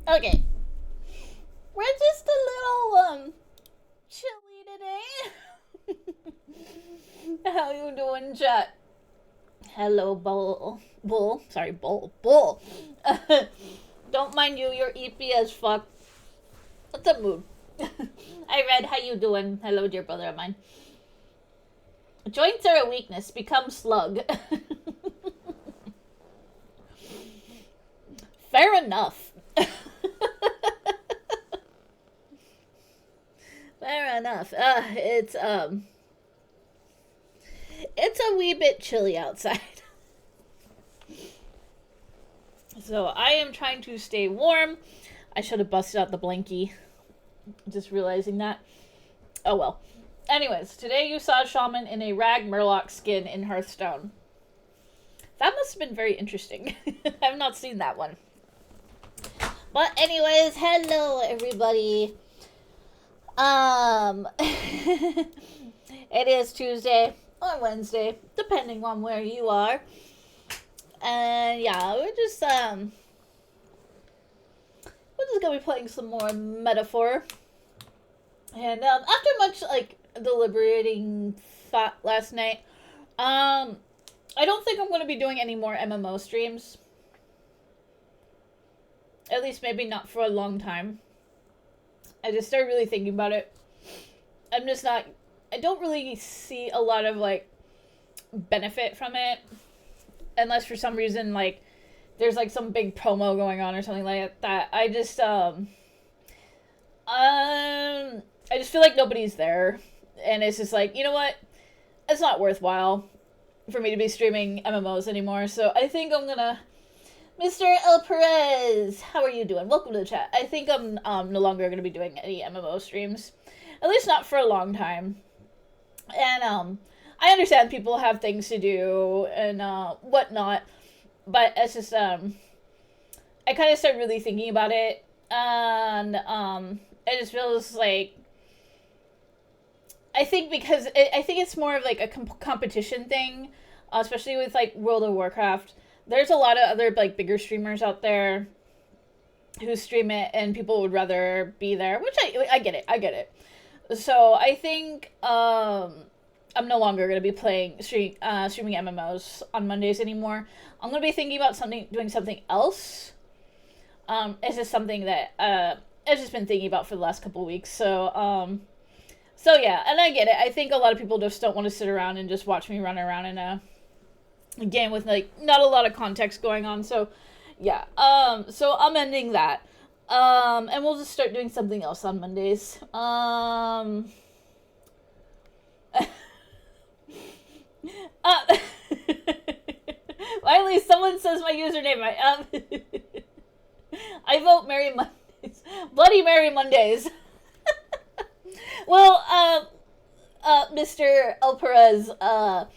Okay. We're just a little chilly today. How you doing, chat? Hello, Bull. Sorry, Bull. Don't mind you, you're EP as fuck. What's up, mood? Hi, Red, how you doing? Hello, dear brother of mine. Joints are a weakness, become slug. Fair enough. Fair enough. It's a wee bit chilly outside. So I am trying to stay warm. I should have busted out the blankie. Just realizing that. Oh well. Anyways, today you saw a shaman in a rag murloc skin in Hearthstone. That must have been very interesting. I've not seen that one. But anyways, hello everybody. It is Tuesday or Wednesday, depending on where you are. And yeah, we're just gonna be playing some more Metaphor. And after much deliberating thought last night, I don't think I'm gonna be doing any more MMO streams. At least maybe not for a long time. I just started really thinking about it. I don't really see a lot of benefit from it, unless for some reason there's some big promo going on or something like that. I just feel like nobody's there, and it's just you know what, it's not worthwhile for me to be streaming MMOs anymore. So I think I'm gonna, Mr. El Perez, how are you doing? Welcome to the chat. I think I'm no longer gonna be doing any MMO streams, at least not for a long time. And I understand people have things to do and whatnot, but it's just I kind of started really thinking about it, and it just feels like, I think because I think it's more of a competition thing, especially with World of Warcraft. There's a lot of other bigger streamers out there who stream it, and people would rather be there, which I get it. So I think I'm no longer going to be streaming MMOs on Mondays anymore. I'm going to be thinking about doing something else. It's just something that I've just been thinking about for the last couple of weeks. So yeah, and I get it. I think a lot of people just don't want to sit around and just watch me run around in a game with not a lot of context going on. So yeah, so I'm ending that. And we'll just start doing something else on Mondays. Finally, someone says my username. I vote Merry Mondays. Bloody Merry Mondays. Well, Mr. El Perez, I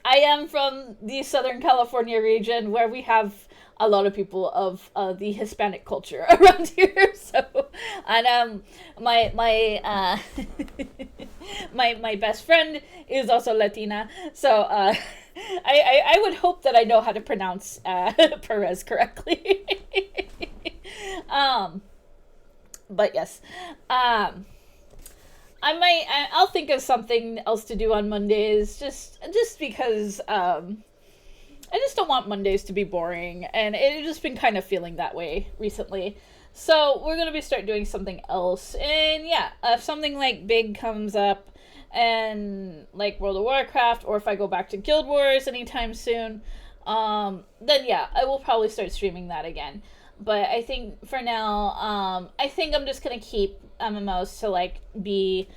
am from the Southern California region, where we have a lot of people of the Hispanic culture around here. So, and my my best friend is also Latina. So I would hope that I know how to pronounce Perez correctly. But yes, I'll think of something else to do on Mondays, just because I just don't want Mondays to be boring, and it's just been kind of feeling that way recently. So we're gonna start doing something else, and yeah, if something big comes up, and World of Warcraft, or if I go back to Guild Wars anytime soon, then yeah, I will probably start streaming that again. But I think for now, I think I'm just gonna keep MMOs to be,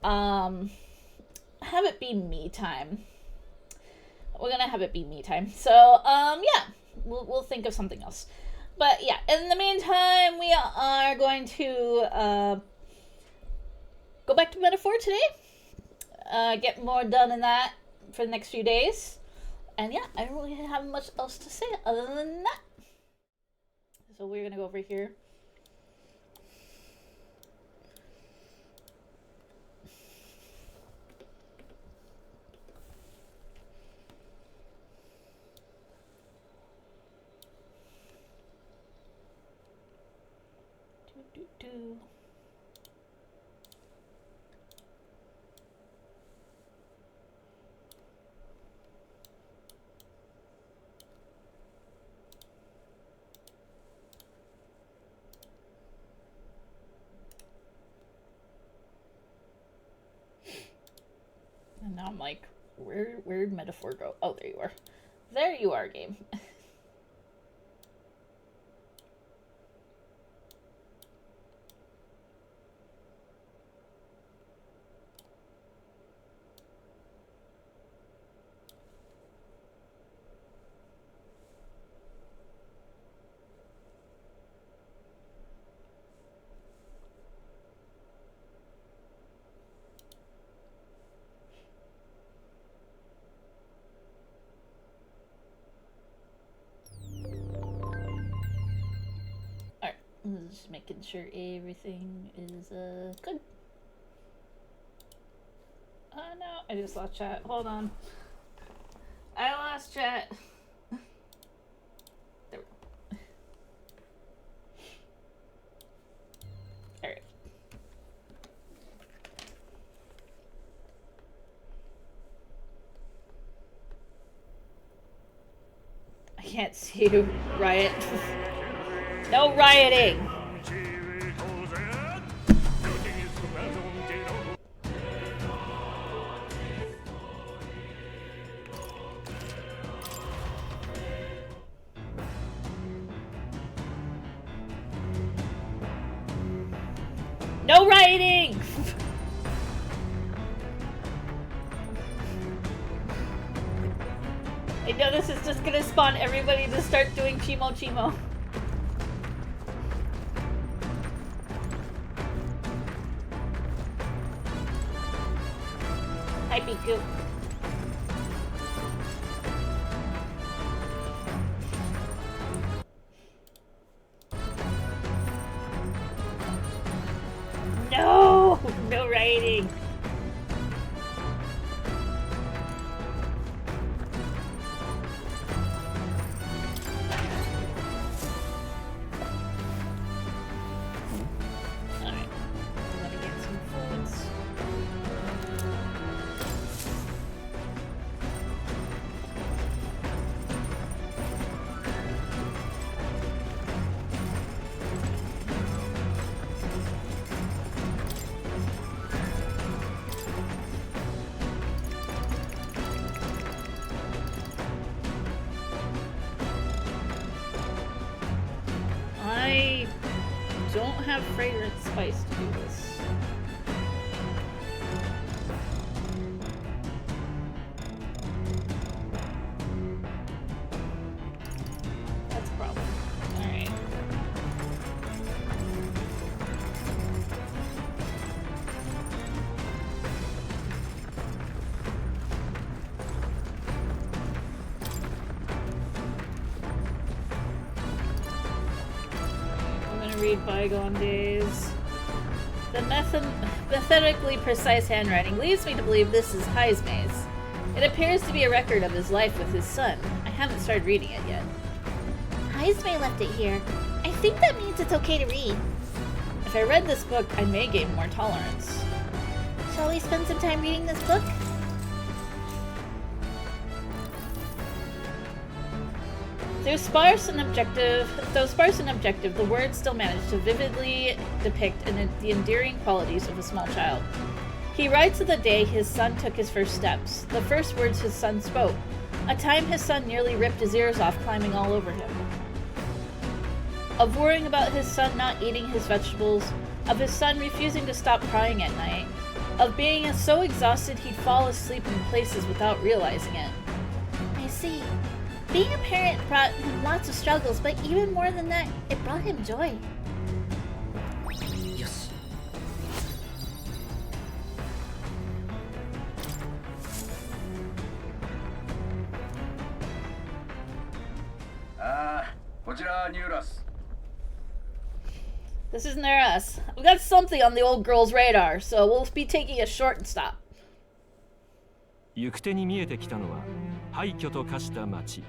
have it be me time. We're gonna have it be me time. So, yeah, we'll think of something else. But yeah, in the meantime, we are going to go back to Metaphor today. Get more done in that for the next few days. And yeah, I don't really have much else to say other than that. So we're gonna go over here. And now I'm like, where'd metaphor go? Oh, there you are. There you are, game. Just making sure everything is good. Oh no, I just lost chat. Hold on. I lost chat. There we go. Alright. I can't see you, Riot. No rioting! No rioting! I know this is just gonna spawn everybody to start doing Chimo Chimo. Hi, Piku. No! No rioting. Alright. Let me get some foods. I don't have fragrance spice to do this. That's a problem. Alright. Read Bygone Days. The methodically precise handwriting leads me to believe this is Heismay's. It appears to be a record of his life with his son. I haven't started reading it yet. Heismay left it here. I think that means it's okay to read. If I read this book, I may gain more tolerance. Shall we spend some time reading this book? Though sparse and objective, the words still manage to vividly depict the endearing qualities of a small child. He writes of the day his son took his first steps, the first words his son spoke, a time his son nearly ripped his ears off climbing all over him. Of worrying about his son not eating his vegetables, of his son refusing to stop crying at night, of being so exhausted he'd fall asleep in places without realizing it. I see. Being a parent brought him lots of struggles, but even more than that, it brought him joy. Yes. こちらニューラス。 This isn't their us. We've got something on the old girl's radar, so we'll be taking a short stop. 行く手に見えてきたのは廃墟と化した町。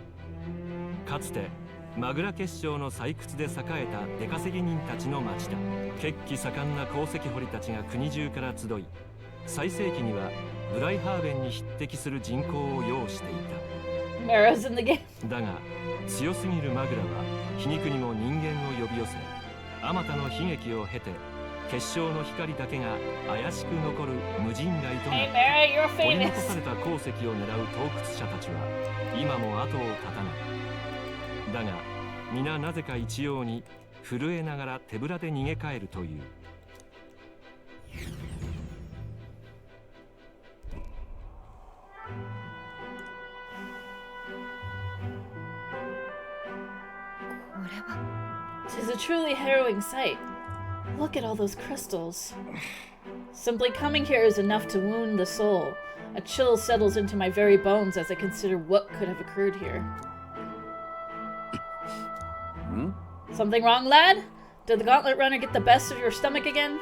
かつてマグラ結晶の採掘で栄えた出稼ぎ人たちの町だ。血気盛んな鉱石掘りたちが国中から集い、最盛期にはブライハーベンに匹敵する人口を要していた。Marrow's in the game. だが強すぎるマグラは皮肉にも人間を呼び寄せ、あまたの悲劇を経て結晶の光だけが怪しく残る無人街とな Hey る。 Mara, you're 掘り残 famous. された鉱石を狙う盗掘者たちは今も後を絶たない。だが皆なぜか一様に震えながら手ぶらで逃げ帰るという。Tis a truly harrowing sight. Look at all those crystals. Simply coming here is enough to wound the soul. A chill settles into my very bones as I consider what could have occurred here. Something wrong, lad? Did the gauntlet runner get the best of your stomach again?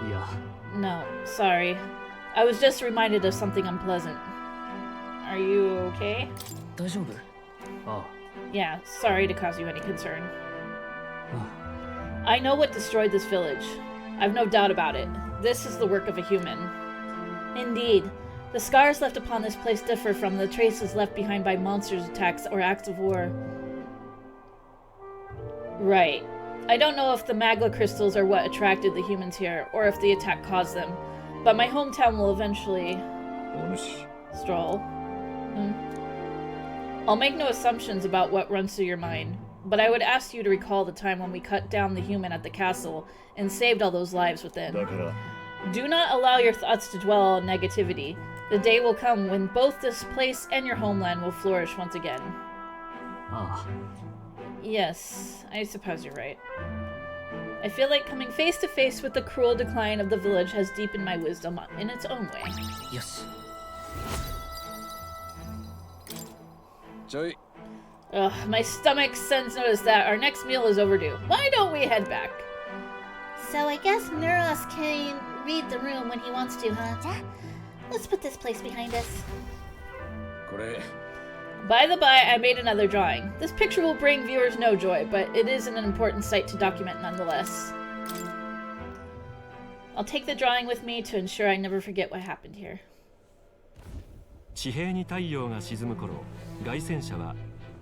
Yeah. No, sorry. I was just reminded of something unpleasant. Are you okay? 大丈夫？ああ。 Yeah, sorry to cause you any concern. I know what destroyed this village. I've no doubt about it. This is the work of a human. Indeed. The scars left upon this place differ from the traces left behind by monsters' attacks or acts of war. Right. I don't know if the magla crystals are what attracted the humans here, or if the attack caused them, but my hometown will eventually... Stroll. I'll make no assumptions about what runs through your mind, but I would ask you to recall the time when we cut down the human at the castle and saved all those lives within. Do not allow your thoughts to dwell on negativity. The day will come when both this place and your homeland will flourish once again. Ah. Yes, I suppose you're right. I feel like coming face to face with the cruel decline of the village has deepened my wisdom in its own way. よし。 Ugh, my stomach sends notice that our next meal is overdue. Why don't we head back? So I guess Neuros can read the room when he wants to, huh? Let's put this place behind us. これ By the by, I made another drawing. This picture will bring viewers no joy, but it is an important sight to document nonetheless. I'll take the drawing with me to ensure I never forget what happened here. 地平に太陽が沈む頃、凱旋者は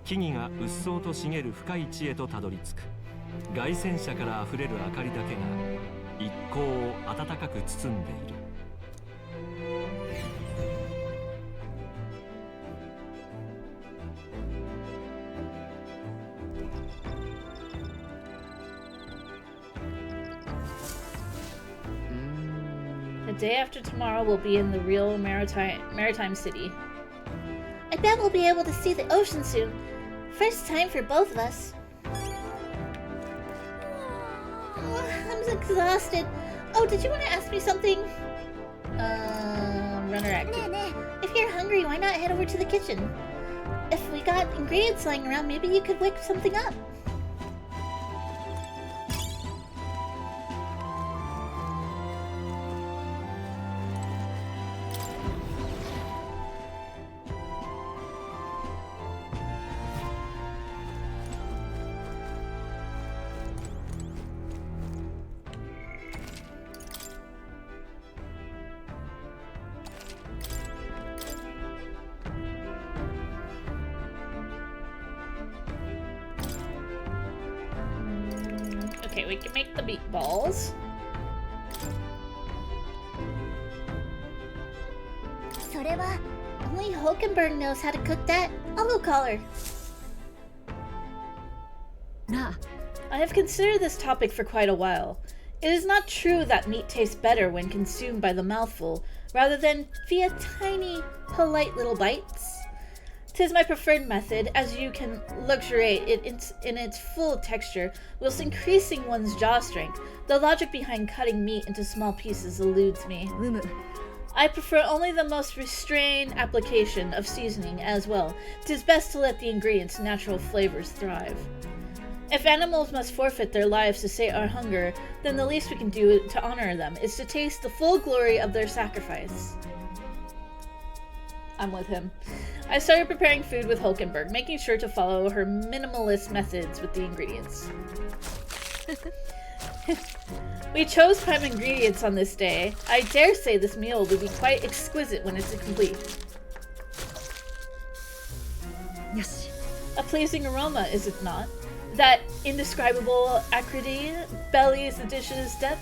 木々がうっそうと茂る深い地へとたどり着く。凱旋者からあふれる明かりだけが一行を暖かく包んでいる。The day after tomorrow will be in the real maritime city. I bet we'll be able to see the ocean soon. First time for both of us. Oh, I'm exhausted. Oh, did you want to ask me something? Runner active. If you're hungry, why not head over to the kitchen? If we got ingredients lying around, maybe you could whip something up. Okay, we can make the meatballs. Only Hulkenberg knows how to cook that. I'll go call her. I have considered this topic for quite a while. It is not true that meat tastes better when consumed by the mouthful, rather than via tiny, polite little bites. 'Tis my preferred method, as you can luxuriate it in its full texture, whilst increasing one's jaw strength. The logic behind cutting meat into small pieces eludes me. I prefer only the most restrained application of seasoning as well. 'Tis best to let the ingredients' natural flavors thrive. If animals must forfeit their lives to sate our hunger, then the least we can do to honor them is to taste the full glory of their sacrifice. I'm with him. I started preparing food with Hulkenberg, making sure to follow her minimalist methods with the ingredients. We chose prime ingredients on this day. I dare say this meal will be quite exquisite when it's complete. Yes. A pleasing aroma, is it not? That indescribable acridity bellies the dish's depth.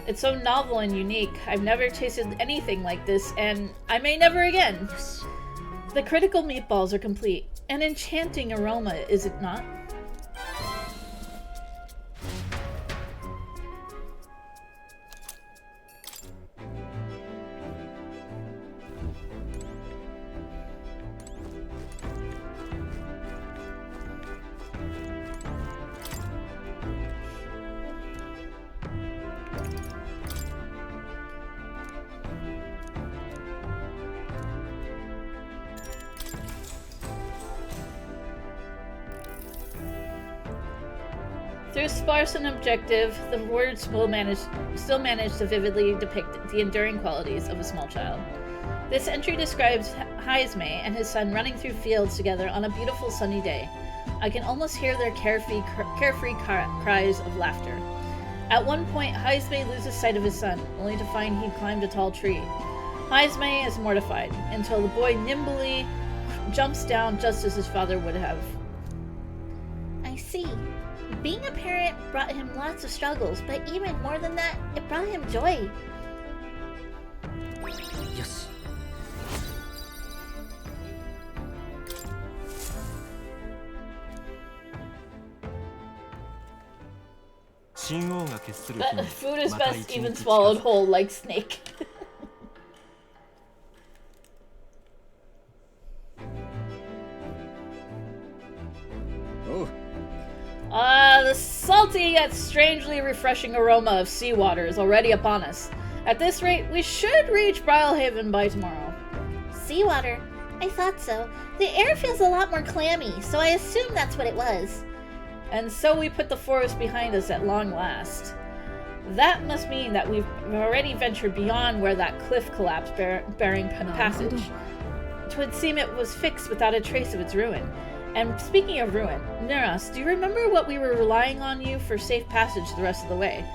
It's so novel and unique. I've never tasted anything like this, and I may never again. Yes. The critical meatballs are complete. An enchanting aroma, is it not? Through sparse and objective, the words still manage to vividly depict the enduring qualities of a small child. This entry describes Haizme and his son running through fields together on a beautiful sunny day. I can almost hear their carefree cries of laughter. At one point, Haizme loses sight of his son, only to find he'd climbed a tall tree. Haizme is mortified, until the boy nimbly jumps down just as his father would have. I see. Being a parent brought him lots of struggles, but even more than that, it brought him joy. Yes. But food is best even swallowed whole, like snake. Oh, The salty yet strangely refreshing aroma of seawater is already upon us. At this rate, we should reach Brylehaven by tomorrow. Seawater? I thought so. The air feels a lot more clammy, so I assume that's what it was. And so we put the forest behind us at long last. That must mean that we've already ventured beyond where that cliff collapsed bearing passage. It would seem it was fixed without a trace of its ruin. And speaking of ruin, Neras, do you remember what we were relying on you for safe passage the rest of the way?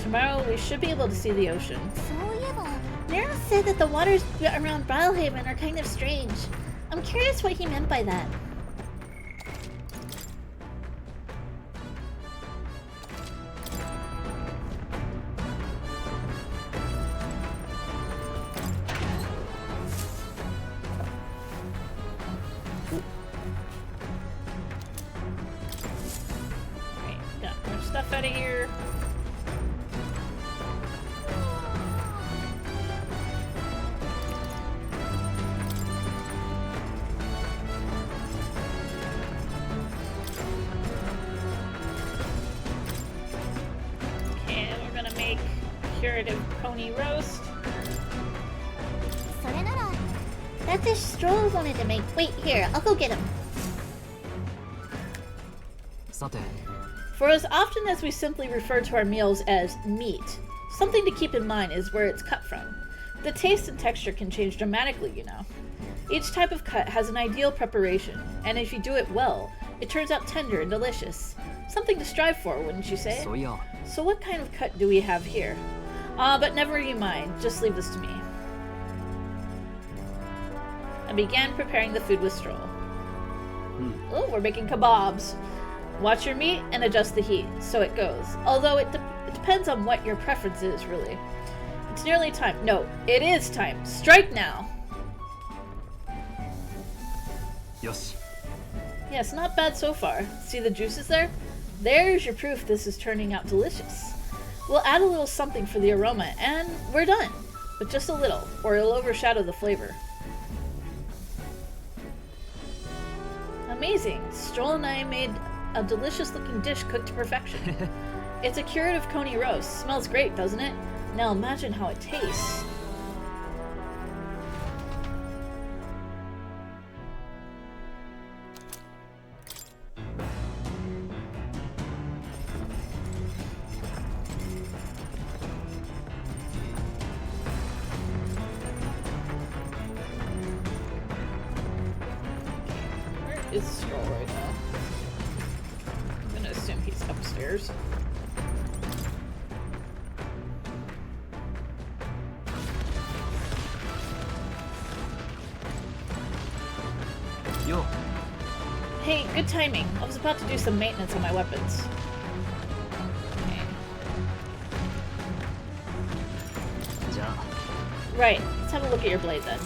Tomorrow we should be able to see the ocean. So yeah, Nero said that the waters around Brylehaven are kind of strange. I'm curious what he meant by that. Right, got more stuff out of here. Okay, we're gonna make curative pony roast. それなら that dish Stroll wanted to make. Wait, here, I'll go get him. さて、 For as often as we simply refer to our meals as meat, something to keep in mind is where it's cut from. The taste and texture can change dramatically, you know. Each type of cut has an ideal preparation, and if you do it well, it turns out tender and delicious. Something to strive for, wouldn't you say? そういや、 So what kind of cut do we have here? But never you mind, just leave this to me. I began preparing the food with Stroll. Oh, we're making kebabs. Watch your meat and adjust the heat, so it goes. Although it depends on what your preference is, really. It's nearly time. No, it is time. Strike now. よし。 Yes, not bad so far. See the juices there? There's your proof this is turning out delicious. We'll add a little something for the aroma, and we're done. But just a little, or it'll overshadow the flavor. Amazing. Stroll and I made a delicious looking dish cooked to perfection. It's a curative coney roast. Smells great, doesn't it? Now imagine how it tastes. is Stroll right now? I'm gonna assume he's upstairs.よ Hey, good timing. I was about to do some maintenance on my weapons. Okay. じゃあ Right, let's have a look at your blade then.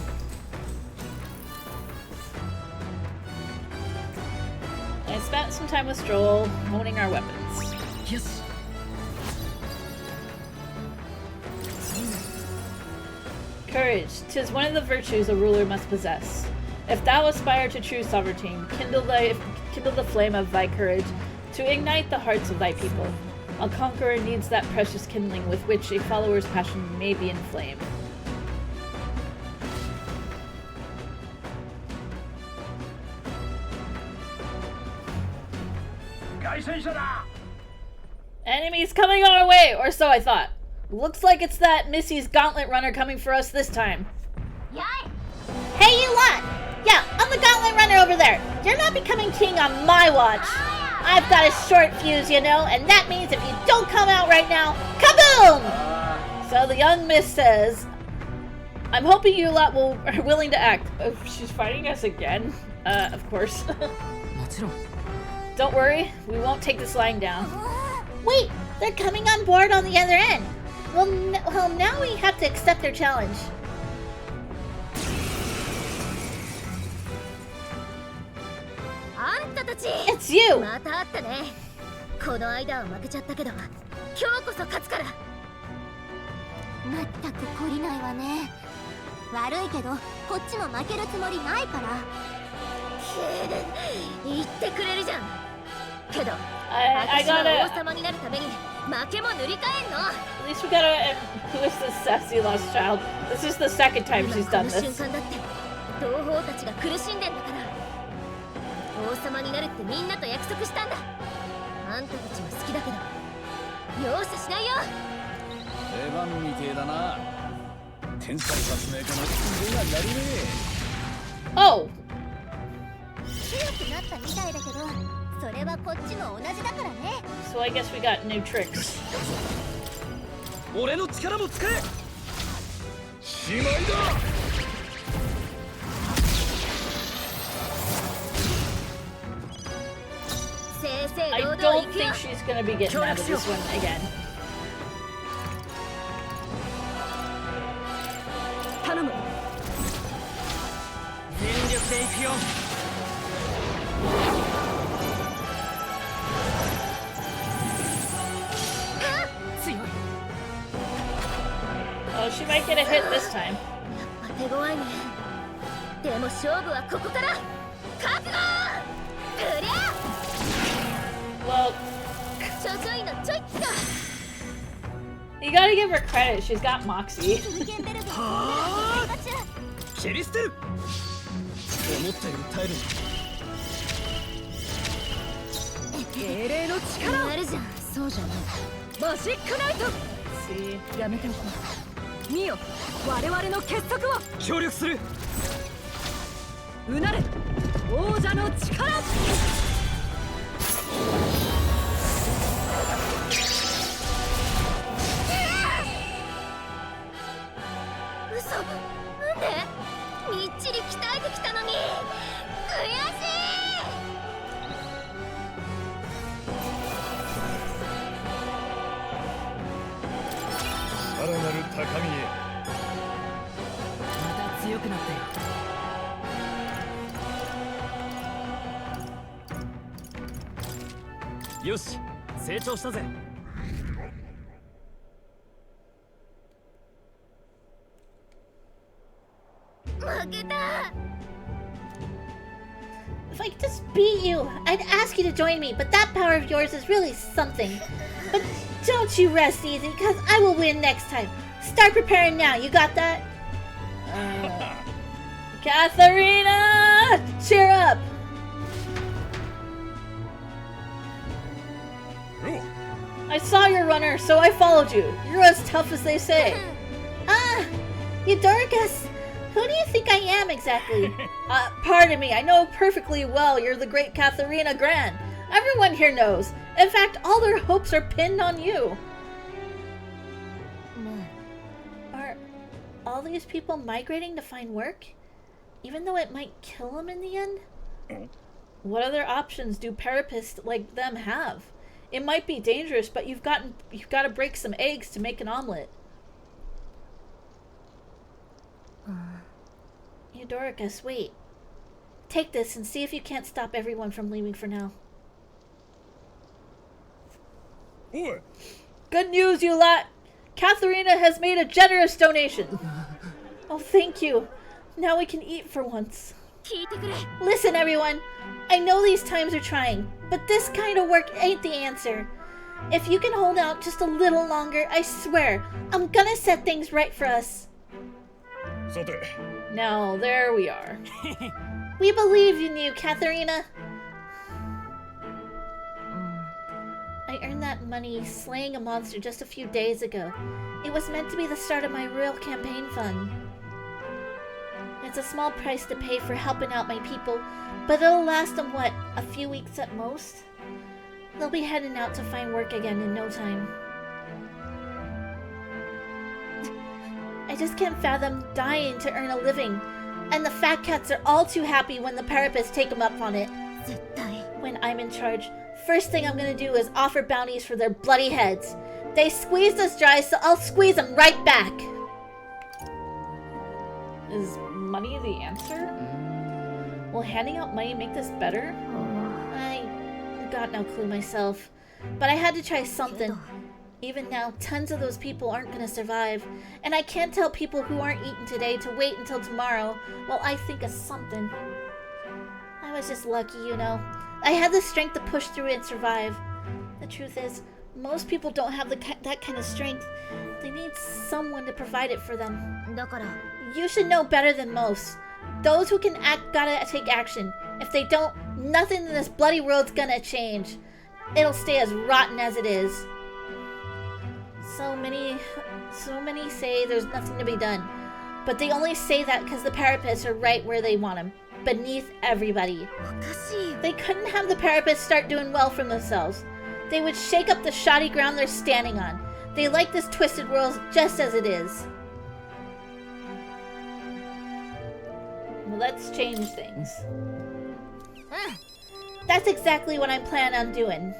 I spent some time with Stroll, honing our weapons. よし Courage, 'tis one of the virtues a ruler must possess. If thou aspire to true sovereignty, kindle the flame of thy courage to ignite the hearts of thy people. A conqueror needs that precious kindling with which a follower's passion may be inflamed. Enemies coming our way, or so I thought. Looks like it's that Missy's gauntlet runner coming for us this time. Hey, you lot! Yeah, I'm the gauntlet runner over there. You're not becoming king on my watch. I've got a short fuse, you know, and that means if you don't come out right now, kaboom! So the young miss says, I'm hoping you lot are willing to act. Oh, she's fighting us again. Of course. もちろん Don't worry, we won't take this lying down. Wait, they're coming on board on the other end. Well, now we have to accept their challenge. It's you! また会ったね。この間は負けちゃったけど、今日こそ勝つから。まったく懲りないわね。悪いけど、こっちも負けるつもりないから。言ってくれるじゃん。けど、 I 私は gotta... 王様になるために負けも塗り替えんの。 At least we gotta... Who is this sassy lost child? This is the second time 今 she's こ done の瞬 this. 間だって同胞たちが苦しんでんだから。王様になるってみんなと約束したんだ。あんたたちも好きだけど容赦しないよ。出番みてえだな。天才発明家の腕が鳴るね。 Oh! 強くなったみたいだけど、それはこっちも同じだからね。 So I guess we got new tricks. 俺の力も使え。しまいだ。 正 I 々堂々 don't 行くよ。 think she's gonna be getting out of this one again. 頼む全力で行くよ 強い Oh, she might get a hit this time. 手強いね。でも勝負はここから。覚悟。うりゃ。 Well, ちょちょいのちょいっと。 you gotta give her credit. She's got moxie. はあ。切り捨てる。思ったより耐える。精霊の力あるじゃん。そうじゃない。マジックナイト。 See. やめておこう。見よ、我々の結束を。協力する。うなれ、王者の力。嘘、なんで？みっちり鍛えてきたのに。悔しい。さらなる高みへ。また強くなったよ よし、成長したぜ。 負けた。 If I could just beat you, I'd ask you to join me, but that power of yours is really something. But don't you rest easy, because I will win next time. Start preparing now, you got that? Katharina! Cheer up! I saw your runner, so I followed you. You're as tough as they say. Ah, Eudoricus! Who do you think I am exactly? Pardon me, I know perfectly well you're the great Katharina Gran. Everyone here knows. In fact, all their hopes are pinned on you. Are all these people migrating to find work? Even though it might kill them in the end? What other options do parapists like them have? It might be dangerous, but you've got to break some eggs to make an omelet. Eudoricus, wait. Take this and see if you can't stop everyone from leaving for now. Good news, you lot! Katharina has made a generous donation. Oh, thank you. Now we can eat for once. Listen, everyone. I know these times are trying, but this kind of work ain't the answer. If you can hold out just a little longer, I swear, I'm gonna set things right for us. Now, there we are. We believe in you, Katharina. I earned that money slaying a monster just a few days ago. It was meant to be the start of my real campaign fund. It's a small price to pay for helping out my people, but it'll last them, what, a few weeks at most? They'll be heading out to find work again in no time. I just can't fathom dying to earn a living, and the fat cats are all too happy when the parapists take them up on it. When I'm in charge, first thing I'm gonna do is offer bounties for their bloody heads. They squeezed us dry, so I'll squeeze them right back. Is money the answer? Will handing out money make this better? I got no clue myself, but I had to try something. Even now, tons of those people aren't gonna survive, and I can't tell people who aren't eating today to wait until tomorrow while I think of something. I was just lucky, you know. I had the strength to push through and survive. The truth is, most people don't have that kind of strength. They need someone to provide it for them. You should know better than most. Those who can act gotta take action. If they don't, nothing in this bloody world's gonna change. It'll stay as rotten as it is. So many say there's nothing to be done. But they only say that because the parapists are right where they want them. Beneath everybody. They couldn't have the parapists start doing well for themselves. They would shake up the shoddy ground they're standing on. They like this twisted world just as it is. Well, let's change things. That's exactly what I'm planning on doing.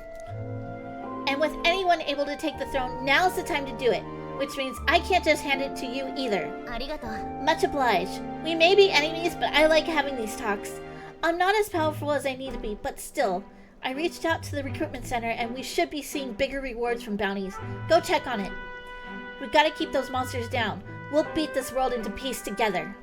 And with anyone able to take the throne, now's the time to do it. Which means I can't just hand it to you either. Much obliged. We may be enemies, but I like having these talks. I'm not as powerful as I need to be, but still. I reached out to the recruitment center and we should be seeing bigger rewards from bounties. Go check on it. We gotta keep those monsters down. We'll beat this world into peace together.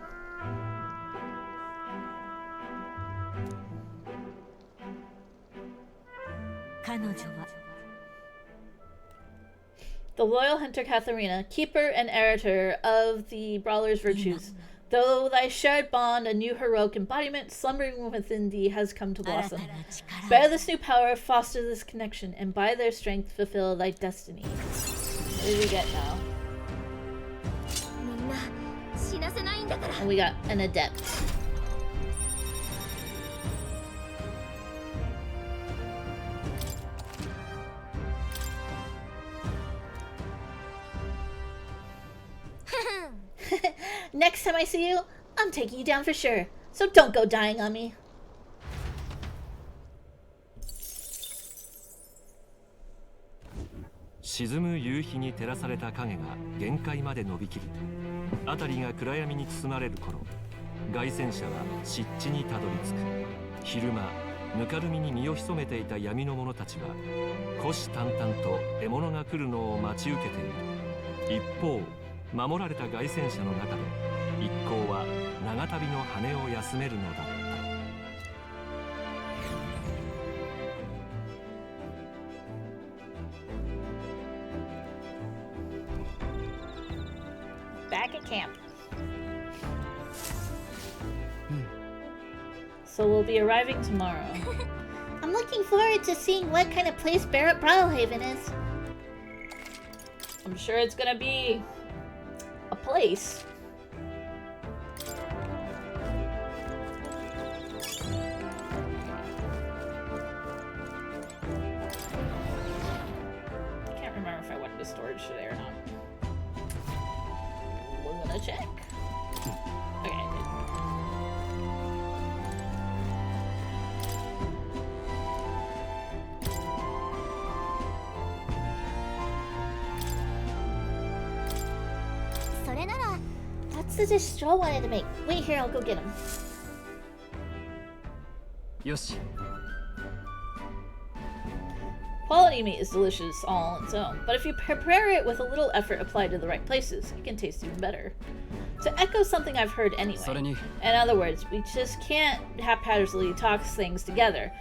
The loyal hunter Katharina, keeper and heir of the brawler's virtues. Though thy shared bond, a new heroic embodiment slumbering within thee has come to blossom. Bear this new power, foster this connection, and by their strength fulfill thy destiny. What do we get now? And we got an adept. Next time I see you, I'm taking you down for sure. So don't go dying on me.「沈む夕日に照らされた影が限界まで伸びきり、辺りが暗闇に包まれる頃、凱旋者は湿地にたどり着く。昼間、ぬかるみに身を潜めていた闇の者たちは、虎視眈々と獲物が来るのを待ち受けている。一方、守られた凱旋者の中で、一行は長旅の羽を休めるのだった。Back at camp. So we'll be arriving tomorrow. I'm looking forward to seeing what kind of place Brawlhaven is. I'm sure it's gonna be a place. wanna check? Okay, I did. What's the dish Stroll wanted to make? Wait here, I'll go get him. よし Quality meat is delicious all on its own, but if you prepare it with a little effort applied to the right places, it can taste even better. To echo something I've heard anyway. それに In other words, we just can't haphazardly toss things together.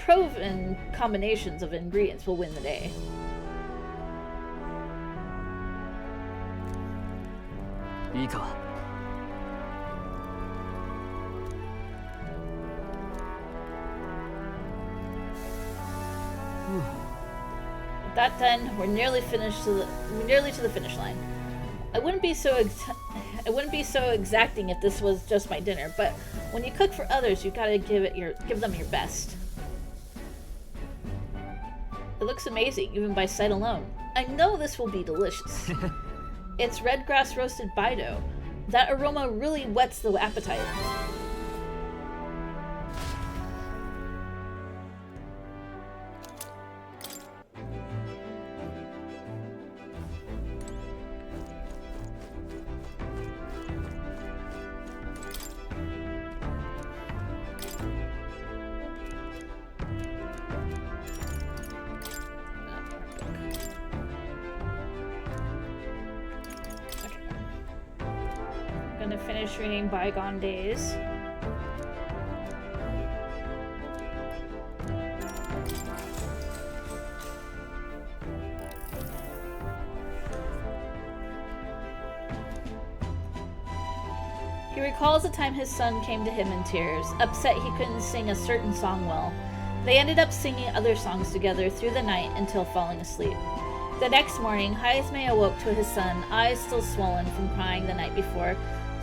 Proven combinations of ingredients will win the day. いいか With that done, we're nearly to the finish line. I wouldn't be so exacting if this was just my dinner, but when you cook for others, you gotta give them your best. It looks amazing, even by sight alone. I know this will be delicious. It's red grass roasted Bido. That aroma really whets the appetite. Gonna finish reading Bygone Days. He recalls the time his son came to him in tears, upset he couldn't sing a certain song well. They ended up singing other songs together through the night until falling asleep. The next morning, Haizme awoke to his son, eyes still swollen from crying the night before,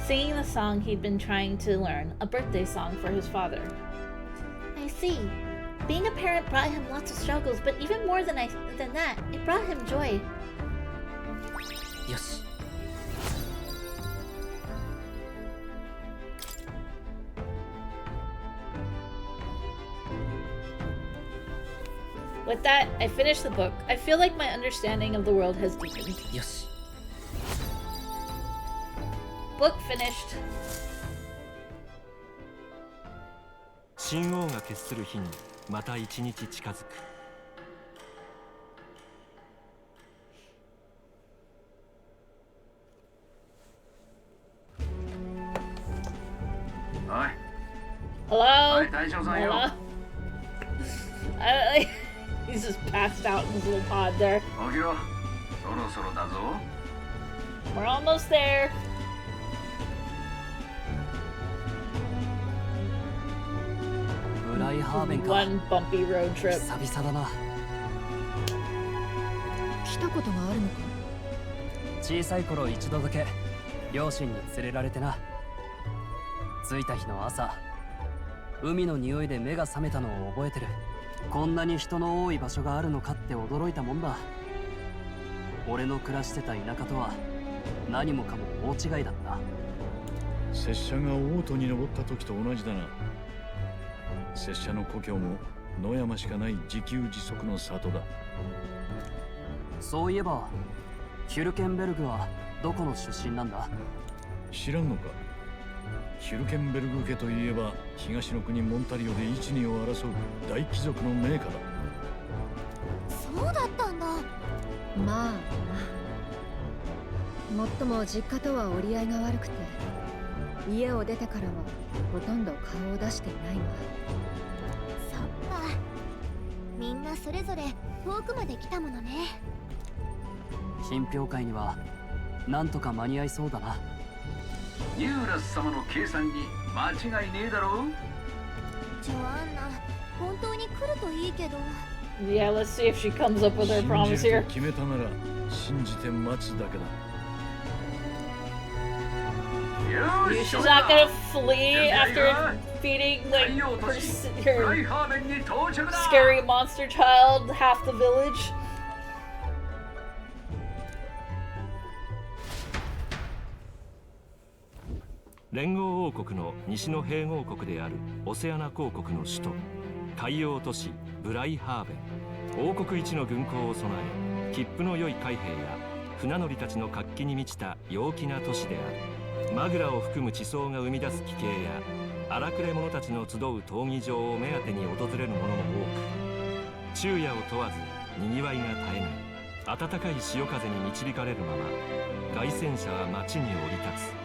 singing the song he'd been trying to learn, a birthday song for his father. I see. Being a parent brought him lots of struggles, but even more than that, it brought him joy. よし With that, I finished the book. I feel like my understanding of the world has deepened. よし Book finished. 神王が決する日にまた一日近づく Hello? Hello? He's just passed out in his little pod there. 起きろそろそろだぞ We're almost there. One bumpy road trip. 久々だな来たことがあるのか。小さい頃一度だけ両親に連れられてな着いた日の朝海の匂いで目が覚めたのを覚えてるこんなに人の多い場所があるのかって驚いたもんだ俺の暮らしてた田舎とは何もかも大違いだった拙者が王都に登った時と同じだな拙者の故郷も野山しかない自給自足の里だそういえばヒュルケンベルグはどこの出身なんだ知らんのかヒュルケンベルグ家といえば東の国モンタリオで一二を争う大貴族の名家だそうだったんだ。まあもっとも実家とは折り合いが悪くて家を出てからはほとんど顔を出していないわ。そっか。みんなそれぞれ遠くまで来たものね。品評会にはなんとか間に合いそうだなユーラス様の計算に間違いねえだろジョアンナ、本当に来るといいけど。 Yeah, let's see if she comes up with her promise 信じる here. と決めたなら信じて待つだけだ She's not gonna flee after feeding like her scary monster child half the village. 連合王国の西の併合国であるオセアナ公国の首都、海洋都市ブライハーベン。王国一の軍港を備え、切符の良い海兵や船乗りたちの活気に満ちた陽気な都市である。マグラを含む地層が生み出す奇景や荒くれ者たちの集う闘技場を目当てに訪れる者も多く、昼夜を問わずにぎわいが絶えない。暖かい潮風に導かれるまま凱旋車は町に降り立つ。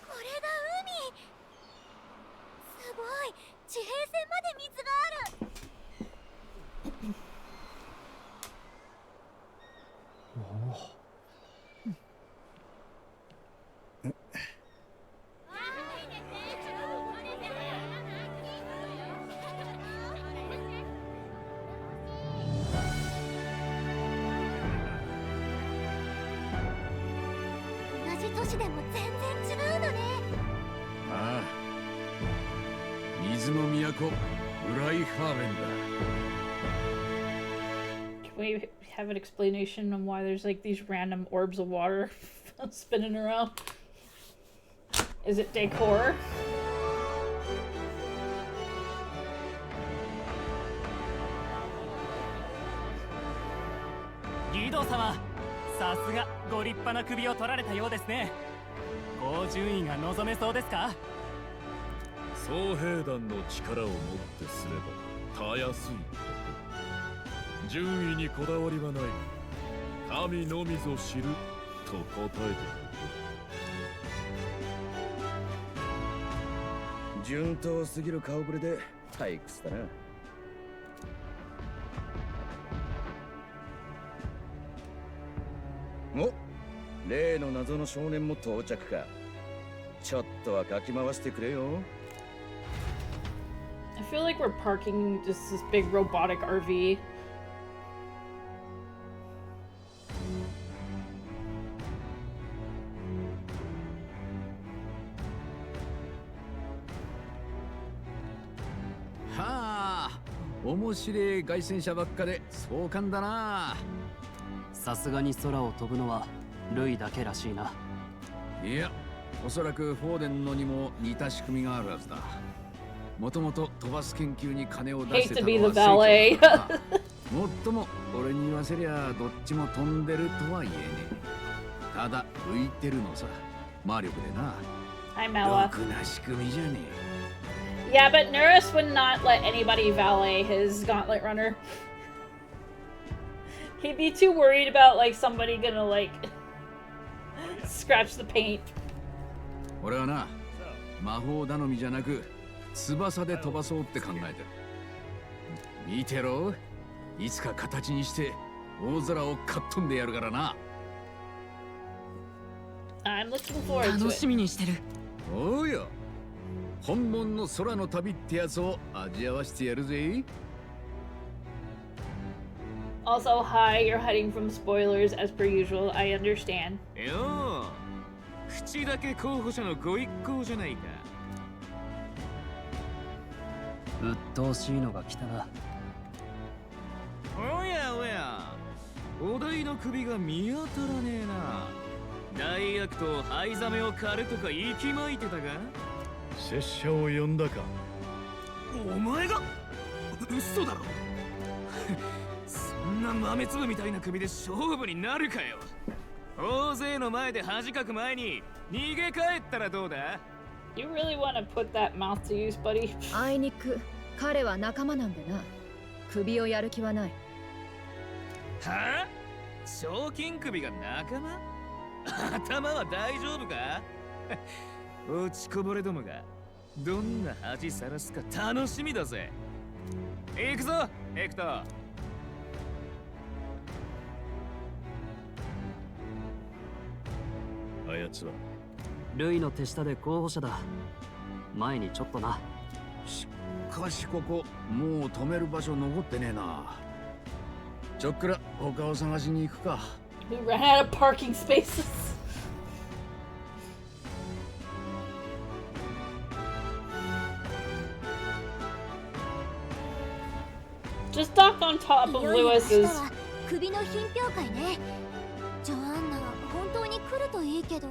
これが海。すごい、地平線まで水がある。同じ都市でも全然違うのね。ああ、水の都ブライハーベンだ。 Can we have an explanation on why there's like these random orbs of water spinning around? Is it decor? ギド様、さすがご立派な首を取られたようですね。高順位が望めそうですか？総兵団の力をもってすればたやすいこと。順位にこだわりはない。神のみぞ知ると答えている。順当すぎる顔ぶれで退屈だな。お、例の謎の少年も到着か。ちょっとはかき回してくれよ。I feel like we're parking just this big robotic RV. Haあ、面白い凱旋車ばっかで壮観だな。さすがに空を飛ぶのはルイだけらしいな。いや、おそらくフォーデンのにも似た仕組みがあるはずだ。もともと飛ばす研究に金を出してた Hate to be の the は valet. 正規だな。もっとも俺に言わせりゃどっちも飛んでるとは言えねえ。ただ浮いてるのさ、魔力でな。 Hi, ろ Mela. くな仕組みじゃね Yeah, but Neris would not let anybody valet his gauntlet runner. He'd be too worried about like somebody gonna like scratch the paint. え。俺はな、魔法頼みじゃなく翼で飛ばそうって考えてる。見てろ、いつか形にして大空をかっ飛んでやるからな。 I'm looking forward to 楽し it. みにしてる。おうよ、本物の空の旅ってやつを味わわしてやるぜ。 Also, hi, you're hiding from spoilers as per usual. I understand. よう、口だけ候補者のご一行じゃないか。鬱陶しいのが来たな。おやおや、お題の首が見当たらねえな。大悪と灰ザメを狩るとか息巻いてたが。拙者を呼んだか。お前が嘘だろ。そんな豆粒みたいな首で勝負になるかよ。大勢の前で恥かく前に逃げ帰ったらどうだ？ You really want to put that mouth to use, buddy? あいにく彼は仲間なんでな。首をやる気はない。はあ？賞金首が仲間？頭は大丈夫か？落ちこぼれどもがどんな恥さらすか楽しみだぜ。行くぞ、ヘクトー。あやつはルイの手下で候補者だ。前にちょっとな。しかしここもう止める場所残ってねえな。ちょっくら他を探しに行くか。 We ran out of parking spaces. Just dock on top of いよいよ明 Lewis's. 日は首の品評会ね。ジョアンナは本当に来るといいけど。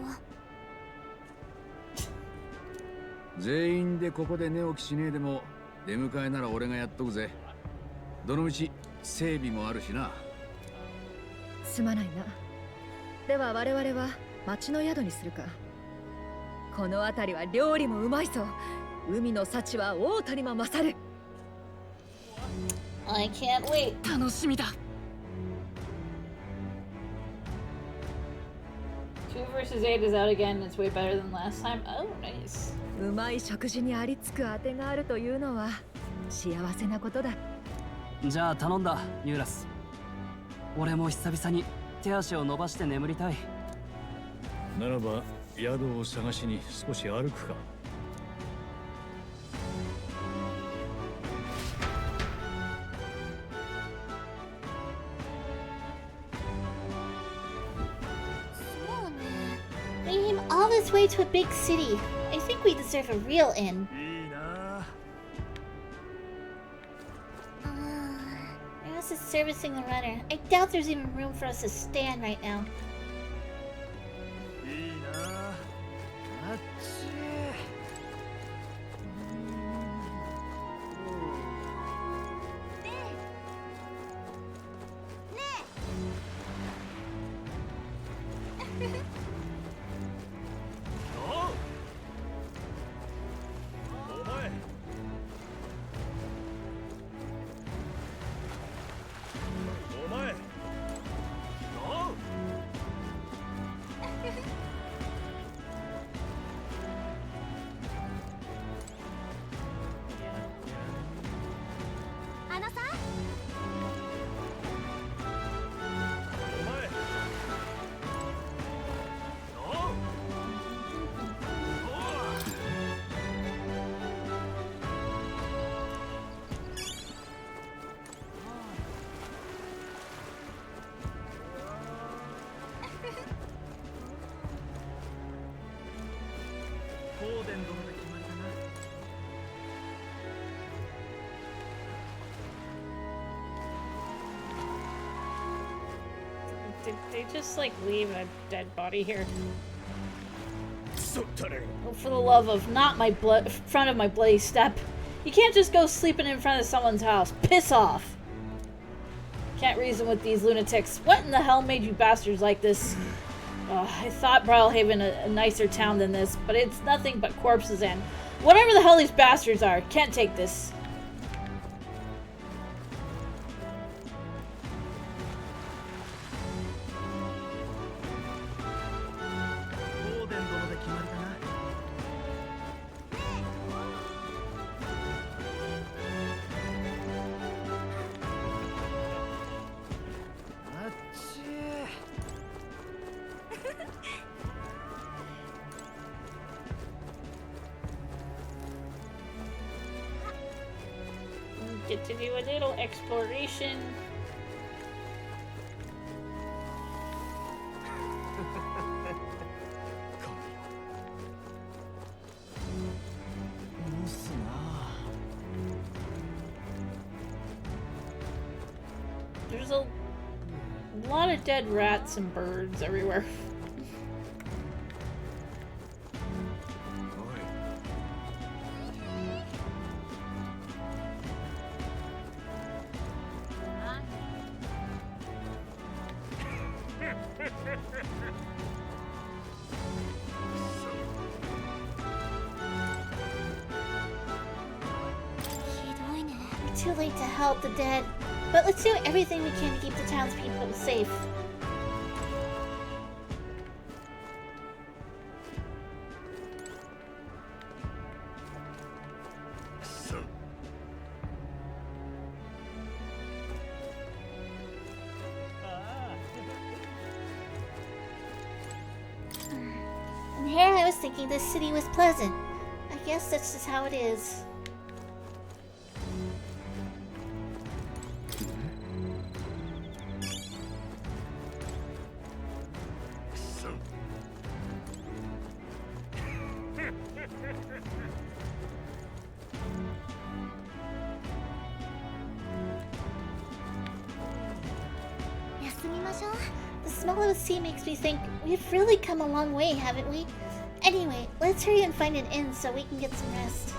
全員でここで寝起きしねえでも出迎えなら俺がやっとくぜ。どのみち整備もあるしな。すまないな。では我々は町の宿にするか。この辺りは料理もうまいぞ。海の幸は大谷も勝る。 I can't wait. 楽しみだ。Two versus 8 is out again. It's way better than last time. Oh, nice. うまい食事にありつくあてがあるというのは幸せなことだ。じゃあ頼んだ、ユーラス。俺も久々に手足を伸ばして眠りたい。ならば宿を探しに少し歩くか。そうね。 We came all this way to a big city. I think we deserve a real inn. いいな。 Where else is servicing the runner? I doubt there's even room for us to stand right now. いいな。あっち。お前。お前。おう。あのさ、お前。おう。おう。フォーデン殿で決まりだな。 Did they just like leave a dead body here? Oh, for the love of not my front of my bloody step. You can't just go sleeping in front of someone's house. Piss off. Can't reason with these lunatics. What in the hell made you bastards like this? I thought Brawlhaven a nicer town than this, but it's nothing but corpses and whatever the hell these bastards are. Can't take this. フォーデン殿で決まりだな。あっち。 Get to do a little exploration. There's a lot of dead rats and birds everywhere. We're too late to help the dead, but let's do everything we can to keep the townspeople safe. And here I was thinking this city was pleasant. I guess that's just how it is. 休みましょう。 The smell of the sea makes me think we've really come a long way, haven't we? Anyway, let's hurry and find an inn so we can get some rest.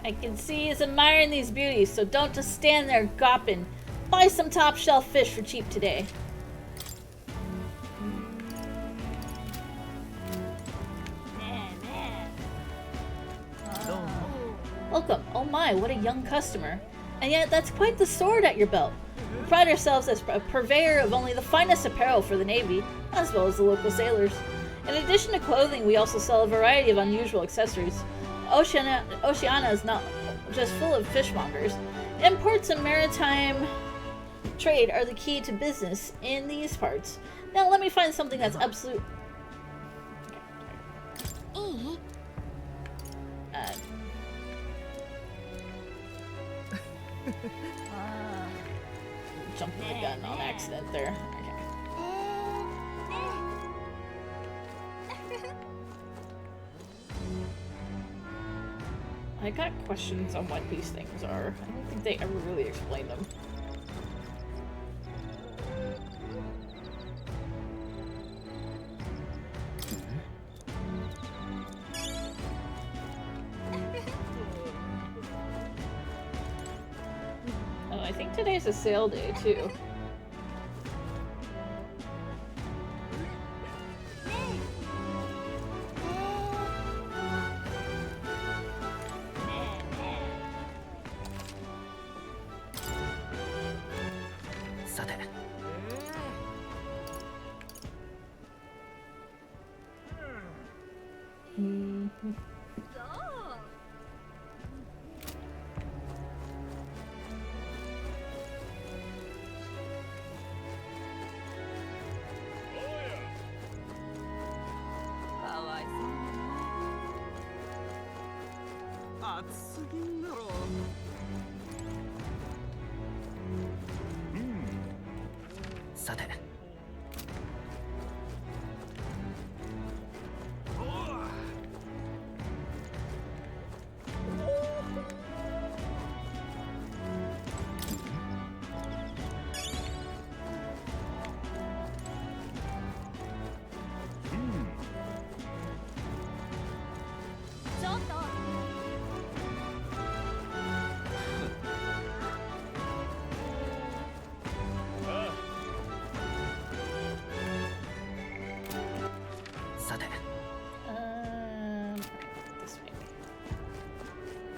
I can see he's admiring these beauties, so don't just stand there gawping. Buy some top shelf fish for cheap today. Welcome. Oh my, what a young customer. And yet that's quite the sword at your belt. We pride ourselves as a purveyor of only the finest apparel for the Navy, as well as the local sailors. In addition to clothing, we also sell a variety of unusual accessories. Oceania is not just full of fishmongers. Imports and maritime trade are the key to business in these parts. Now let me find something that's absolute... Jumping the gun on accident there. Okay. I got questions on what these things are. I don't think they ever really explain them. Oh, I think today's a sale day too.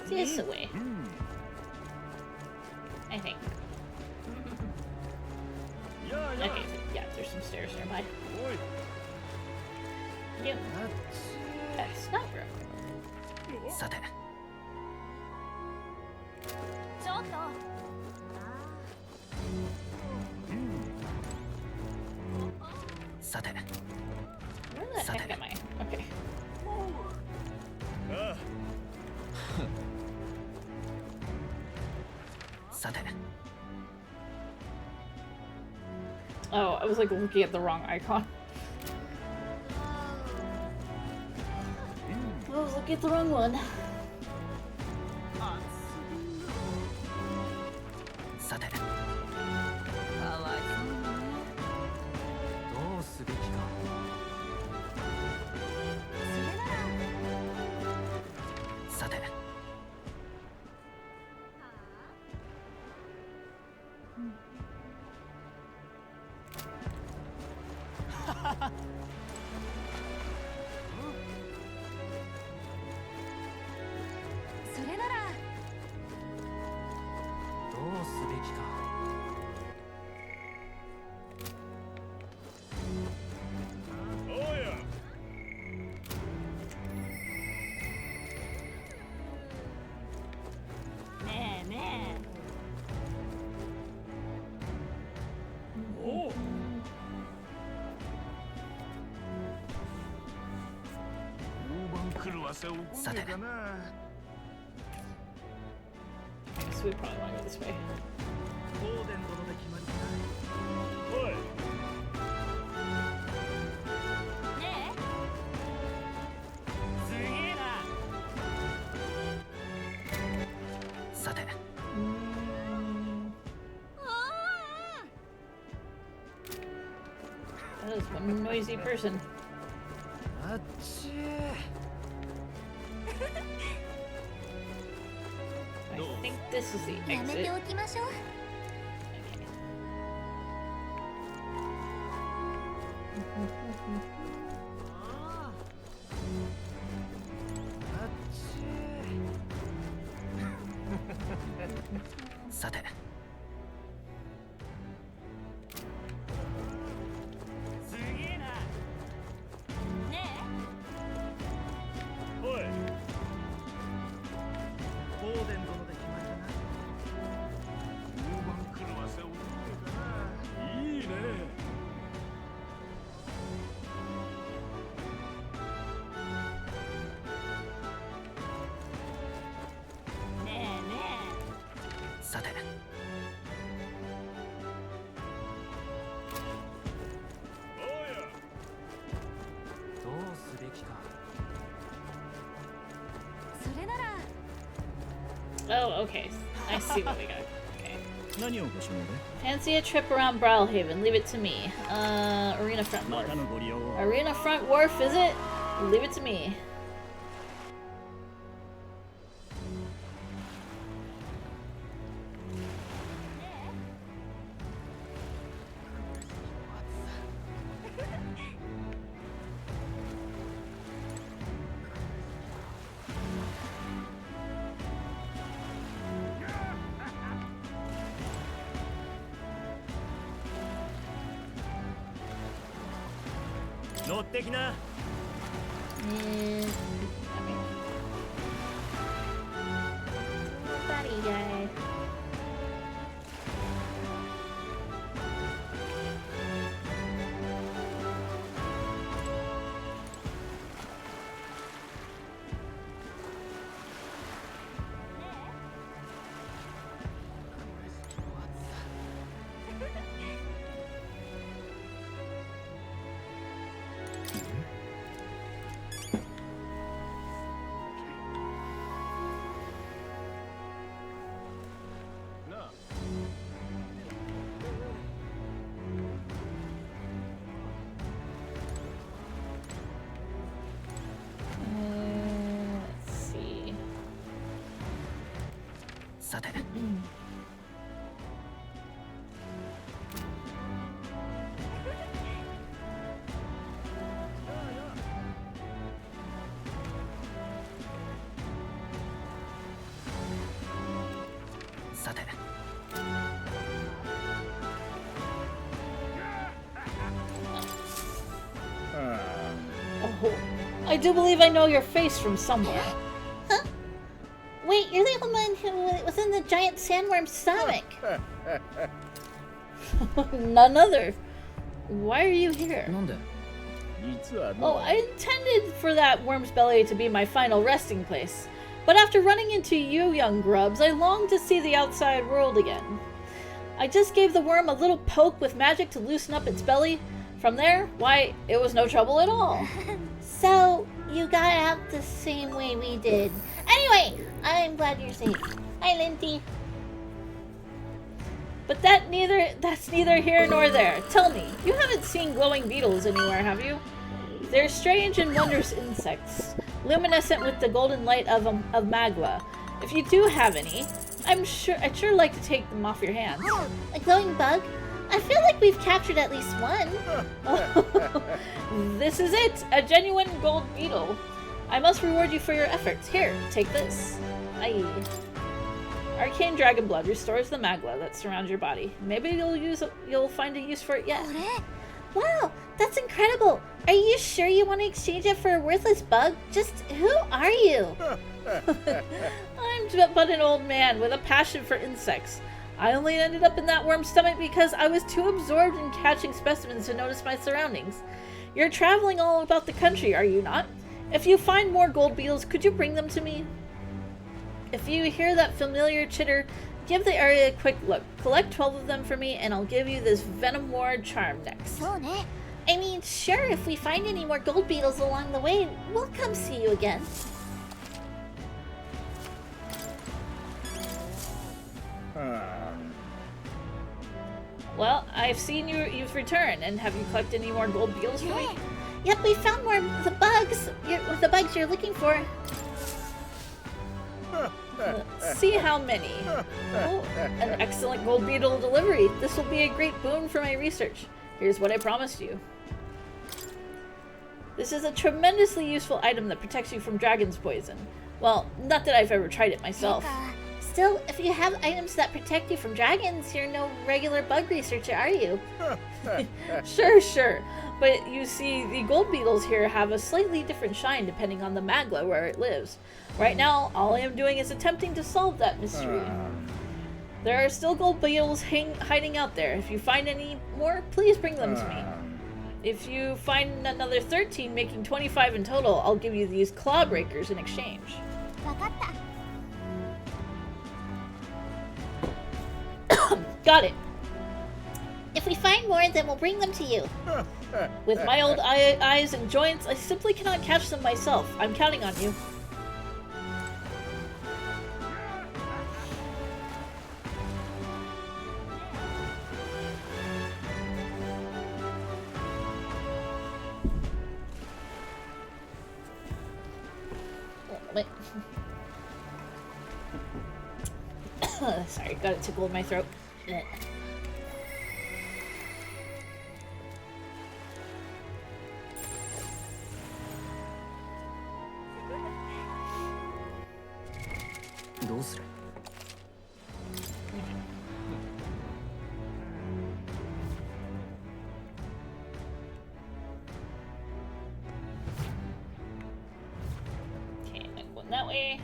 This way. I think. Okay, yeah, there's some stairs nearby. Yep. That's not real. Where the heck am I? Okay. Oh, I was like looking at the wrong icon. I was looking at the wrong one. さて So we probably want to go this way. ねえすげえなさて That is one noisy person. あっち I think this is the やめて exit. おきましょう。 さて すげえなねおいオーデン殿で決まりだな大盤狂わせを受けたないいねえねえねさて えどうすべきか それなら Oh, okay. I see what we got. Okay. 何をご所望で Fancy a trip around Brawlhaven. Leave it to me. Arena Front ま Wharf. たのご利用を Arena Front Wharf, is it? Leave it to me. Mm. 乗ってきな Buddy guy. Let's see. さて さて Oh, I do believe I know your face from somewhere. Huh? Wait, you're the one who was in the giant sandworm's stomach. None other. Why are you here? なんで Oh, I intended for that worm's belly to be my final resting place. But after running into you young grubs, I long to see the outside world again. I just gave the worm a little poke with magic to loosen up its belly. From there, why, it was no trouble at all. So, you got out the same way we did. Anyway, I'm glad you're safe. Hi, Lindy. But that's neither here nor there. Tell me, you haven't seen glowing beetles anywhere, have you? They're strange and wondrous insects, luminescent with the golden light of magma. If you do have any, I'd sure like to take them off your hands. Oh, a glowing bug? I feel like we've captured at least one. This is it, a genuine gold beetle. I must reward you for your efforts. Here, take this. Aye. Arcane dragon blood restores the magma that surrounds your body. Maybe you'll find a use for it yet. Wow, that's incredible. Are you sure you want to exchange it for a worthless bug? Just who are you? I'm but an old man with a passion for insects. I only ended up in that worm's stomach because I was too absorbed in catching specimens to notice my surroundings. You're traveling all about the country, are you not? If you find more gold beetles, could you bring them to me? If you hear that familiar chitter, give the area a quick look. Collect 12 of them for me, and I'll give you this Venom Ward charm next. そうね。 I mean, sure, if we find any more gold beetles along the way, we'll come see you again. Well, I've seen you've returned, and have you collected any more gold beetles for me? Yep, we found more of the bugs. The bugs you're looking for. Let's see how many. Oh, an excellent gold beetle delivery. This will be a great boon for my research. Here's what I promised you. This is a tremendously useful item that protects you from dragon's poison. Well, not that I've ever tried it myself. Still, if you have items that protect you from dragons, you're no regular bug researcher, are you? Sure. But you see, the gold beetles here have a slightly different shine depending on the magma where it lives. Right now, all I am doing is attempting to solve that mystery. There are still gold beetles hiding out there. If you find any more, please bring them to me. If you find another 13, making 25 in total, I'll give you these claw breakers in exchange. わかった。 Got it. If we find more, then we'll bring them to you. With my old eyes and joints, I simply cannot catch them myself. I'm counting on you. Wait. Sorry, got a tickle in my throat. Okay, I'm going that way.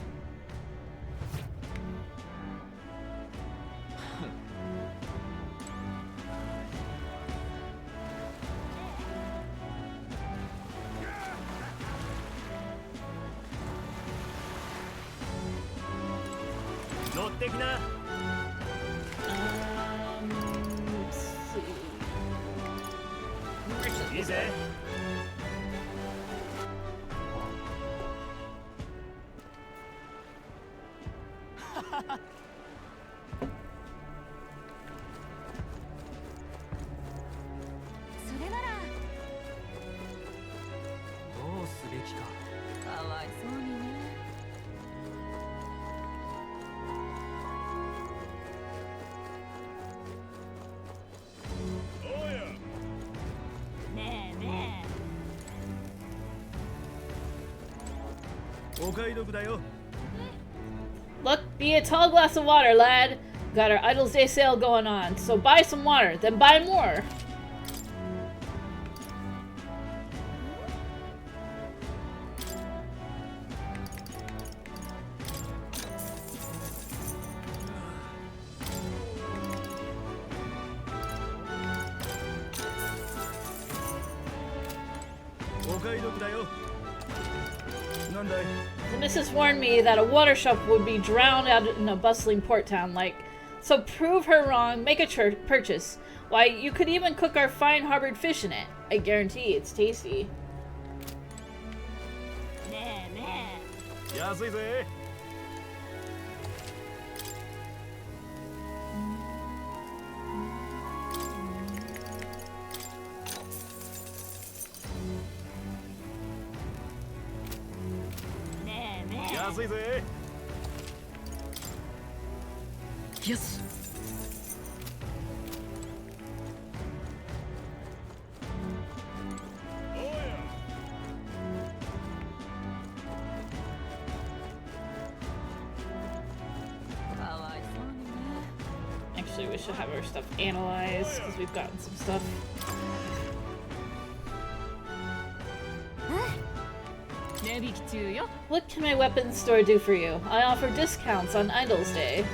Let's see. Actually, それなら。どうすべきか。かわいそうにね。ねえねえ。お買い得だよ。 Look, be a tall glass of water, lad. Got our Idle's Day sale going on, so buy some water, then buy more. The missus warned me that a water shop would be drowned out in a bustling port town like. So prove her wrong, make a purchase. Why, you could even cook our fine harbored fish in it. I guarantee it's tasty. ねえねえ。 安いぜ。 ねえねえ。安いぜ。 Yes. Actually, we should have our stuff analyzed because we've gotten some stuff. What can my weapons store do for you? I offer discounts on Idle's Day.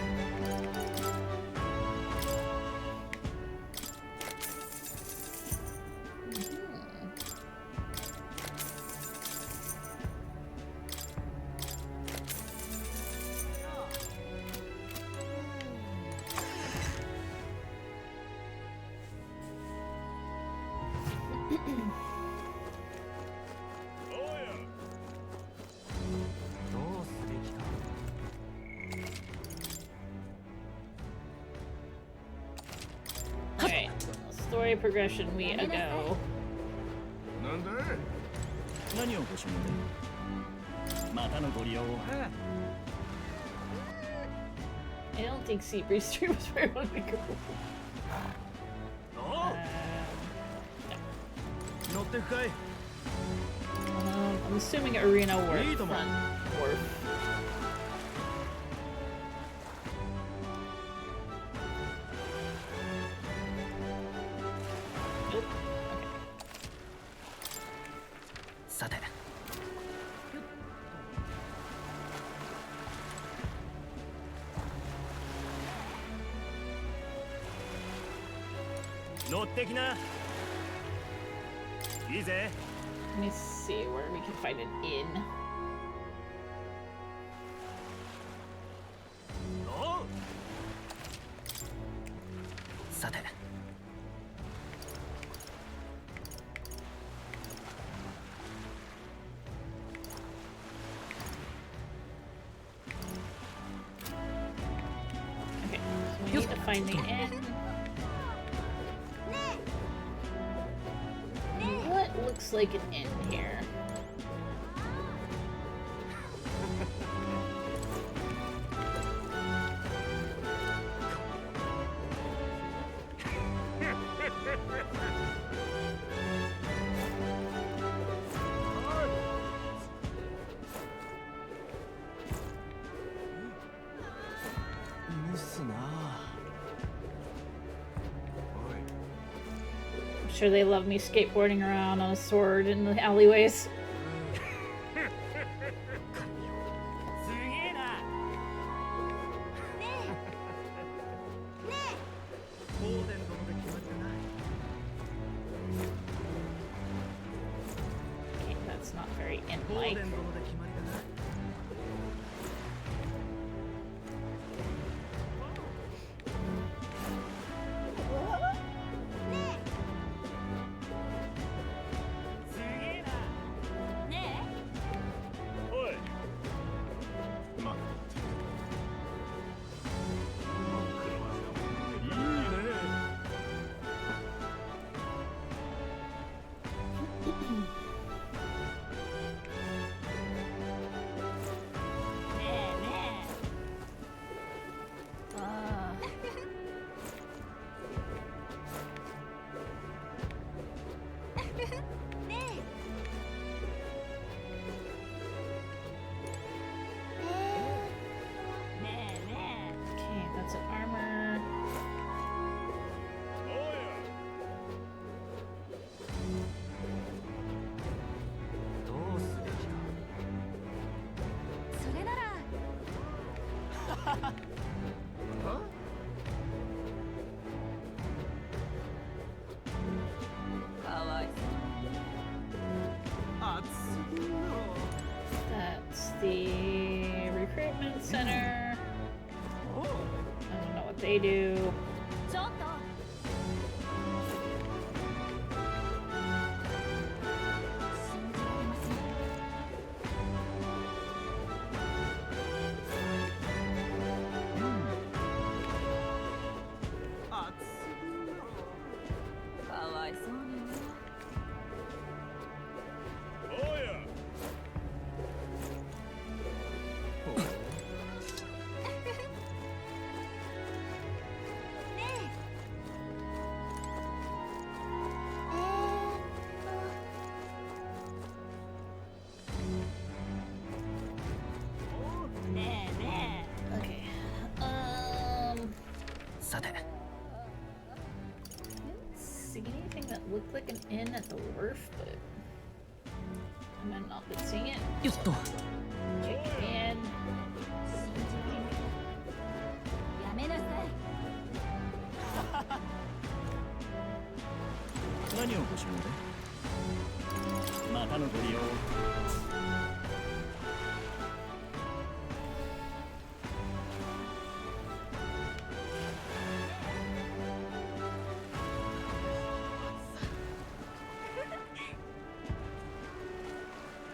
story progression we go. なんだい？何をご所望で？またのご利用を。 I don't think Sea Breeze Stream was where I wanted to go. 乗ってくかい？ I'm assuming Arena Wharf. Lead 'em on. Front Wharf. Nope. Okay. さて。乗ってきな。いいぜ。 Let me see where we can find an inn. おう。さて。 Okay, so we need to find the inn. What looks like an inn here? I'm sure they love me skateboarding around on a sword in the alleyways. すげえな。 Okay, that's not very inn-like. Okay, that's an armor. That's the recruitment center. I don't know what they do. ちょっと Okay. さて。 Didn't see anything that looked like an inn at the wharf, but I might not been seeing it. よっと。 Check in. やめなさい。何をご所望で？またのご利用を。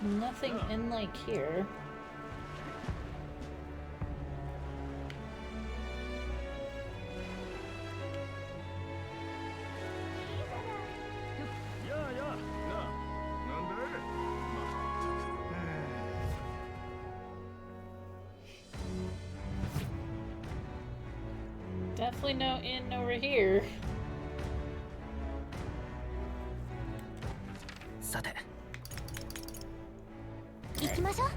Nothing in like here. Definitely no inn over here. さて、行きましょう。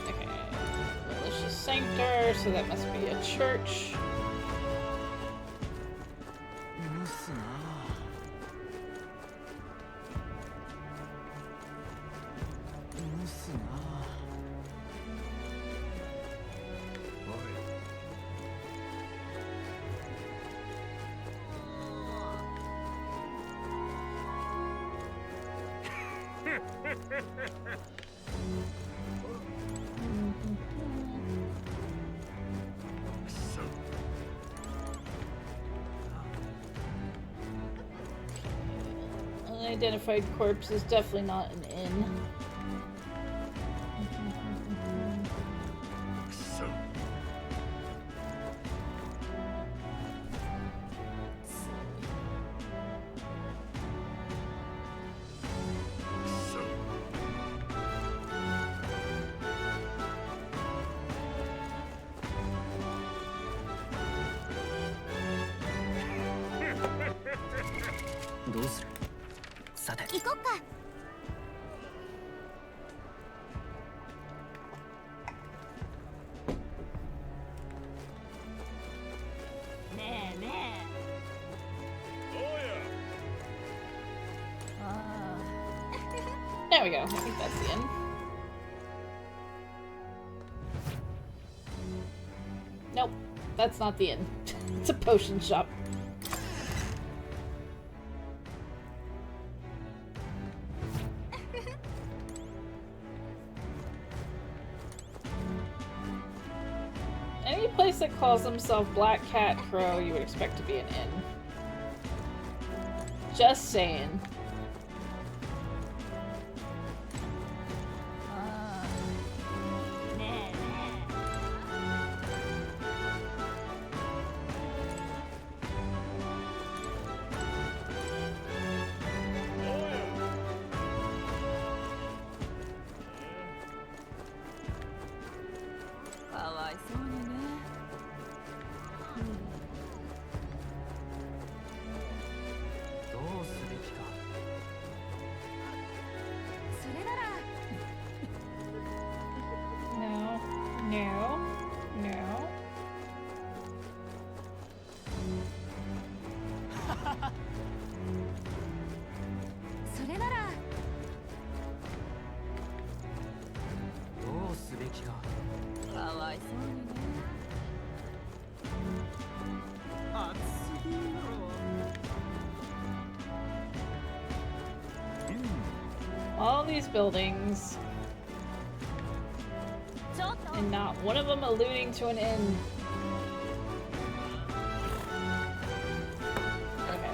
Okay. Malicious Sanctor, so that must be a church. 蒸すな蒸すなおい Unidentified corpse is definitely not an inn. There we go. I think that's the end. Nope, that's not the end. It's a potion shop. Any place that calls themselves Black Cat Crow, you would expect to be an inn. Just saying. All these buildings, and not one of them alluding to an inn. Okay.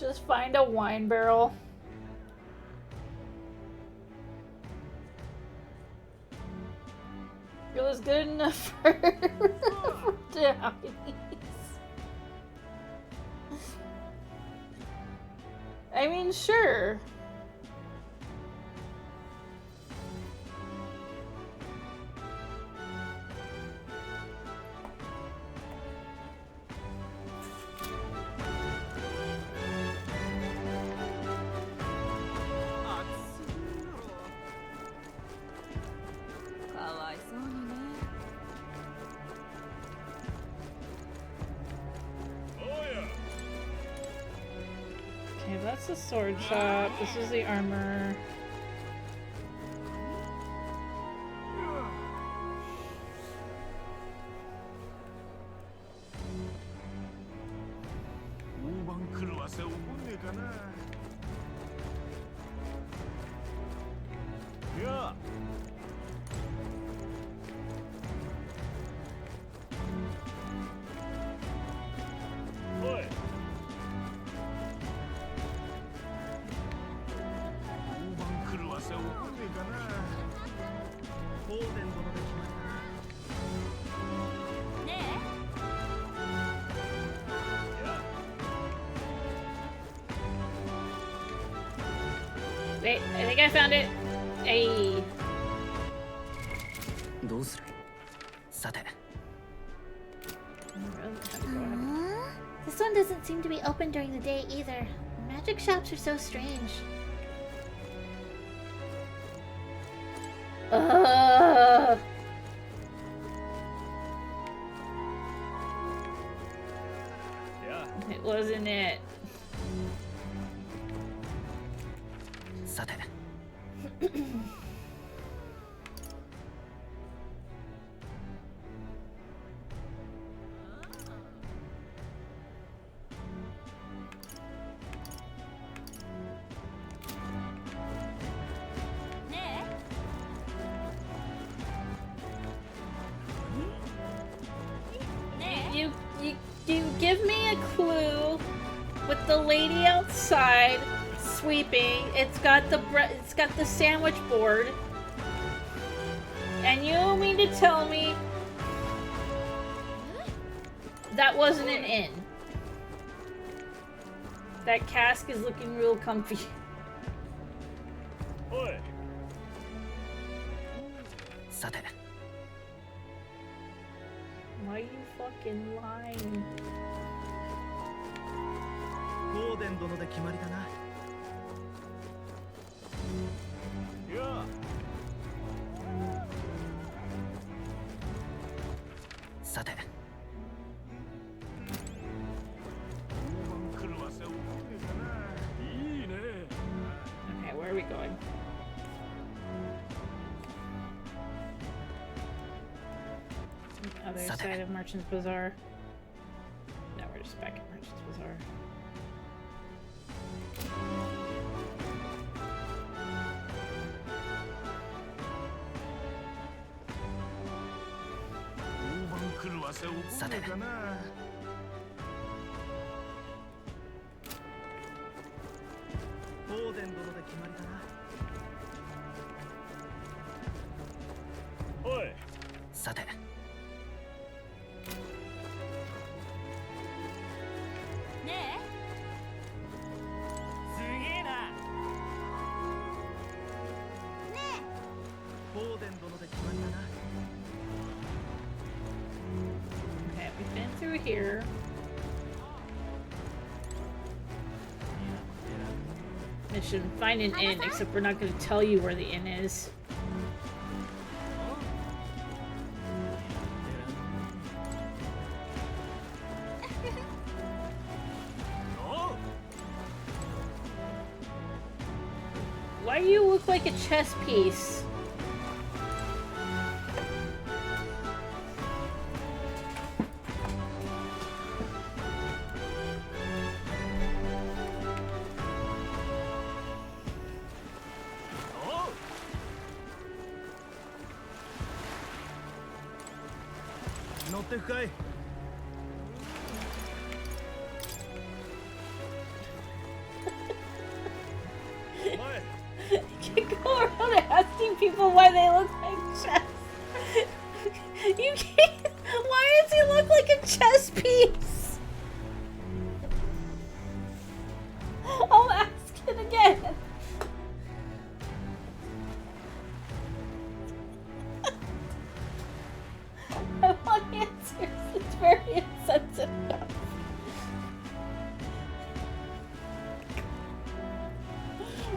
Just find a wine barrel. It was good enough for Downies. I mean, sure. that's the sword shop. This is the armor. Wait, I think I found it. Hey. どうするさて This one doesn't seem to be open during the day either. Magic shops are so strange. It wasn't it. さて You give me a clue with the lady outside sweeping. It's got the sandwich board, and you mean to tell me that wasn't an inn? That cask is looking real comfy. Oi. さて Why are you fucking lying? ゴーデン殿で決まりだな。やさて 狂わせ起こんねえかな。いいね。 Okay, where are we going? Other side of Merchant's Bazaar. No, we're just back at Merchant's Bazaar. Sa te. Oi. Sa te. Okay, we've been through here. Mission, find an inn, except we're not going to tell you where the inn is. Why do you look like a chess piece? You can go around asking people why they look like chess. You can't. Why does he look like a chess piece? I'll ask it again. I want answers. It's very insensitive.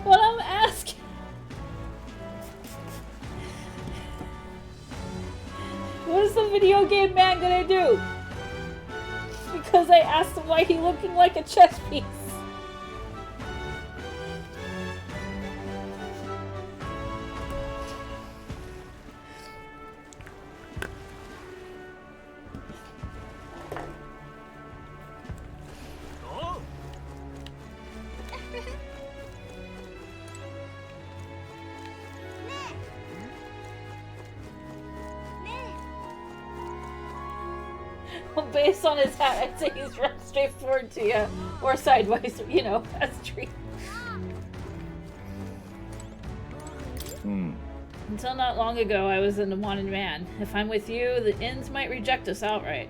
What I'm asking. What is the video game man gonna do? Because I asked him why he looking like a chess piece. Based on his hat, I'd say he's run straight forward to you. Or sideways, you know, as a tree. Until not long ago, I was a wanted man. If I'm with you, the inns might reject us outright.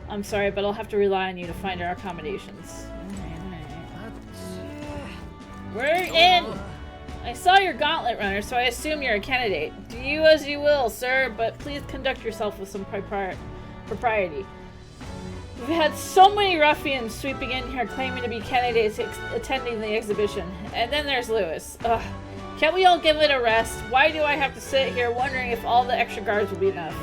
I'm sorry, but I'll have to rely on you to find our accommodations. We're in! I saw your gauntlet runner, so I assume you're a candidate. Do you as you will, sir, but please conduct yourself with some propriety. We've had so many ruffians sweeping in here claiming to be candidates attending the exhibition. And then there's Lewis. Ugh. Can't we all give it a rest? Why do I have to sit here wondering if all the extra guards will be enough?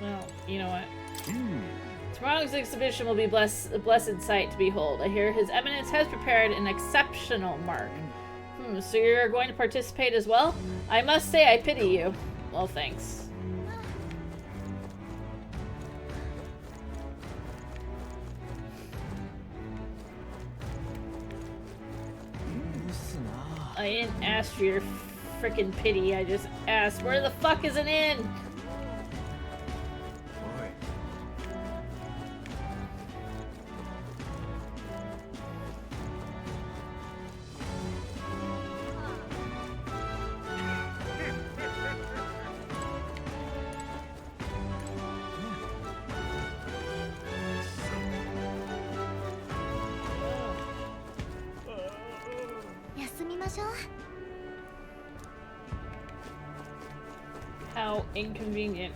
Well, you know what? Tomorrow's exhibition will be a blessed sight to behold. I hear His Eminence has prepared an exceptional mark. So you're going to participate as well? I must say I pity you. Well, thanks. I didn't ask for your frickin' pity. I just asked, where the fuck is an inn? How inconvenient.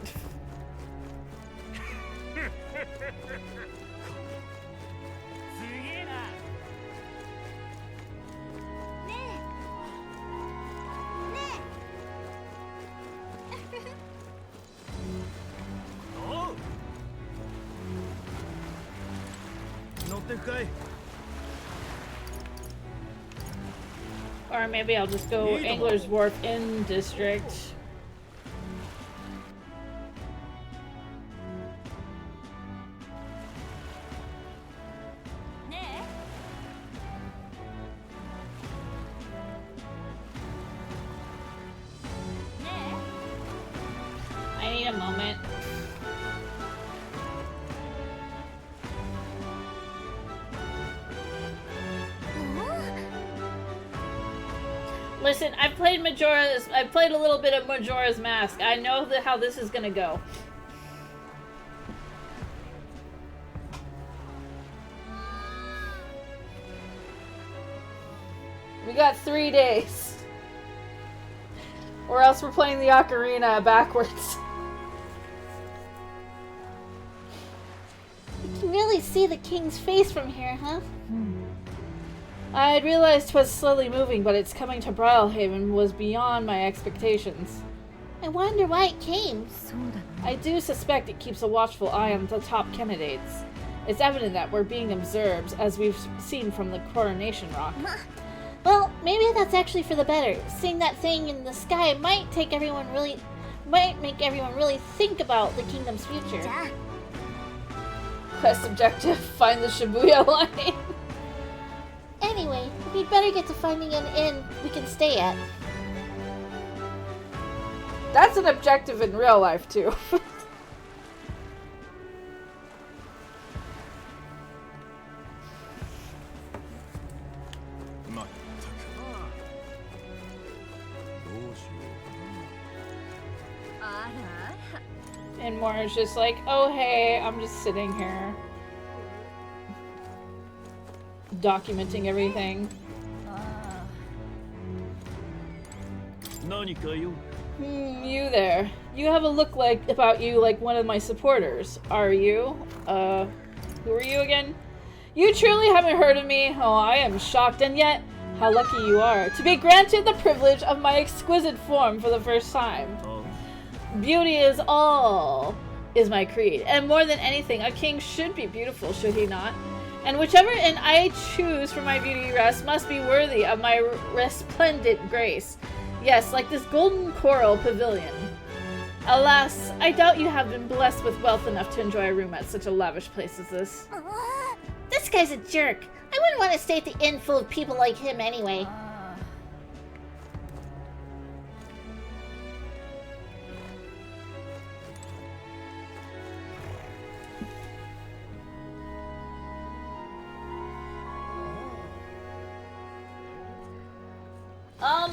Or maybe I'll just go Angler's Wharf in district. I need a moment. Listen, I've played a little bit of Majora's Mask. I know how this is gonna go. We got 3 days. Or else we're playing the ocarina backwards. You can really see the king's face from here, huh? I'd realized 'twas slowly moving, but its coming to Brawlhaven was beyond my expectations. I wonder why it came. I do suspect it keeps a watchful eye on the top candidates. It's evident that we're being observed, as we've seen from the Coronation Rock. Well, maybe that's actually for the better. Seeing that thing in the sky might make everyone really think about the kingdom's future. Quest objective, find the Shibuya line. Anyway, we'd better get to finding an inn we can stay at. That's an objective in real life, too. And Mora's just like, oh hey, I'm just sitting here. Documenting everything. You there. You have a look about you like one of my supporters. Are you? Who are you again? You truly haven't heard of me? Oh, I am shocked, and yet, how lucky you are to be granted the privilege of my exquisite form for the first time. Beauty is my creed, and more than anything, a king should be beautiful, should he not? And whichever inn I choose for my beauty rest must be worthy of my resplendent grace. Yes, like this golden coral pavilion. Alas, I doubt you have been blessed with wealth enough to enjoy a room at such a lavish place as this. The This guy's a jerk. I wouldn't want to stay at the inn full of people like him anyway.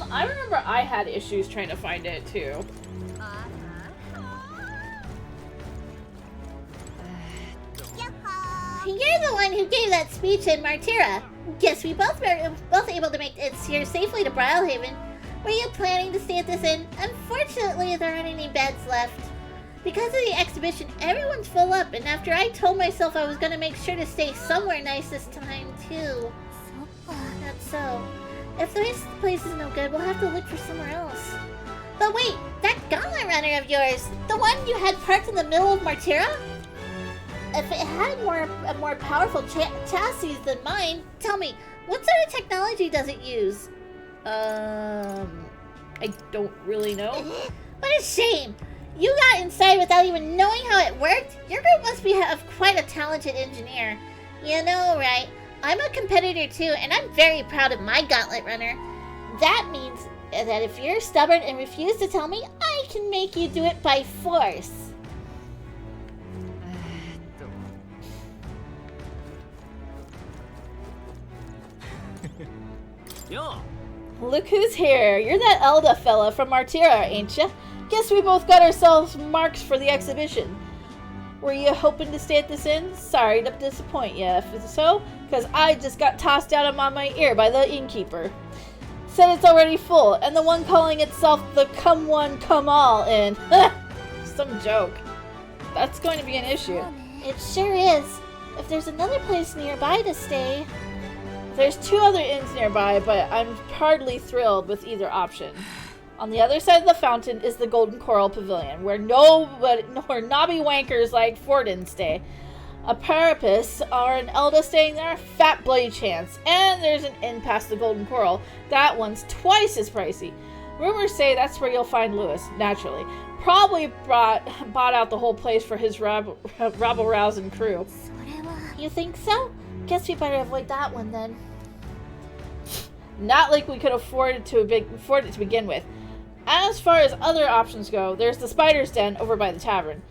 I remember I had issues trying to find it too. You're the one who gave that speech in Martira. Guess we both were able to make it here safely to Brylehaven. Were you planning to stay at this inn? Unfortunately, there aren't any beds left. Because of the exhibition, everyone's full up, and after I told myself I was going to make sure to stay somewhere nice this time, too. That's so. If this place is no good, we'll have to look for somewhere else. But wait, that gauntlet runner of yours, the one you had parked in the middle of Martira? If it had a more powerful chassis than mine, tell me, what sort of technology does it use? I don't really know. What a shame! You got inside without even knowing how it worked? Your group must have quite a talented engineer. You know, right? I'm a competitor too, and I'm very proud of my gauntlet runner. That means that if you're stubborn and refuse to tell me, I can make you do it by force. Yo! Look who's here. You're that Elda fella from Martira, ain't ya? Guess we both got ourselves marks for the exhibition. Were you hoping to stay at this inn? Sorry to disappoint you if so, because I just got tossed out of my ear by the innkeeper. Said it's already full, and the one calling itself the Come One, Come All Inn. Some joke. That's going to be an issue. It sure is. If there's another place nearby to stay... There's 2 other inns nearby, but I'm hardly thrilled with either option. On the other side of the fountain is the Golden Coral Pavilion, where knobby wankers like Forden stay. A Parapus or an Elda staying there, fat bloody chance. And there's an inn past the Golden Coral. That one's twice as pricey. Rumors say that's where you'll find Lewis, naturally. Probably bought out the whole place for his rabble-rousing crew. You think so? Guess we better avoid that one then. Not like we could afford it to begin with. As far as other options go, there's the Spider's Den over by the tavern.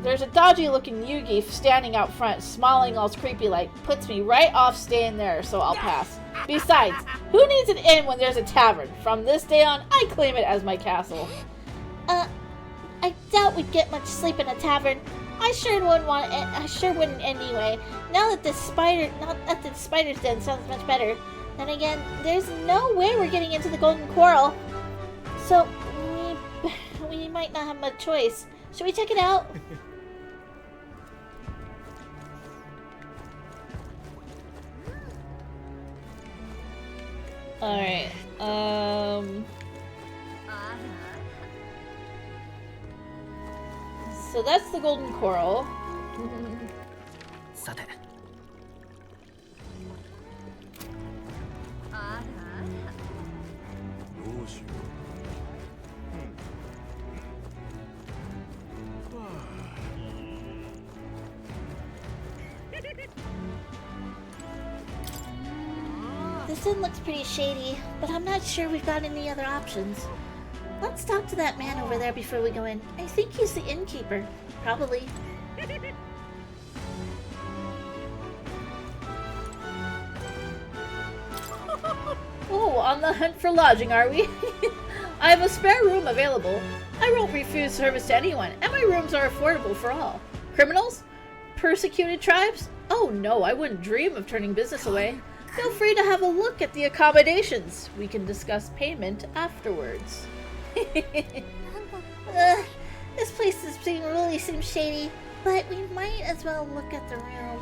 There's a dodgy-looking Yugi standing out front, smiling all creepy-like. Puts me right off staying there, so I'll pass. Besides, who needs an inn when there's a tavern? From this day on, I claim it as my castle. I doubt we'd get much sleep in a tavern. I sure wouldn't anyway. Now that the Spider's Den sounds much better. Then again, there's no way we're getting into the Golden Coral. So, we might not have much choice. Should we check it out? Alright, so that's the Golden Coral. さて This inn looks pretty shady, but I'm not sure we've got any other options. Let's talk to that man over there before we go in. I think he's the innkeeper. Probably. Oh, on the hunt for lodging, are we? I have a spare room available. I won't refuse service to anyone, and my rooms are affordable for all. Criminals? Persecuted tribes? Oh no, I wouldn't dream of turning business away. Feel free to have a look at the accommodations. We can discuss payment afterwards. This place really seems shady, but we might as well look at the room.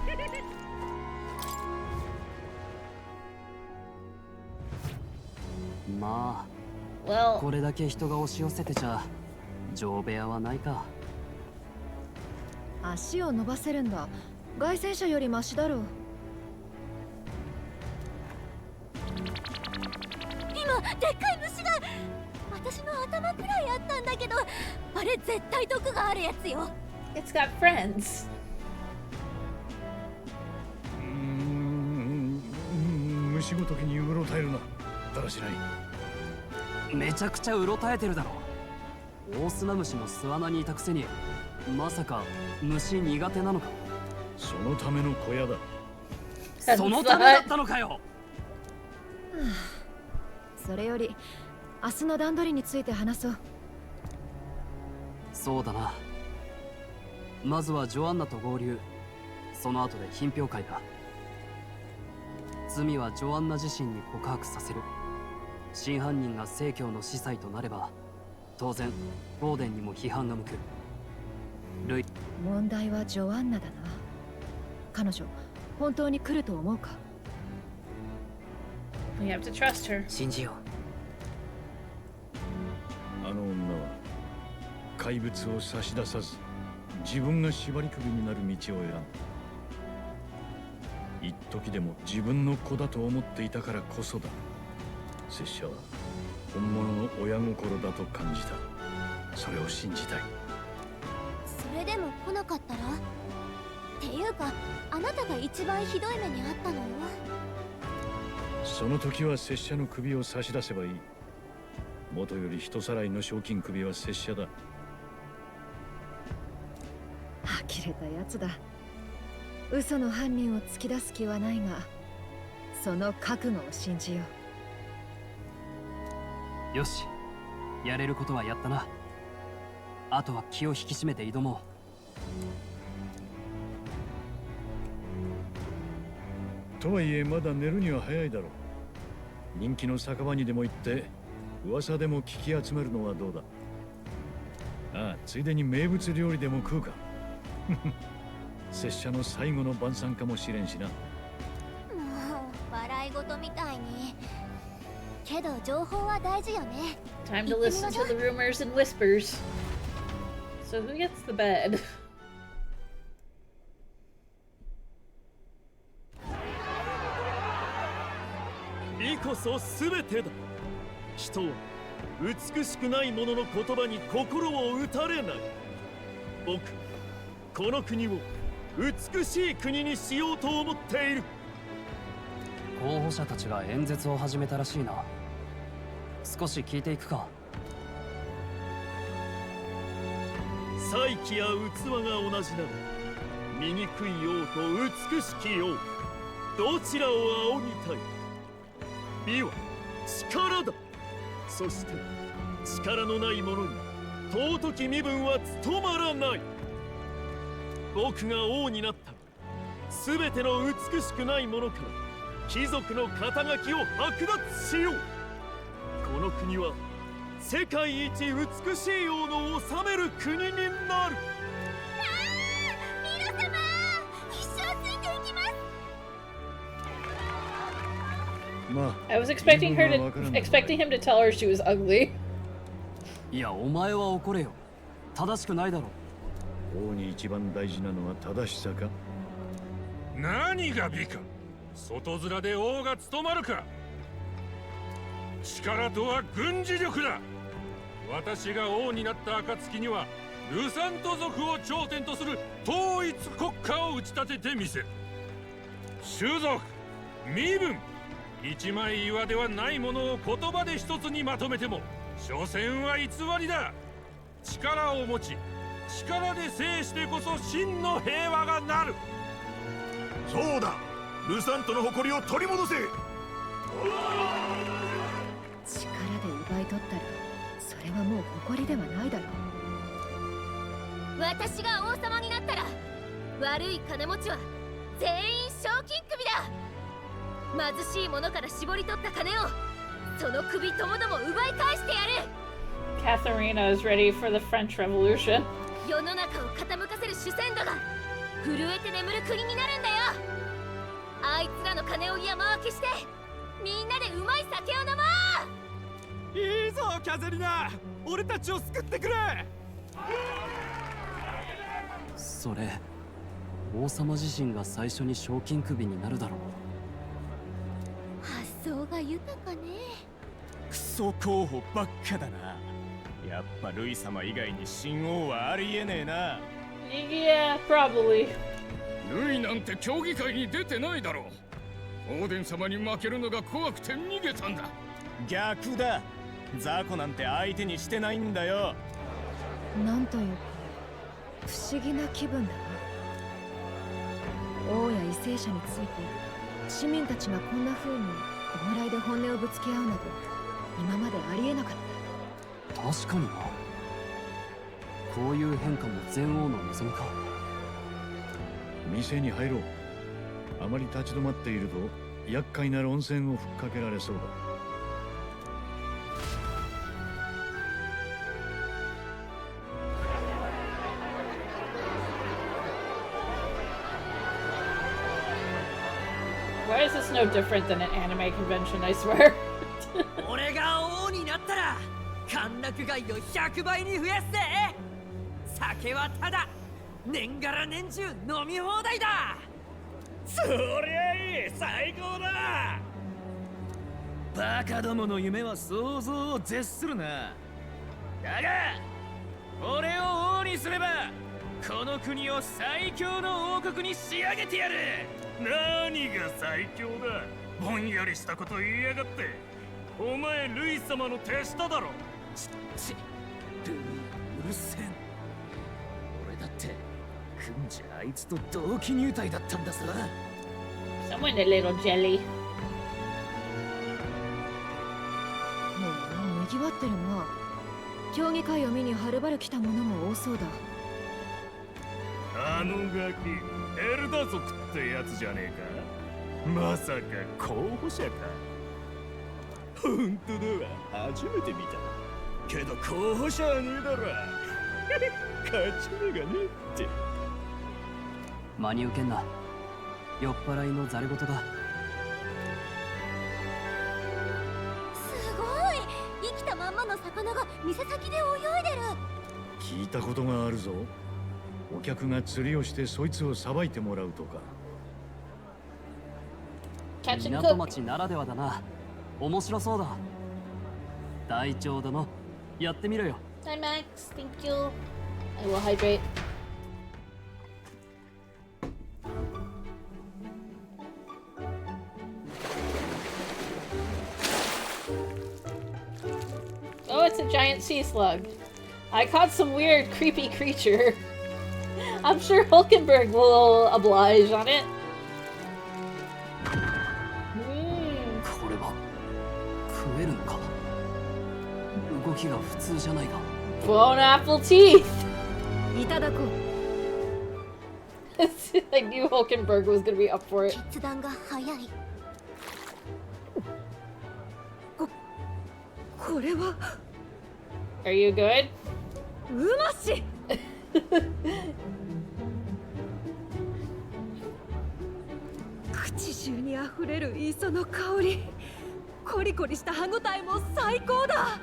Well, これだけ人が押し寄せてちゃ上部屋はないか。足を伸ばせるんだ。凱旋者よりマシだろう。今でっかい虫が私の頭くらいあったんだけど、あれ絶対毒があるやつよ。 it's got friends. 虫ごときにうろたえるな。だらしない。めちゃくちゃうろたえてるだろ。オオスナムシも巣穴にいたくせに、まさか虫苦手なのか。そのための小屋だ。そのためだったのかよ。それより明日の段取りについて話そう。そうだな。まずはジョアンナと合流。その後で品評会だ。罪はジョアンナ自身に告白させる。真犯人が正教の司祭となれば、当然ボーデンにも批判が向く。ルイ、問題はジョアンナだな。彼女本当に来ると思うか。 We have to trust her. 信じよあの女は怪物を差し出さず自分が縛り首になる道を選んだ。一時でも自分の子だと思っていたからこそだ。拙者は本物の親心だと感じた。それを信じたい。それでも来なかったらっていうか、あなたが一番ひどい目にあったのよ。その時は拙者の首を差し出せばいい。元より人さらいの賞金首は拙者だ。呆れたやつだ。嘘の犯人を突き出す気はないが、その覚悟を信じよう。よし、やれることはやったな。あとは気を引き締めて挑もう。とはいえまだ寝るには早いだろう。人気の酒場にでも行って噂でも聞き集めるのはどうだ。ああ、ついでに名物料理でも食うか。拙者の最後の晩餐かもしれんしな。もう笑い事みたいに。けど情報は大事よね。 Time to listen to the rumors and whispers. So who gets the bed? 美こそ全てだ。人は美しくない者の言葉に心を打たれない。僕、この国を美しい国にしようと思っている。候補者たちが演説を始めたらしいな。少し聞いていくか。才気や器が同じなら、醜い王と美しき王、どちらを仰ぎたい。美は力だ。そして力のない者に尊き身分は務まらない。僕が王になったら、全ての美しくない者から貴族の肩書きを剥奪しよう。この国は世界一美しい王の治める国になる。皆様、一生ついていきます。I was expecting him to tell her she was ugly. いや、お前は怒れよ。正しくないだろ。王に一番大事なのは正しさか。何が美か。外面で王が務まるか。力とは軍事力だ。私が王になった暁にはルサント族を頂点とする統一国家を打ち立ててみせる。種族、身分、一枚岩ではないものを言葉で一つにまとめても所詮は偽りだ。力を持ち力で制してこそ真の平和がなる。そうだ、ルサントの誇りを取り戻せ。力で奪い取ったら、それはもう誇りではないだろう。私が王様になったら、悪い金持ちは全員賞金首だ。貧しい者から絞り取った金をその首ともども奪い返してやる。 Katharina is ready for the French Revolution. 世の中を傾かせる主戦度が震えて眠る国になるんだよ。あいつらの金を山分けして、みんなでうまい酒を飲もう。いいぞキャゼリナ、俺たちを救ってくれ。それ、王様自身が最初に賞金首になるだろう。発想が豊かね。クソ候補ばっかだな。やっぱルイ様以外に新王はありえねえな。Yeah, probably. ルイなんて競技会に出てないだろう。オーデン様に負けるのが怖くて逃げたんだ。逆だ。雑魚なんて相手にしてないんだよ。なんというか不思議な気分だな。王や為政者について市民たちがこんな風に往来で本音をぶつけ合うなど今までありえなかった。確かにな。こういう変化も前王の望みか。店に入ろう。あまり立ち止まっていると厄介な論戦をふっかけられそうだ。Why is this no different than an anime convention, I swear? 俺が王になったら歓楽街を100倍に増やすぜ。酒はただ、年がら年中飲み放題だ。そりゃいい、最高だ。バカどもの夢は想像を絶するな。だが俺を王にすればこの国を最強の王国に仕上げてやる。何が最強だ。ぼんやりしたこと言いやがって。お前ルイ様の手下だろ。ルイうるせえ。俺だって組んじゃあいつと同期入隊だったんだぞ。 Someone a little jelly. もうにぎわってるな。競技会を見にはるばる来た者も多そうだ。あのガキエルダ族ってやつじゃねえか。まさか候補者か。本当だわ、初めて見た。けど候補者はねえだろ。勝ち目がねえって。真に受けんな。酔っ払いのざれ言だ。すごい。生きたまんまの魚が店先で泳いでる。聞いたことがあるぞ。お客が釣りをしてそいつをさばいてもらうとか。港町ならではだな。面白そうだ。隊長殿、やってみろよ。Hi Max, thank you. I will hydrate. Oh, it's a giant sea slug. I caught some weird, creepy creature. I'm sure Hulkenberg will oblige on it. これは食えるのか。動きが普通じゃないが。Bone apple teeth. いただこう。I knew Hulkenberg was gonna be up for it. 決断が早い。これは。Are you good? うまし。口中にあふれる磯の香り。コリコリした歯ごたえも最高だ。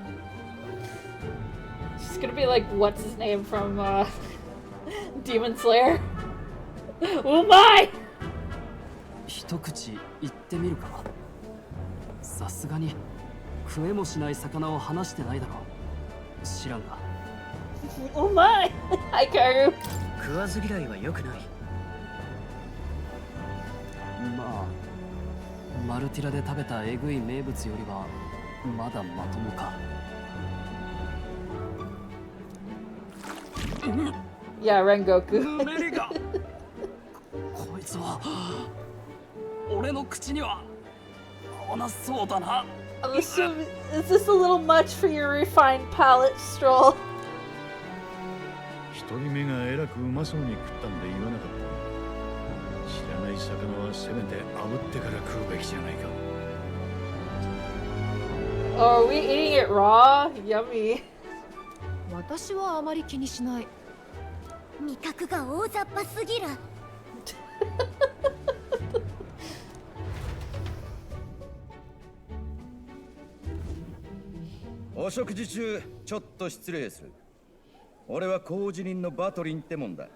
She's gonna be like, what's his name from Demon Slayer? Oh my! 一口いってみるか。さすがに食えもしない魚を離してないだろう。知らんが。Oh my! Hi Karu. 食わず嫌いは良くない。まあマルティラで食べたエグい名物よりはまだまともか。Yeah, Rengoku. こいつは俺の口には合わなそうだな。I'm assuming, is this a little much for your refined palate, Stroll? 一人目がえらくうまそうに食ったんで言わなかった。知らない魚はせめて炙ってから食うべきじゃないか。Oh, are we eating it raw? Yummy. 私はあまり気にしない。味覚が大雑把すぎる。お食事中ちょっと失礼する。俺は工事人のバトリンってもんだ。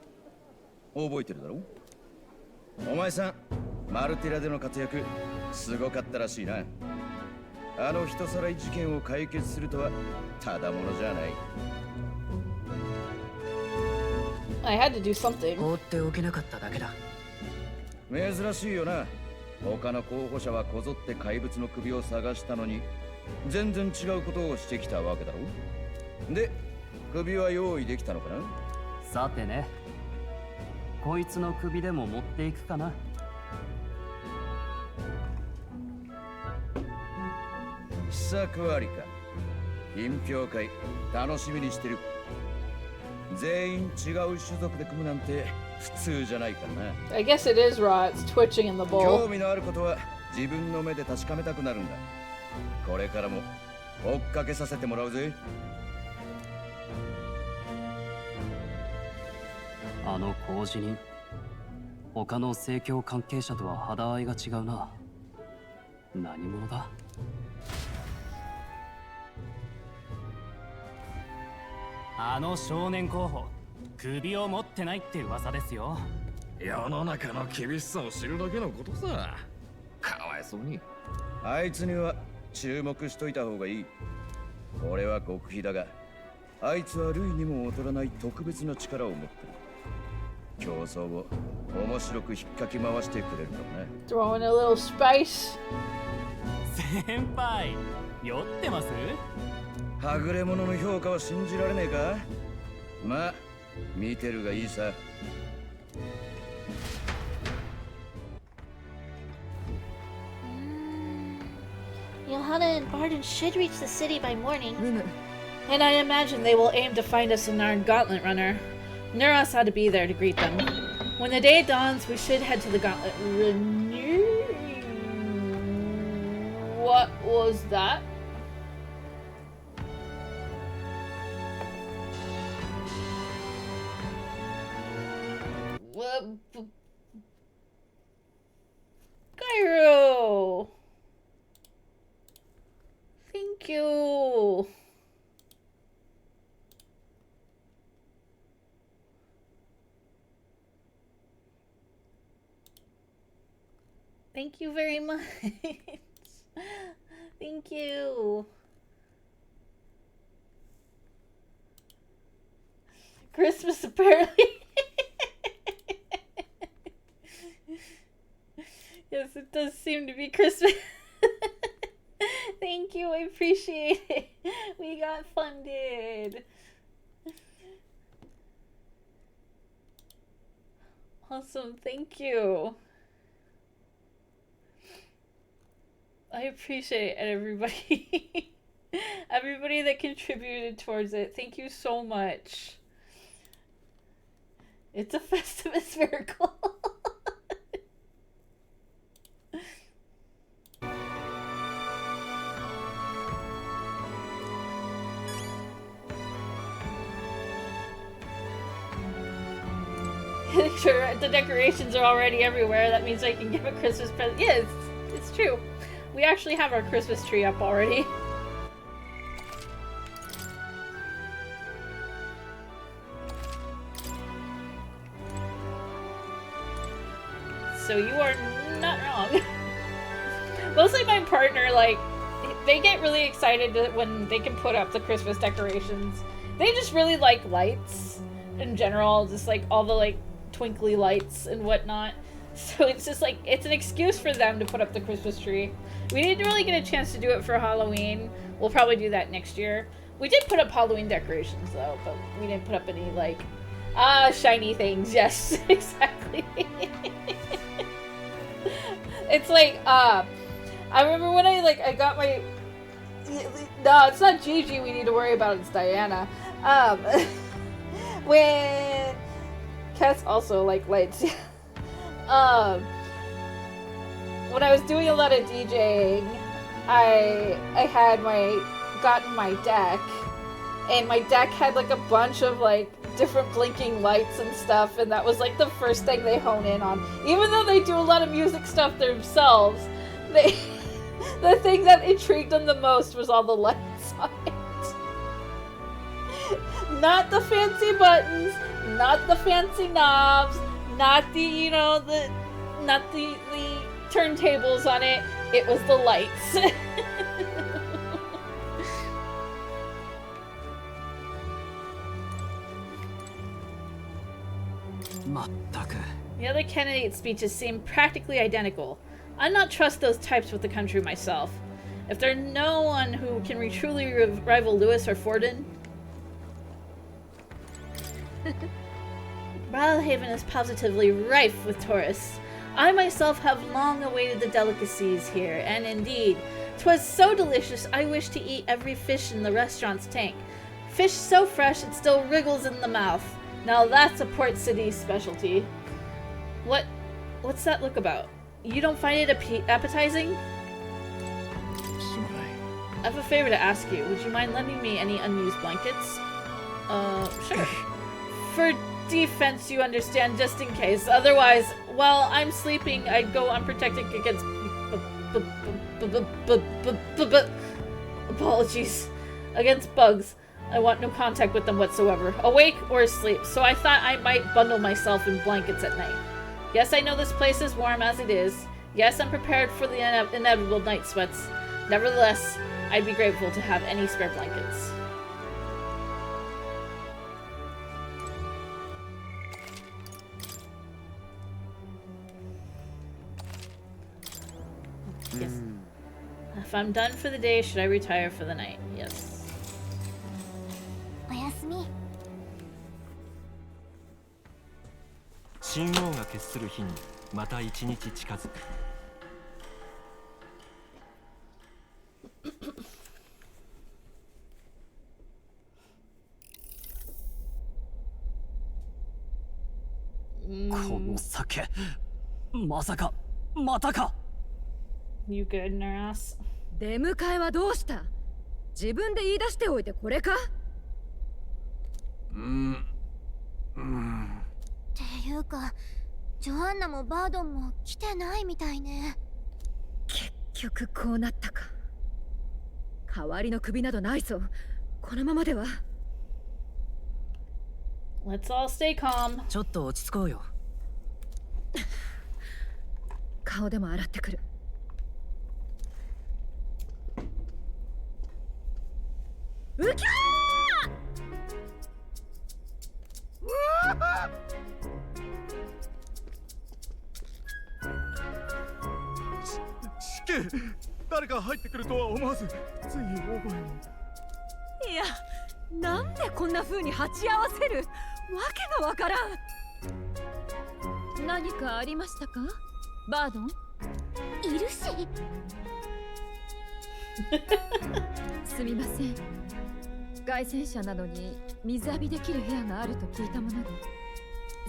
覚えてるだろ。お前さんマルティラでの活躍すごかったらしいな。あの人さらい事件を解決するとはただものじゃない。I had to do something. 放っておけなかっただけだ。珍しいよな。他の候補者はこぞって怪物の首を探したのに全然違うことをしてきたわけだろ。で、首は用意できたのかな。さてね、こいつの首でも持っていくかな。試作ありか。品評会楽しみにしてる。全員違う種族で組むなんて普通じゃないからな。I guess it is raw. It's twitching in the 興 bowl. 味のあることは自分の目で確かめたくなるんだ。これからも追っかけさせてもらうぜ。あの工事人、他の正教関係者とは肌合いが違うな。何者だ。あの少年候補、首を持ってないって噂ですよ。世の中の厳しさを知るだけのことさ。かわいそうに。あいつには注目しといた方がいい。俺は極秘だが、あいつは類にも劣らない特別な力を持ってる。競争を面白く引っかき回してくれるからね。Throwing a little spice. 先輩、酔ってます？はぐれ者の評価は信じられねえか。まあ、見てるがいいさ。Johanna and Barden should reach the city by morning. And I imagine they will aim to find us in our gauntlet runner. Neuros ought to be there to greet them. When the day dawns, we should head to the gauntlet runner. What was that? Cairo! Thank you. Thank you very much. Thank you. Christmas apparently. Yes, it does seem to be Christmas. Thank you, I appreciate it. We got funded. Awesome, thank you. I appreciate it, everybody. Everybody that contributed towards it. Thank you so much. It's a Festivus miracle. Sure, the decorations are already everywhere. That means I can give a Christmas present. Yeah, it's true. We actually have our Christmas tree up already. So you are not wrong. Mostly my partner, like, they get really excited when they can put up the Christmas decorations. They just really like lights in general, just like all the like twinkly lights and whatnot. So it's just like, it's an excuse for them to put up the Christmas tree. We didn't really get a chance to do it for Halloween. We'll probably do that next year. We did put up Halloween decorations though, but we didn't put up any like, shiny things. Yes, exactly. It's like, I remember when I got my, no, it's not Gigi we need to worry about, it's Diana. When cats also like lights. When I was doing a lot of DJing, I had gotten my deck, and my deck had like a bunch of like different blinking lights and stuff, and that was like the first thing they hone in on. Even though they do a lot of music stuff themselves, the thing that intrigued them the most was all the lights on it. Not the fancy buttons, not the fancy knobs, not the, not the turntables on it. It was the lights. The other candidate speeches seem practically identical. I'd not trust those types with the country myself. If there's no one who can truly rival Lewis or Forden... Brattlhaven is positively rife with tourists. I myself have long awaited the delicacies here, and indeed, 'twas so delicious I wish to eat every fish in the restaurant's tank. Fish so fresh it still wriggles in the mouth. Now that's a port city specialty. What's that look about? You don't find it appetizing? I have a favor to ask you. Would you mind lending me any unused blankets? Sure. For defense, you understand, just in case. Otherwise, while I'm sleeping, I'd go unprotected against... apologies. Against bugs. I want no contact with them whatsoever, awake or asleep, so I thought I might bundle myself in blankets at night. Yes, I know this place is warm as it is. Yes, I'm prepared for the inevitable night sweats. Nevertheless, I'd be grateful to have any spare blankets. Yes. If I'm done for the day, should I retire for the night? Yes. おやすみ。神王が決する日にまた一日近づく。この酒、まさかまたか。You good, Naras? 出迎えはどうした？自分で言い出しておいてこれか？っていうか、ジョアンナもバードンも来てないみたいね。結局こうなったか。代わりの首などないぞ。このままでは。Let's all stay calm. ちょっと落ち着こうよ。顔でも洗ってくる。うきゃ死刑、誰か入ってくるとは思わず、つい覚えを。いや、なんでこんな風に鉢合わせる？わけがわからん。何かありましたか？バードン？いるし。すみません。凱旋者なのに水浴びできる部屋があると聞いたもので、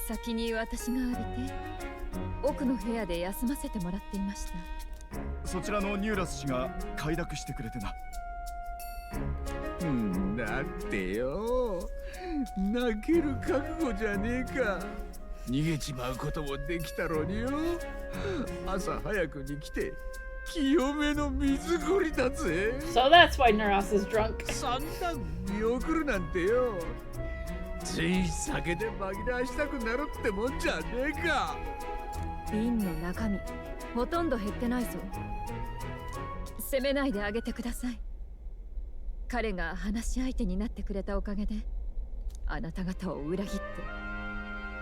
先に私が浴びて奥の部屋で休ませてもらっていました。そちらのニューラス氏が快諾してくれてな。だってよ、泣ける覚悟じゃねえか。逃げちまうこともできたろによ。朝早くに来て清めの水ごりだぜ。 So that's why Naras is drunk. そんな見送るなんてよ、つい酒で紛らわしたくなるってもんじゃねえか。瓶の中身ほとんど減ってないぞ。責めないであげてください。彼が話し相手になってくれたおかげで、あなた方を裏切って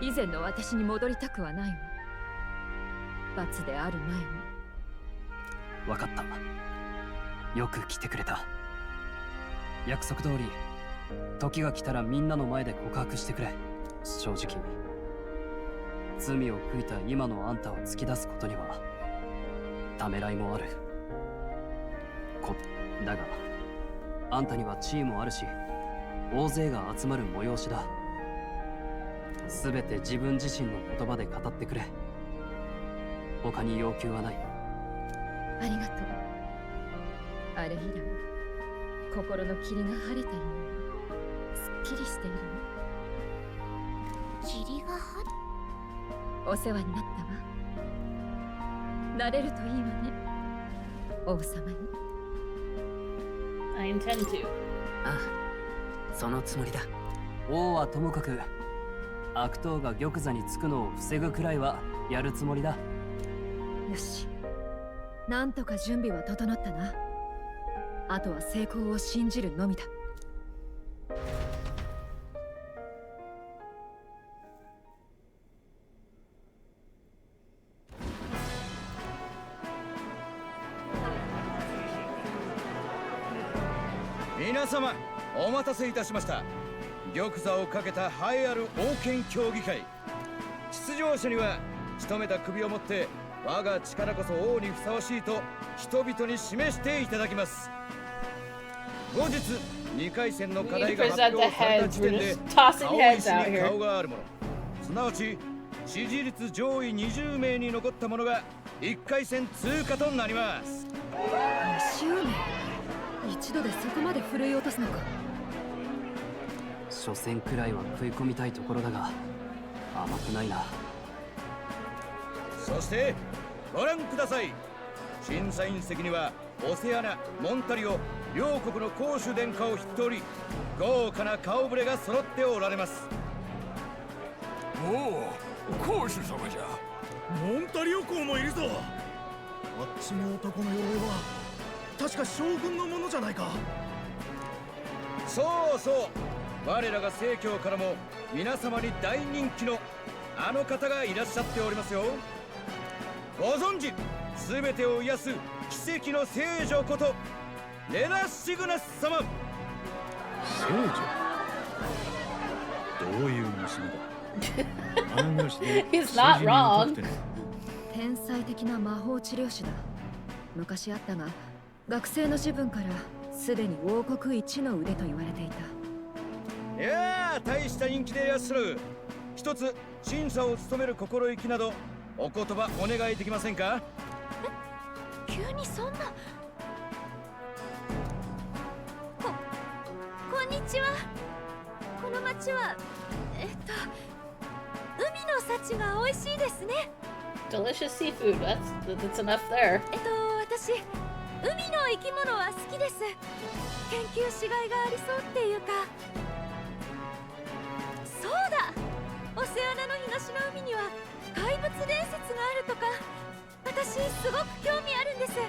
以前の私に戻りたくはないわ。罰である前に。わかった。よく来てくれた。約束通り、時が来たらみんなの前で告白してくれ。正直、罪を悔いた今のあんたを突き出すことにはためらいもある。だが、あんたには地位もあるし、大勢が集まる催しだ。すべて自分自身の言葉で語ってくれ。他に要求はない。ありがとう。あれ以来、心の霧が晴れたように、すっきりしている霧が晴れ。の。お世話になったわ。なれるといいわね、王様に。I intend to. ああ、そのつもりだ。王はともかく、悪党が玉座につくのを防ぐくらいはやるつもりだ。よし、なんとか準備は整ったな。あとは成功を信じるのみだ。皆様お待たせいたしました。玉座をかけた栄えある王権協議会。出場者には仕留めた首を持って我が力こそ王にふさわしいと人々に示していただきます。後日2回戦の課題が発表された時点で顔石に顔があるもの、すなわち支持率上位20名に残った者が1回戦通過となります。20名一度でそこまで振るい落とすのか。初戦くらいは食い込みたいところだが甘くないな。そしてご覧ください。審査員席にはオセアナ、モンタリオ両国の公主殿下を筆頭に豪華な顔ぶれが揃っておられます。おお、公主様じゃ。モンタリオ公もいるぞ。あっちの男の鎧は確か将軍のものじゃないか。そうそう、我らが正教からも皆様に大人気のあの方がいらっしゃっておりますよ。ご存知、全てを癒す奇跡の聖女ことレナ・シグナス様。聖女、どういう娘だ。He's not wrong. 天才的な魔法治療師だ。昔あったが学生の自分からすでに王国一の腕と言われていた。いやー、大した人気でいらっしゃる。一つ審査を務める心意気などお言葉お願いできませんか。急にそんな。こんにちは。この町は海の幸が美味しいですね。 Delicious seafood. That's enough there. 私海の生き物は好きです。研究しがいがありそうっていうか。そうだ、オセアナの東の海には怪物伝説があるとか。私すごく興味あるんです。ぜ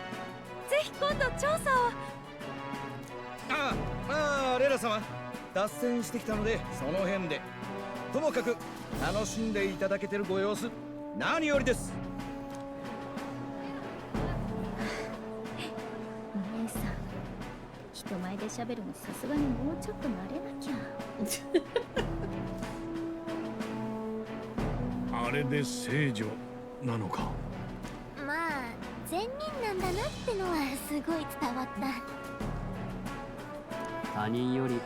ひ今度調査を。レラ様、脱線してきたのでその辺で。ともかく楽しんでいただけてるご様子何よりです。お姉さん、人前で喋るのさすがにもうちょっと慣れなきゃ。あれで聖女なのか。まあ善人なんだなってのはすごい伝わった。他人より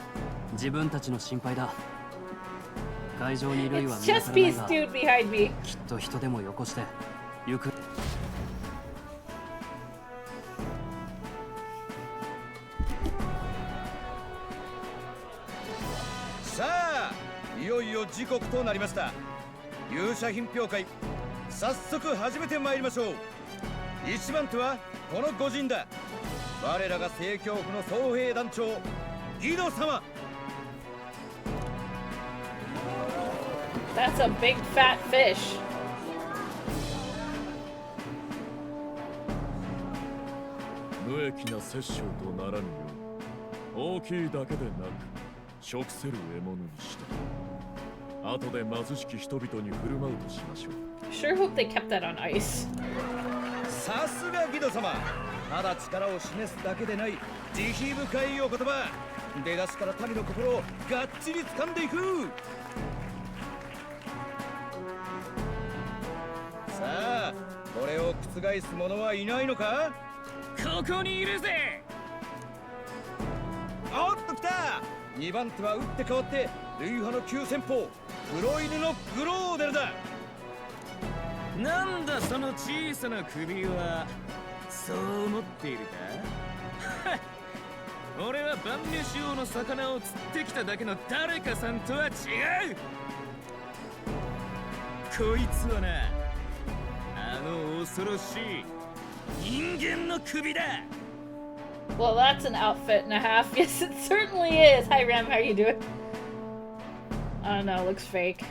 自分たちの心配だ。会場に類は見当た Just らな peace いが、 dude behind me. きっと人でもよこして行く。さあ、いよいよ時刻となりました。勇者品評会、早速始めてまいりましょう。一番手はこの御仁だ。我らが正教府の総兵団長ギド様。That's a big fat fish. 無益な殺生とならぬよう、大きいだけでなく食せる獲物にして後で貧しき人々に振る舞うとしましょう。 Sure hope they kept that on ice. さすがギド様、ただ力を示すだけでない慈悲深いお言葉。出だしから民の心をがっちり掴んでいく。さあ、これを覆す者はいないのか。ここにいるぜ。おっと来た。2番手は打って変わって類派の急先鋒黒犬のグローデルだ。なんだその小さな首は。そう思っているか。俺は晩飯用の魚を釣ってきただけの誰かさんとは違う。こいつはな、あの恐ろしい人間の首だ。 Well, that's an outfit and a half. Yes, it certainly is. Hi, Ram. How you doing? I don't know. Looks fake.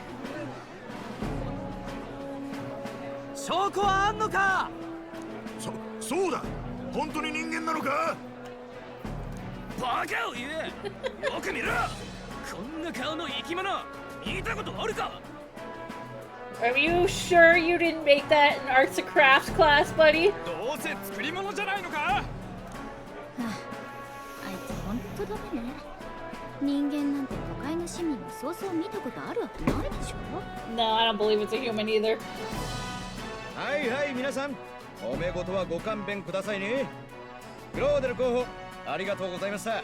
証拠はあんのか。そうだ。本当に人間なのか。バカを言え。よく見ろ。こんな顔の生き物見たことあるか。 Are you sure you didn't make that in arts and crafts class, buddy? どうせ作り物じゃないのか。あいつ本当ダメね。人間なんて都会の市民がそうそう見たことあるわけないでしょ。 No, I don't believe it's a human either. はいはい皆さん、褒め事はご勘弁くださいね。クローデル候補、ありがとうございました。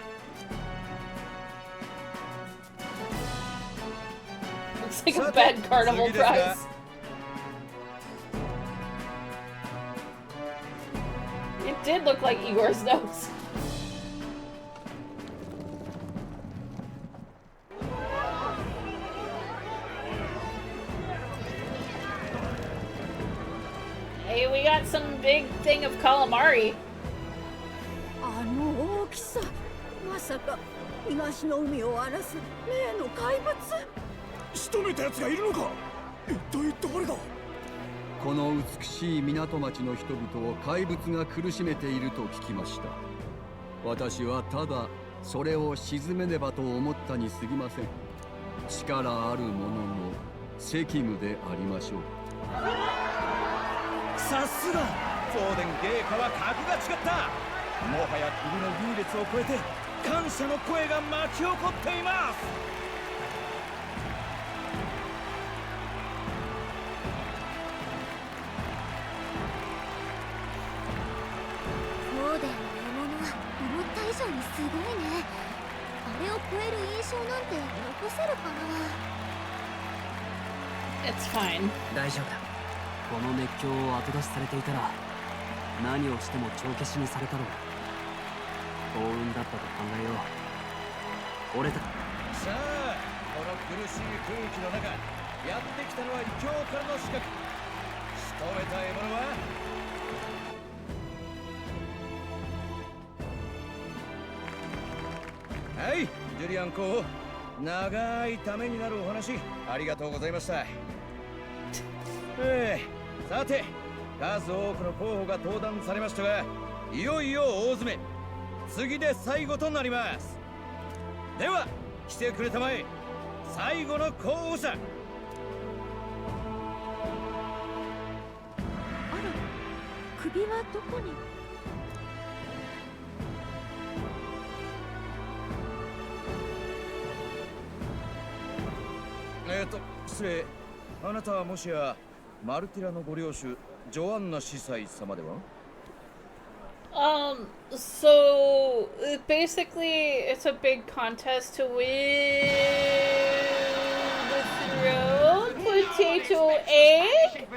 Looks like a bad carnival prize. It did look like Igor's notes. Hey, we got some big thing of calamari. あの大きさ、まさか東の海を荒らす例の怪物。仕留めた奴がいるのか。一体誰だ。この美しい港町の人々を怪物が苦しめていると聞きました。私はただそれを鎮めねばと思ったに過ぎません。力ある者の責務でありましょう。さすがフォーデン芸家は格が違った。もはや国の優劣を超えて感謝の声が巻き起こっています。フォーデンの獲物は思った以上にすごいね。あれを超える印象なんて残せるかな。 It's fine. 大丈夫だ。この熱狂を後出しされていたら何をしても帳消しにされたろう。幸運だったと考えよう。俺たさあ、この苦しい空気の中、やってきたのは異教からの刺客。仕留めた獲物ははい、ジュリアン候補、長いためになるお話ありがとうございました。さて、数多くの候補が登壇されましたが、いよいよ大詰め、次で最後となります。では来てくれたまえ、最後の候補者。あら、首はどこに。失礼。あなたはもしやマルティラのご領主ジョアンナ司祭様では。So basically it's a big contest to win the throne. Potato Egg,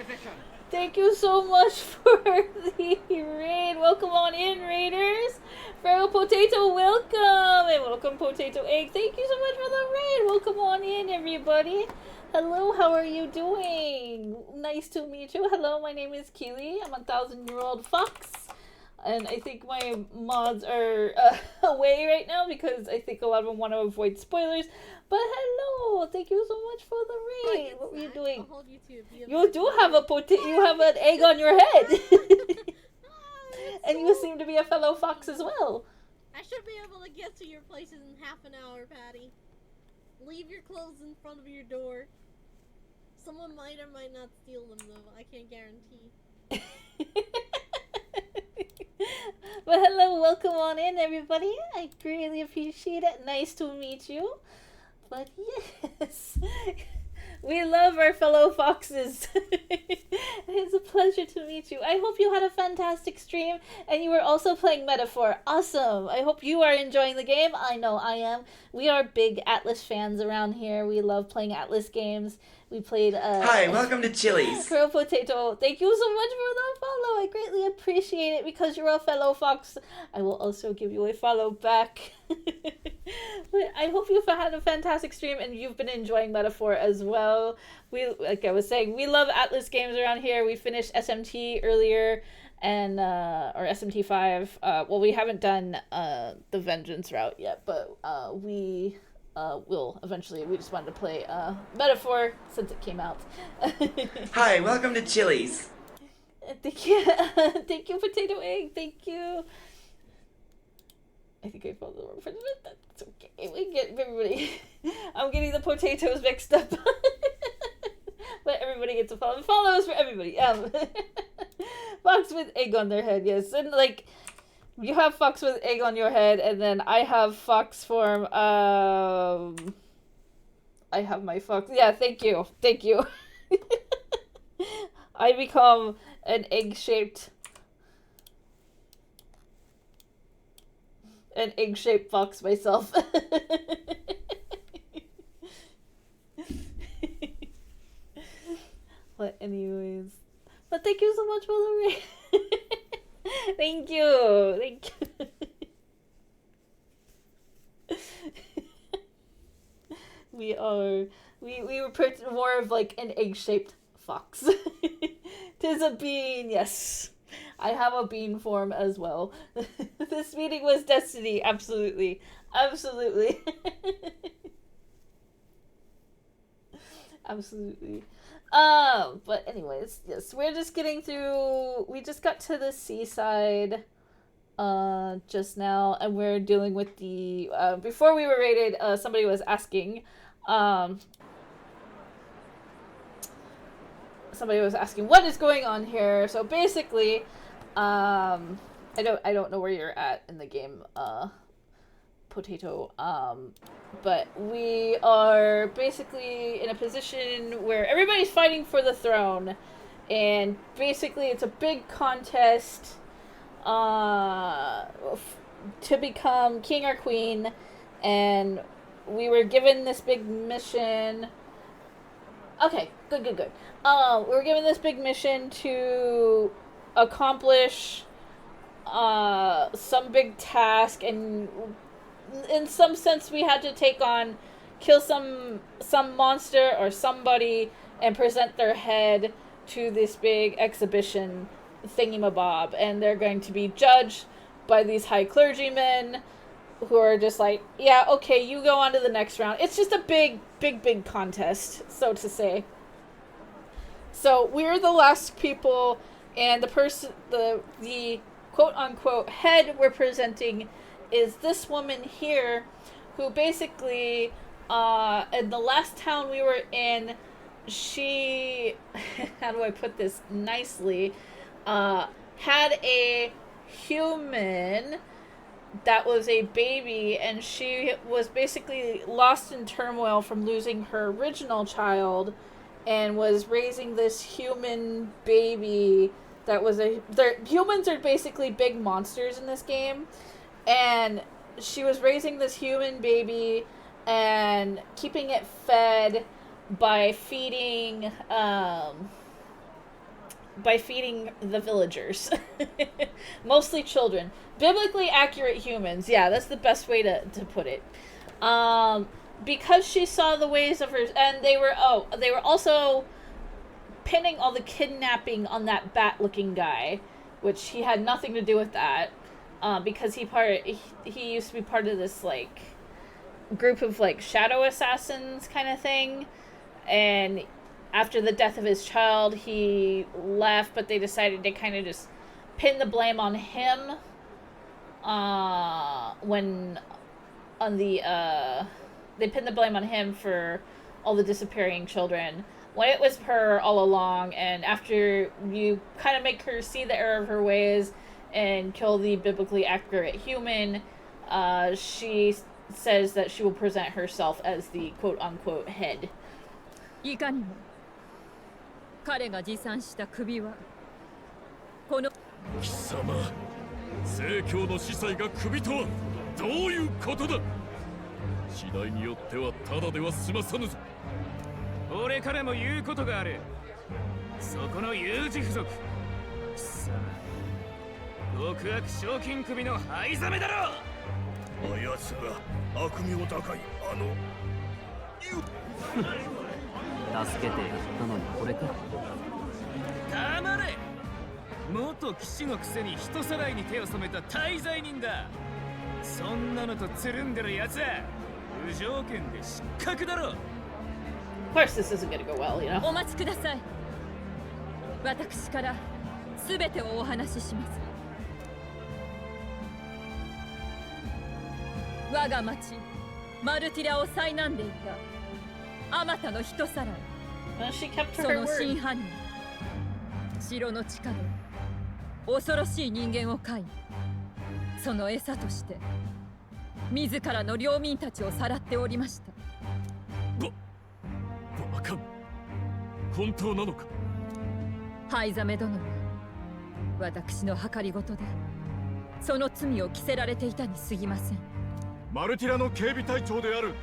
thank you so much for the raid. Welcome on in, raiders. Feral Potato, welcome, and welcome Potato Egg. Thank you so much for the raid. Welcome on in, everybody. Hello, how are you doing? Nice to meet you. Hello, my name is Keelie. I'm a 1,000-year-old fox. And I think my mods are away right now because I think a lot of them want to avoid spoilers. But hello, thank you so much for the raid. What were you doing? You do have you have an egg on your head. And you seem to be a fellow fox as well. I should be able to get to your places in half an hour, Patty. Leave your clothes in front of your door. Someone might or might not steal them, though. I can't guarantee. But hello, welcome on in, everybody. I greatly appreciate it. Nice to meet you. But yes, we love our fellow foxes. It's a pleasure to meet you. I hope you had a fantastic stream and you were also playing Metaphor. Awesome. I hope you are enjoying the game. I know I am. We are big Atlas fans around here. We love playing Atlas games. We played Hi, welcome to Chili's. Girl Potato. Thank you so much for the follow. I greatly appreciate it because you're a fellow fox. I will also give you a follow back. But I hope you've had a fantastic stream and you've been enjoying Metaphor as well. We, like I was saying, we love Atlas games around here. We finished SMT earlier and or SMT 5. Well, we haven't done the Vengeance route yet, but we will eventually. We just wanted to play Metaphor since it came out. Hi, welcome to Chili's. Thank you. Thank you, Potato Egg. Thank you. I think I found the wrong person, but that's okay. We get everybody. I'm getting the potatoes mixed up. But everybody gets a follow. Follows for everybody. Fox with egg on their head, yes. And like, You have fox with egg on your head, and then I have fox form. I have my fox. Yeah, thank you. Thank you. I become an egg-shaped fox myself. But anyways, but thank you so much for the raid. Thank you. Thank you. We were more of like an egg-shaped fox. Tis a bean, yes. I have a bean form as well. This meeting was destiny, absolutely. Absolutely. Absolutely. But anyways, yes, we're just getting through. We just got to the seaside just now, and we're dealing with the before we were raided, somebody was asking what is going on here. So basically, I don't know where you're at in the game, Potato, but we are basically in a position where everybody's fighting for the throne, and basically it's a big contest to become king or queen, and we were given this big mission. Okay, good. We were given this big mission to accomplish some big task, and in some sense we had to kill some monster or somebody and present their head to this big exhibition thingamabob, and they're going to be judged by these high clergymen who are just like, yeah, okay, you go on to the next round. It's just a big contest, so to say. So we're the last people, and the quote-unquote head we're presenting is this woman here, who basically, in the last town we were in, she, how do I put this nicely, had a human that was a baby, and she was basically lost in turmoil from losing her original child, and was raising this human baby that was humans are basically big monsters in this game, and she was raising this human baby and keeping it fed by feeding the villagers. Mostly children. Biblically accurate humans. Yeah, that's the best way to put it. Because she saw the ways of her, and they were also pinning all the kidnapping on that bat-looking guy, which he had nothing to do with that, because he used to be part of this like group of like shadow assassins kind of thing, and after the death of his child he left, but they decided to kind of just pin the blame on him they pinned the blame on him for all the disappearing children, when it was her all along. And after you kind of make her see the error of her ways and kill the biblically accurate human, she says that she will present herself as the quote-unquote head. いかにも彼が持参した首はこの貴様、正教の司祭が首とはどういうことだ。次第によってはただでは済まさぬぞ。俺からも言うことがある。そこの有事不足。貴様、極悪賞金首の灰ざめだろ。あやつが悪名高い助けてやったのにこれか。黙れ。元騎士のくせに人さらいに手を染めた大罪人だ。そんなのとつるんでるやつは無条件で失格だろ。Of course this isn't gonna go well, you know. お待ちください。私からすべてをお話しします。我が町マルティラを災難でいたあまたの人さらい。その真犯人、城の地下で恐ろしい人間を飼い、その餌として自らの領民たちをさらっておりました。バカ、本当なのか？灰ザメ殿は私の計りごとでその罪を着せられていたに過ぎません。マルティラの警備隊長である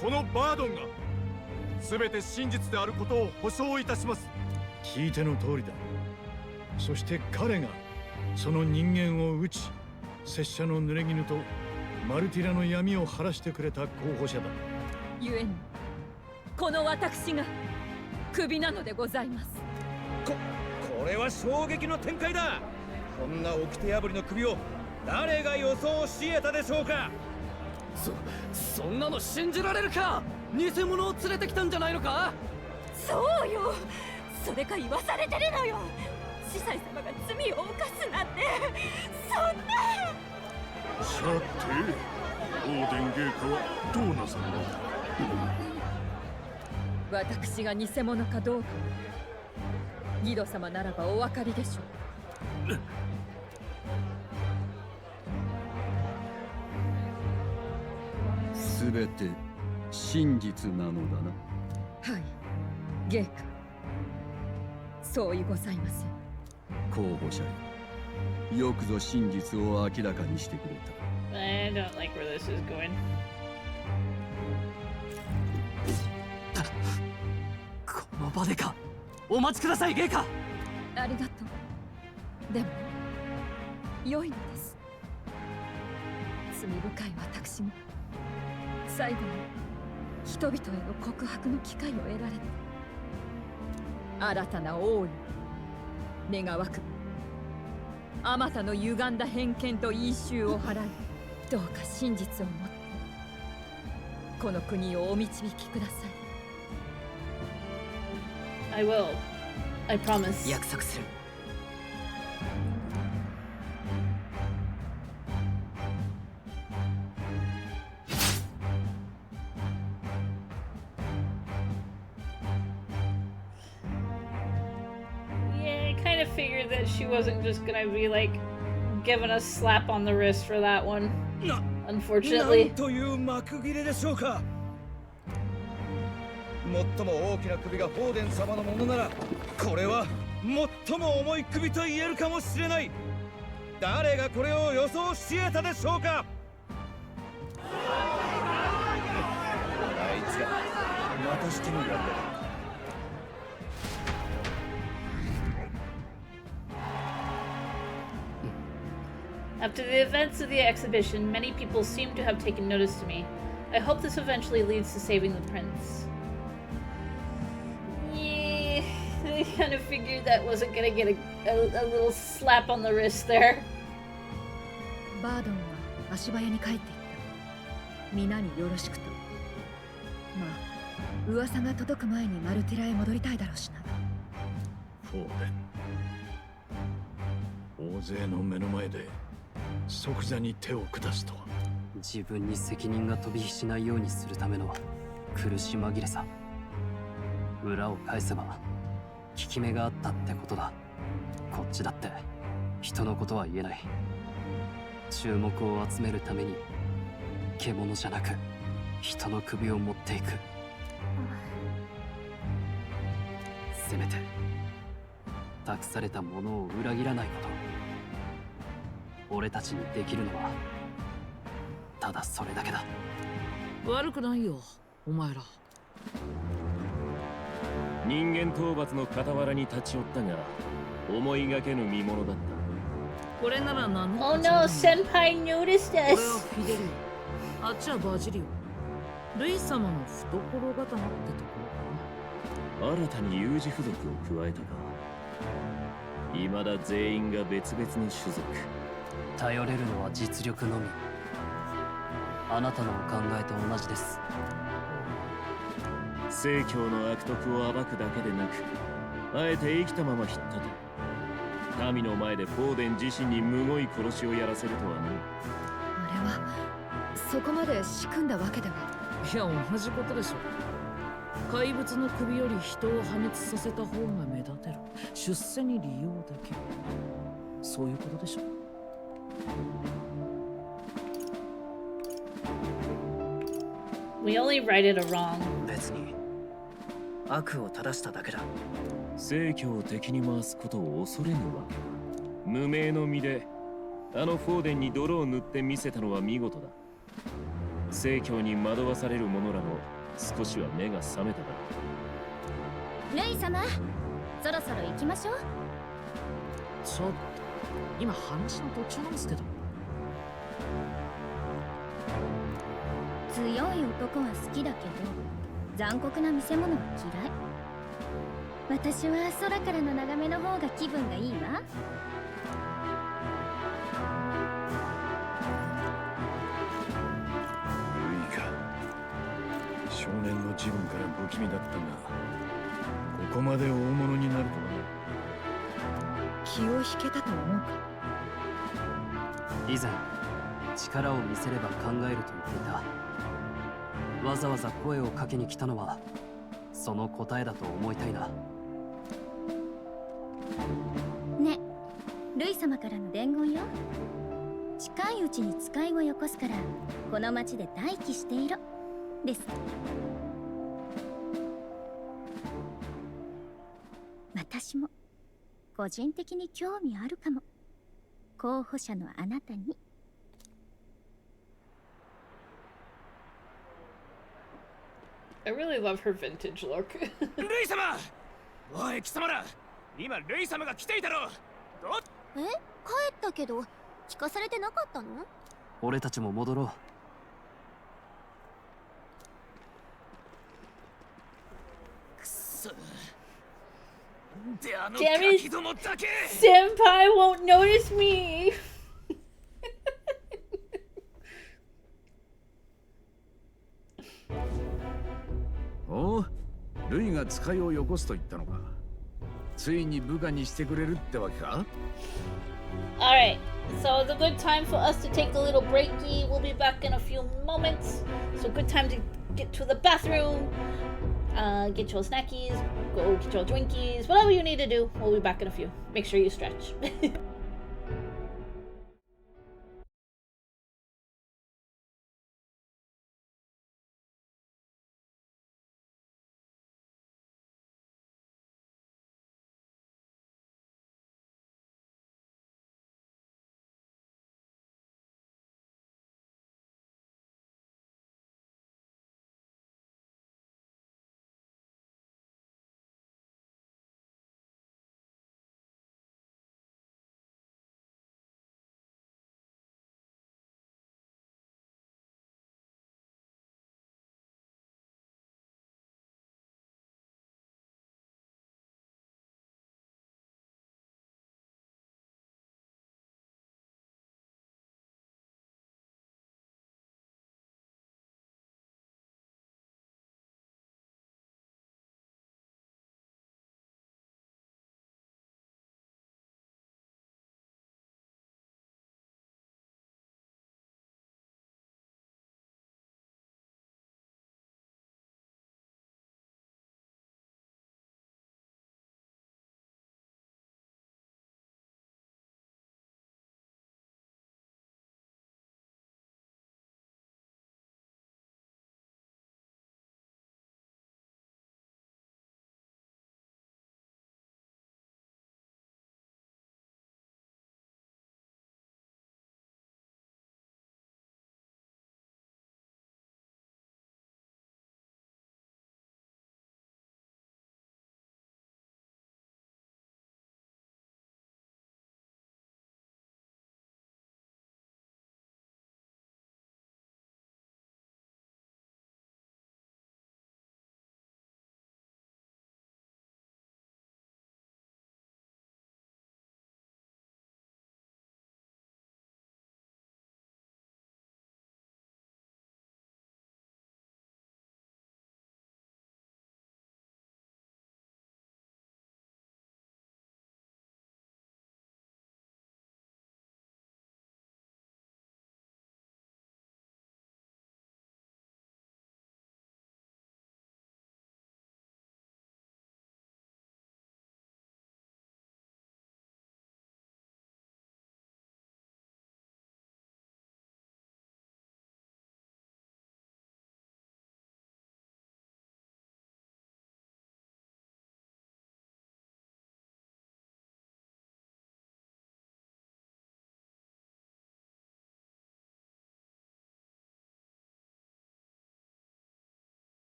このバードンが全て真実であることを保証いたします。聞いての通りだ。そして彼がその人間を撃ち、拙者の濡れ衣とマルティラの闇を晴らしてくれた候補者だ。故にこの私がクビなのでございます。これは衝撃の展開だ。こんな掟破りの首を誰が予想し得たでしょうか。そんなの信じられるか。偽物を連れてきたんじゃないのか。そうよ、それが言わされてるのよ。司祭様が罪を犯すなんて、そんな。さて、オーデン陛下はどうなさるの？私が偽物かどうかギド様ならばお分かりでしょう。すべて真実なのだな。はい、陛下、そういございません。候補者よ、よくぞ真実を明らかにしてくれた。I don't like where this is going. この場でか。お待ちください、陛下。ありがとう。でも良いのです。罪深い私も最後に人々への告白の機会を得られて、新たな王よ、願わくばあまたの歪んだ偏見と因習を払い、どうか真実をもってこの国をお導きください。 I will. I promise. 約束する。Yeah, I kind of figured that she wasn't just gonna be like given a slap on the wrist for that one. Unfortunately. なんという幕切れでしょうか。最も大きな首がホーデン様のものなら、これは最も重い首と言えるかもしれない。誰がこれを予想し得たでしょうか。あいつがまたしてもやる。After the events of the exhibition, many people seem to have taken notice to me. I hope this eventually leads to saving the prince. Yeah, I kind of figured that wasn't gonna get a little slap on the wrist there. バードンは足早に帰っていった。皆によろしくと。まあ、噂が届く前にマルティラへ戻りたいだろうしな。フォーデン、大勢の目の前で即座に手を下すとは。自分に責任が飛び火しないようにするための苦し紛れさ。裏を返せば効き目があったってことだ。こっちだって人のことは言えない。注目を集めるために獣じゃなく人の首を持っていく。せめて託されたものを裏切らないこと。俺たちにできるのはただそれだけだ。悪くないよ、お前ら。人間討伐の傍らに立ち寄ったが思いがけぬ見物だった。これなら何の Oh no, Senpai noticed 俺は us. フィデリオ、あっちはバジリオ。ルイ様の懐刀ってところかな。新たに有事付属を加えたか。未だ全員が別々の種族。頼れるのは実力のみ。あなたのお考えと同じです。正教の悪徳を暴くだけでなく、あえて生きたまま引っ立て、神の前でフォーデン自身にむごい殺しをやらせるとはね。あれはそこまで仕組んだわけでは。いや、同じことでしょ。怪物の首より人を破滅させた方が目立てる。出世に利用できる。そういうことでしょ。We only righted a wrong. 別に悪を正しただけだ。正教を敵に回すことを恐れぬわ。無名の身であのフォーデンに泥を塗ってみせたのは見事だ。正教に惑わされる者らも少しは目が覚めただろう。レイ様、そろそろ行きましょう。ちょっと今話の途中なんですけど。強い男は好きだけど残酷な見せ物は嫌い。私は空からの眺めの方が気分がいいわ。少年の自分から不気味だったが、ここまで大物になるとは。気を引けたと思うか。以前力を見せれば考えると言っていた。わざわざ声をかけに来たのはその答えだと思いたいな。ね、ルイ様からの伝言よ。近いうちに使いをよこすからこの町で待機していろです。私も個人的に興味あるかも。候補者のあなたに。I really love her vintage look. ルイ様、おい貴様ら、今ルイ様が来ていたろ。帰ったけど聞かされてなかったの？俺たちも戻ろう。くそ。であの Damn ガ it! キどもだけ。Senpai won't notice me. おう、ルイが使いをよこすと言ったのか。ついに部下にしてくれるってわけか。 Alright, so it's a good time for us to take a little breaky. We'll be back in a few moments. So good time to get to the bathroom, get your snackies, go get your Twinkies, whatever you need to do. We'll be back in a few. Make sure you stretch.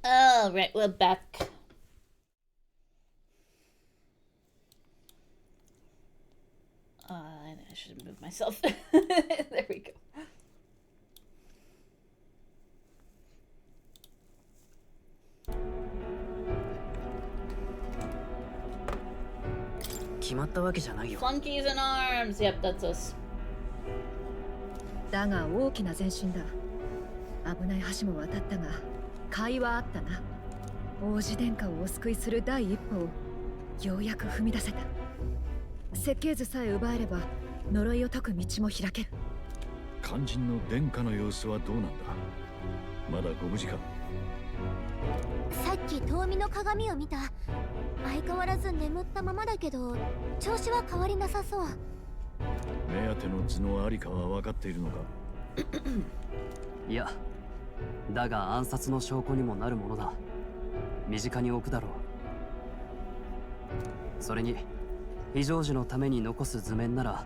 Oh, right, we're back. I should have moved myself. There we go. 決まったわけじゃないよ。 Flunkies in arms. Yep, that's us. だが大きな前進だ。危ない橋も渡ったが、会話あったな。王子殿下をお救いする第一歩をようやく踏み出せた。設計図さえ奪えれば呪いを解く道も開ける。肝心の殿下の様子はどうなんだ。まだご無事か。さっき遠見の鏡を見た。相変わらず眠ったままだけど調子は変わりなさそう。目当ての図のありかは分かっているのか。いや、だが暗殺の証拠にもなるものだ。身近に置くだろう。それに非常時のために残す図面なら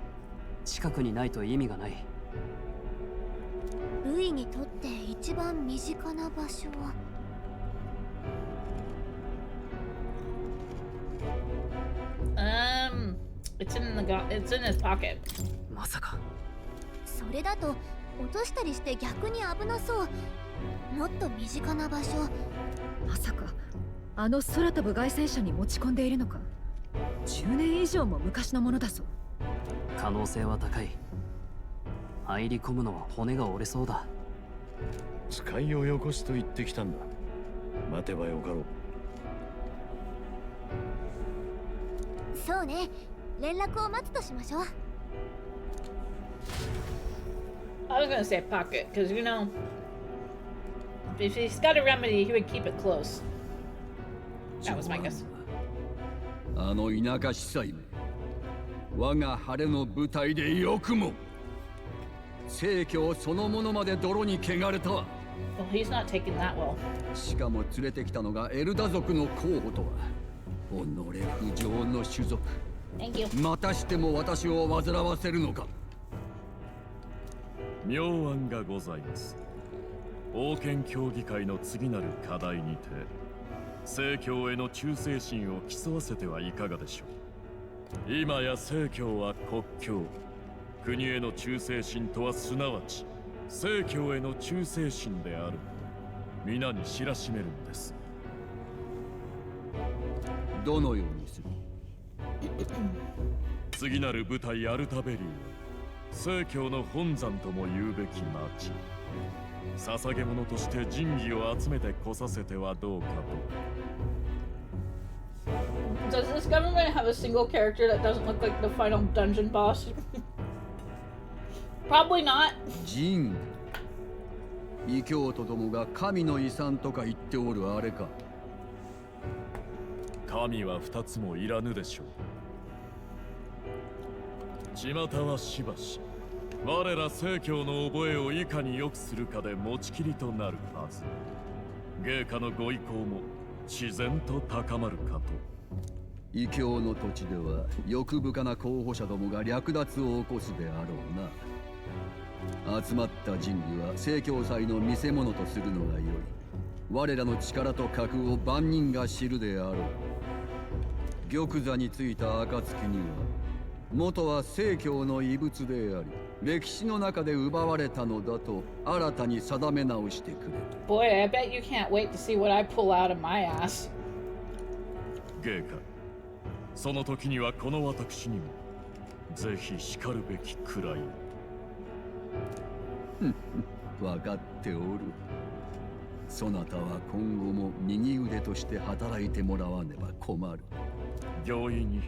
近くにないと意味がない。ルイにとって一番身近な場所はit's in his pocket. まさか。それだと落としたりして逆に危なそう。もっと身近な場所。まさかあの空飛ぶ凱旋車に持ち込んでいるのか。10年以上も昔のものだぞ。可能性は高い。入り込むのは骨が折れそうだ。使いをよこすと言ってきたんだ。待てばよかろう。そうね、連絡を待つとしましょう。I was gonna say pocket, because you know, if he's got a remedy, he would keep it close. That was my guess. あの田舎司祭め、我が晴れの舞台でよくも聖教そのものまで泥に汚れたわ。Well, he's not taking that well. しかも連れてきたのがエルダ族の候補とは。己不浄の種族。Thank you. またしても私を煩わせるのか。妙案がございます。王権協議会の次なる課題にて聖教への忠誠心を競わせてはいかがでしょう。今や聖教は国教、国への忠誠心とはすなわち聖教への忠誠心である。皆に知らしめるのです。どのようにする。次なる部隊アルタベリーは聖教の本山とも言うべき町。捧げ物として神器を集めてこさせてはどうかと。 Does this government have a single character that doesn't look like the final dungeon boss? Probably not. 神異教徒どもが神の遺産とか言っておるあれか。神は二つもいらぬでしょう。巷はしばし我ら聖教の覚えをいかに良くするかで持ちきりとなるはず。芸家のご意向も自然と高まるかと。異教の土地では欲深な候補者どもが略奪を起こすであろうな。集まった神器は聖教祭の見せ物とするのがよい。我らの力と格を万人が知るであろう。玉座についた暁には元は聖教の遺物であり歴史の中で奪われたのだと新たに定め直してくれ。 Boy, I bet you can't wait to see what I pull out of my ass. 芸家、その時にはこの私にもぜひしかるべきくらい。分かっておる。そなたは今後も右腕として働いてもらわねば困る。容易に。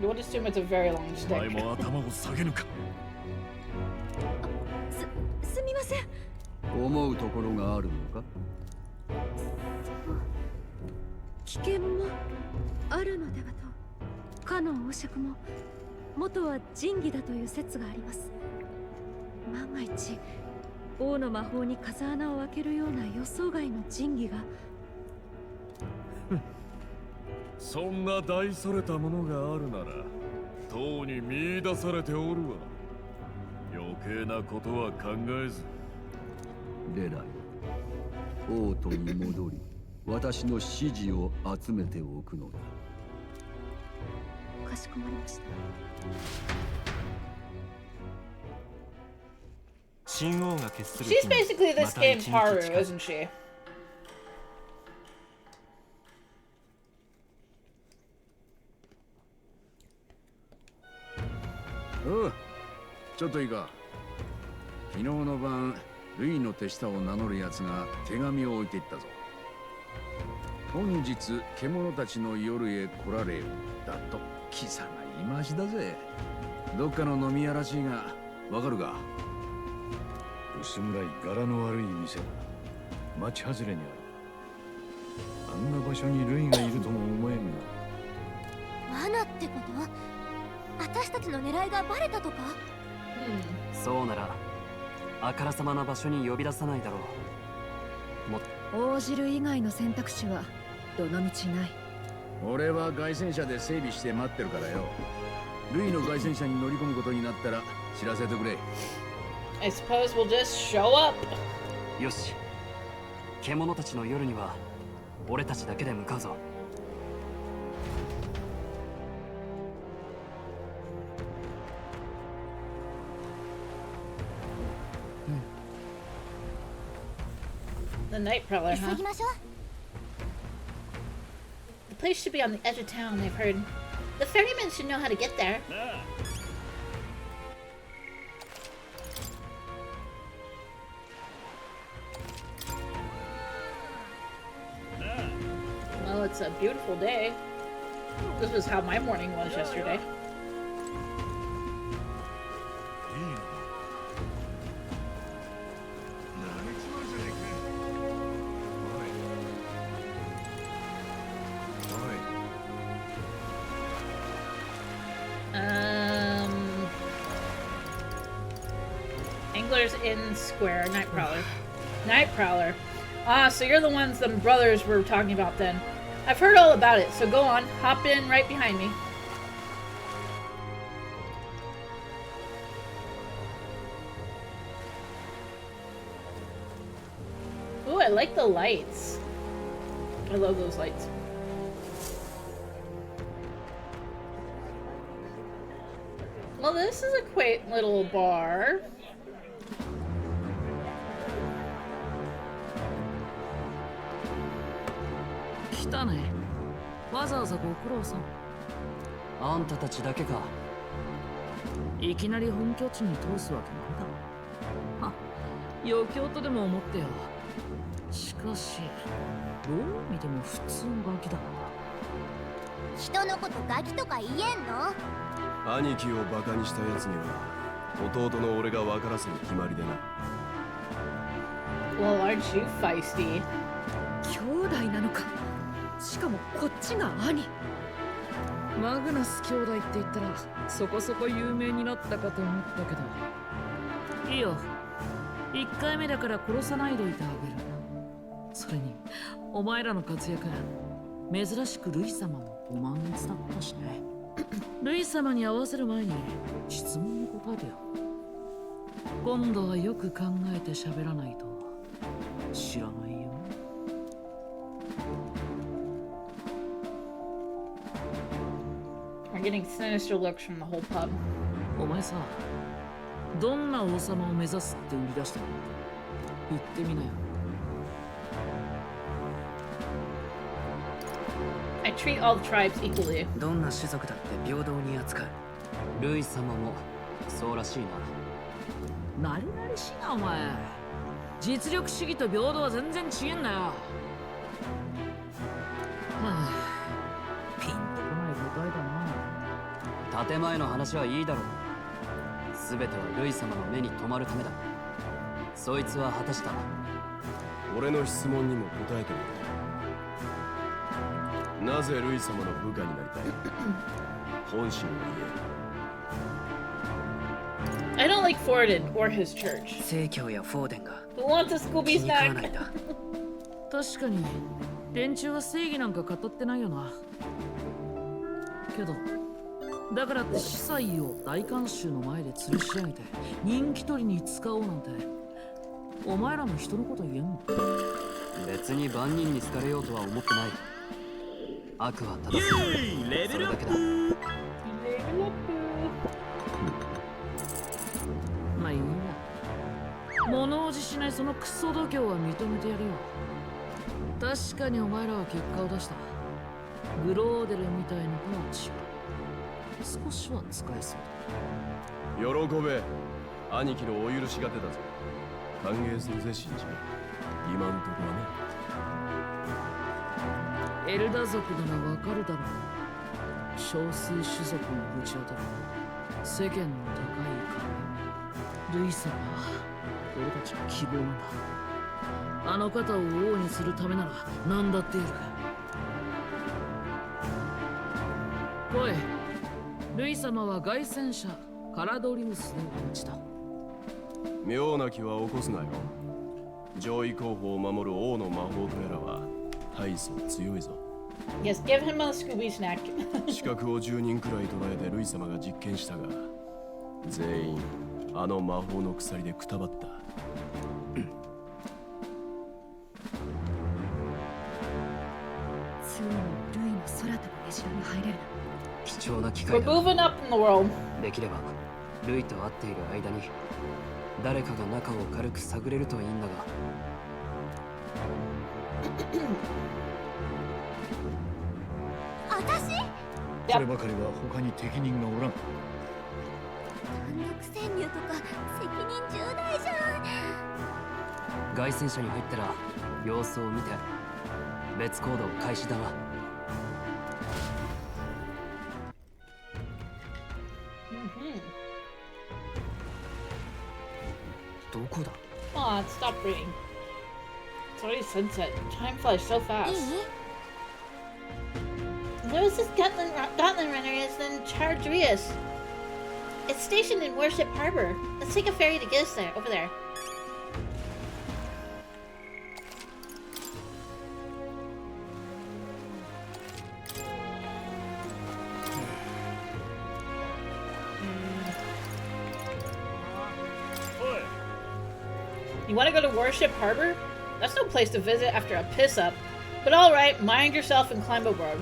You would assume it's a very long お前 stick. も頭を下げぬか。すみません。思うところがあるのか。危険もあるのではと。かの王爵も元は神器だという説があります。万が一王の魔法に風穴を開けるような予想外の神器が。そんな大それたものがあるならとうに見出されておるわ。余計なことは考えず。レラよ、王都に戻り、私の指示を集めておくのだ。かしこまりました。新王が決する She's basically this game's Haru, isn't she? おう、ちょっといいか。昨日の晩、ルイの手下を名乗る奴が手紙を置いていったぞ。本日、獣たちの夜へ来られよ。だと、貴様いましだぜ。どっかの飲み屋らしいが、わかるか？薄暗い柄の悪い店だ。町外れにある。あんな場所にルイがいるとも思えんが。罠ってこと？私たちの狙いがバレたとか？そうならあからさまな場所に呼び出さないだろう。応じる以外の選択肢はどの道ない。俺は凱旋車で整備して待ってるからよ。ルイの凱旋車に乗り込むことになったら知らせてくれ。I suppose we'll just show up. よし、獣たちの夜には俺たちだけで向かうぞ。The night prowler, huh? 急ぎましょう。The place should be on the edge of town, I've heard. The ferryman should know how to get there. Well, it's a beautiful day. This was how my morning was yesterday. Anglers Inn Square, Night Prowler. Night Prowler. Ah, so you're the ones the brothers were talking about then. I've heard all about it, so go on. Hop in right behind me. Ooh, I like the lights. I love those lights. Well, this is a quaint little bar. Kita あんたたちだけか。いきなり本拠地に通すわけなんだ。は、余興とでも思ってよ。しかし、どう見ても普通のガキだな。人のことガキとか言えんの？兄貴をバカにしたやつには弟の俺が分からせる決まりでな。Well, aren't you feisty? 兄弟なのか。しかもこっちが兄。マグナス兄弟って言ったらそこそこ有名になったかと思ったけど。いいよ。1回目だから殺さないでおいてあげる。それに、お前らの活躍、珍しくルイ様もお満悦だったしね。ルイ様に合わせる前に質問に答えてよ。今度はよく考えて喋らないと知らないよ。We're getting sinister looks from the whole pub. お前さ、どんな王様を目指すって売り出したの？言ってみなよ。I treat all the tribes equally. どんな種族だって平等に扱う。ルイ様もそうらしいな。なりなりしいなお前。実力主義と平等は全然違えんだよ。はあ、ピンとこない答えだな。建前の話はいいだろう。全てはルイ様の目に留まるためだ。そいつは果たした。俺の質問にも答えてみろ。なぜルイ様の部下になりたい？本心をI don't like Forden or his church. 正教やフォーデンが Who wants a Scooby 気に食わ snack? ないんだ。確かに連中は正義なんか語ってないよな。けどだからって司祭を大観衆の前で吊るし上げて人気取りに使おうなんてお前らも人のこと言えんの？別に万人に好かれようとは思ってない。悪は正す。それだけだ。まあいいや。物おじしないそのクソ度胸は認めてやるよ。確かにお前らは結果を出した。グローデルみたいなのとは違う。少しは使えそうだ。喜べ。兄貴のお許しが出たぞ。歓迎するぜ、シンジ。今んとこはエルダ族ならわかるだろう。少数種族にぶち当たる世間の高い壁。ルイ様は俺たちの希望なんだ。あの方を王にするためなら何だってやる。来い。ルイ様は凱旋者カラドリウスでおちだ。妙な気は起こすなよ。上位候補を守る王の魔法とやらは大層強いぞ。Yes, give him a Scooby snack. 資格を10人くらい捉えてルイ様が実験したが、全員あの魔法の鎖でくたばった。ついにルイの空飛ぶ江城に入れるな。貴重な機 We're 会だ。 moving up in the world. できればルイと会っている間に誰かが中を軽く探れるといいんだが。私？こればかりは他に適任がおらん。単独潜入とか責任重大じゃん。凱旋者に入ったら様子を見て別行動開始だな。どこだ？ Aw, stop reading. It's already sunset. Time flies so fast. Lewis's Gauntlet Runner is in Chardrius. It's stationed in Warship Harbor. Let's take a ferry to get us there. Over there. You want to go to Warship Harbor? That's no place to visit after a piss up. But alright, mind yourself and climb aboard.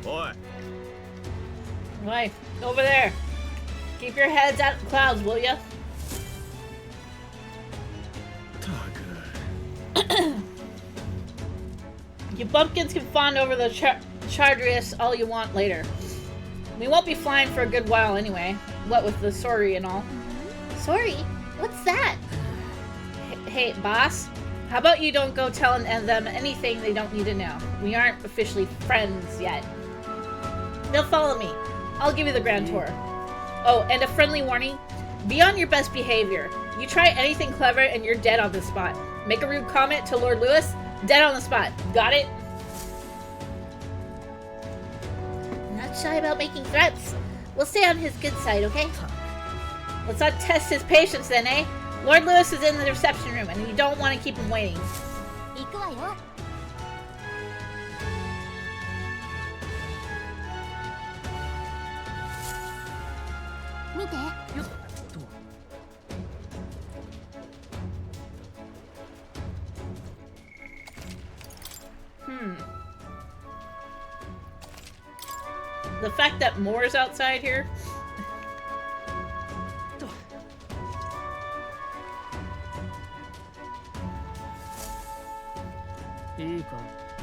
Oi. Right, over there. Keep your heads out of the clouds, will ya? You bumpkins can fawn over the Chardrius all you want later. We won't be flying for a good while anyway. What with the sorry and all. Sorry? What's that? Hey, boss. How about you don't go telling them anything they don't need to know? We aren't officially friends yet. They'll follow me. I'll give you the grand tour. Oh, and a friendly warning. Be on your best behavior. You try anything clever and you're dead on the spot. Make a rude comment to Lord Lewis, dead on the spot. Got it? Not shy about making threats. We'll stay on his good side, okay? Let's not test his patience then, eh? Lord Lewis is in the reception room and you don't want to keep him waiting. 行くわよ。見て。The fact that Moore's outside here.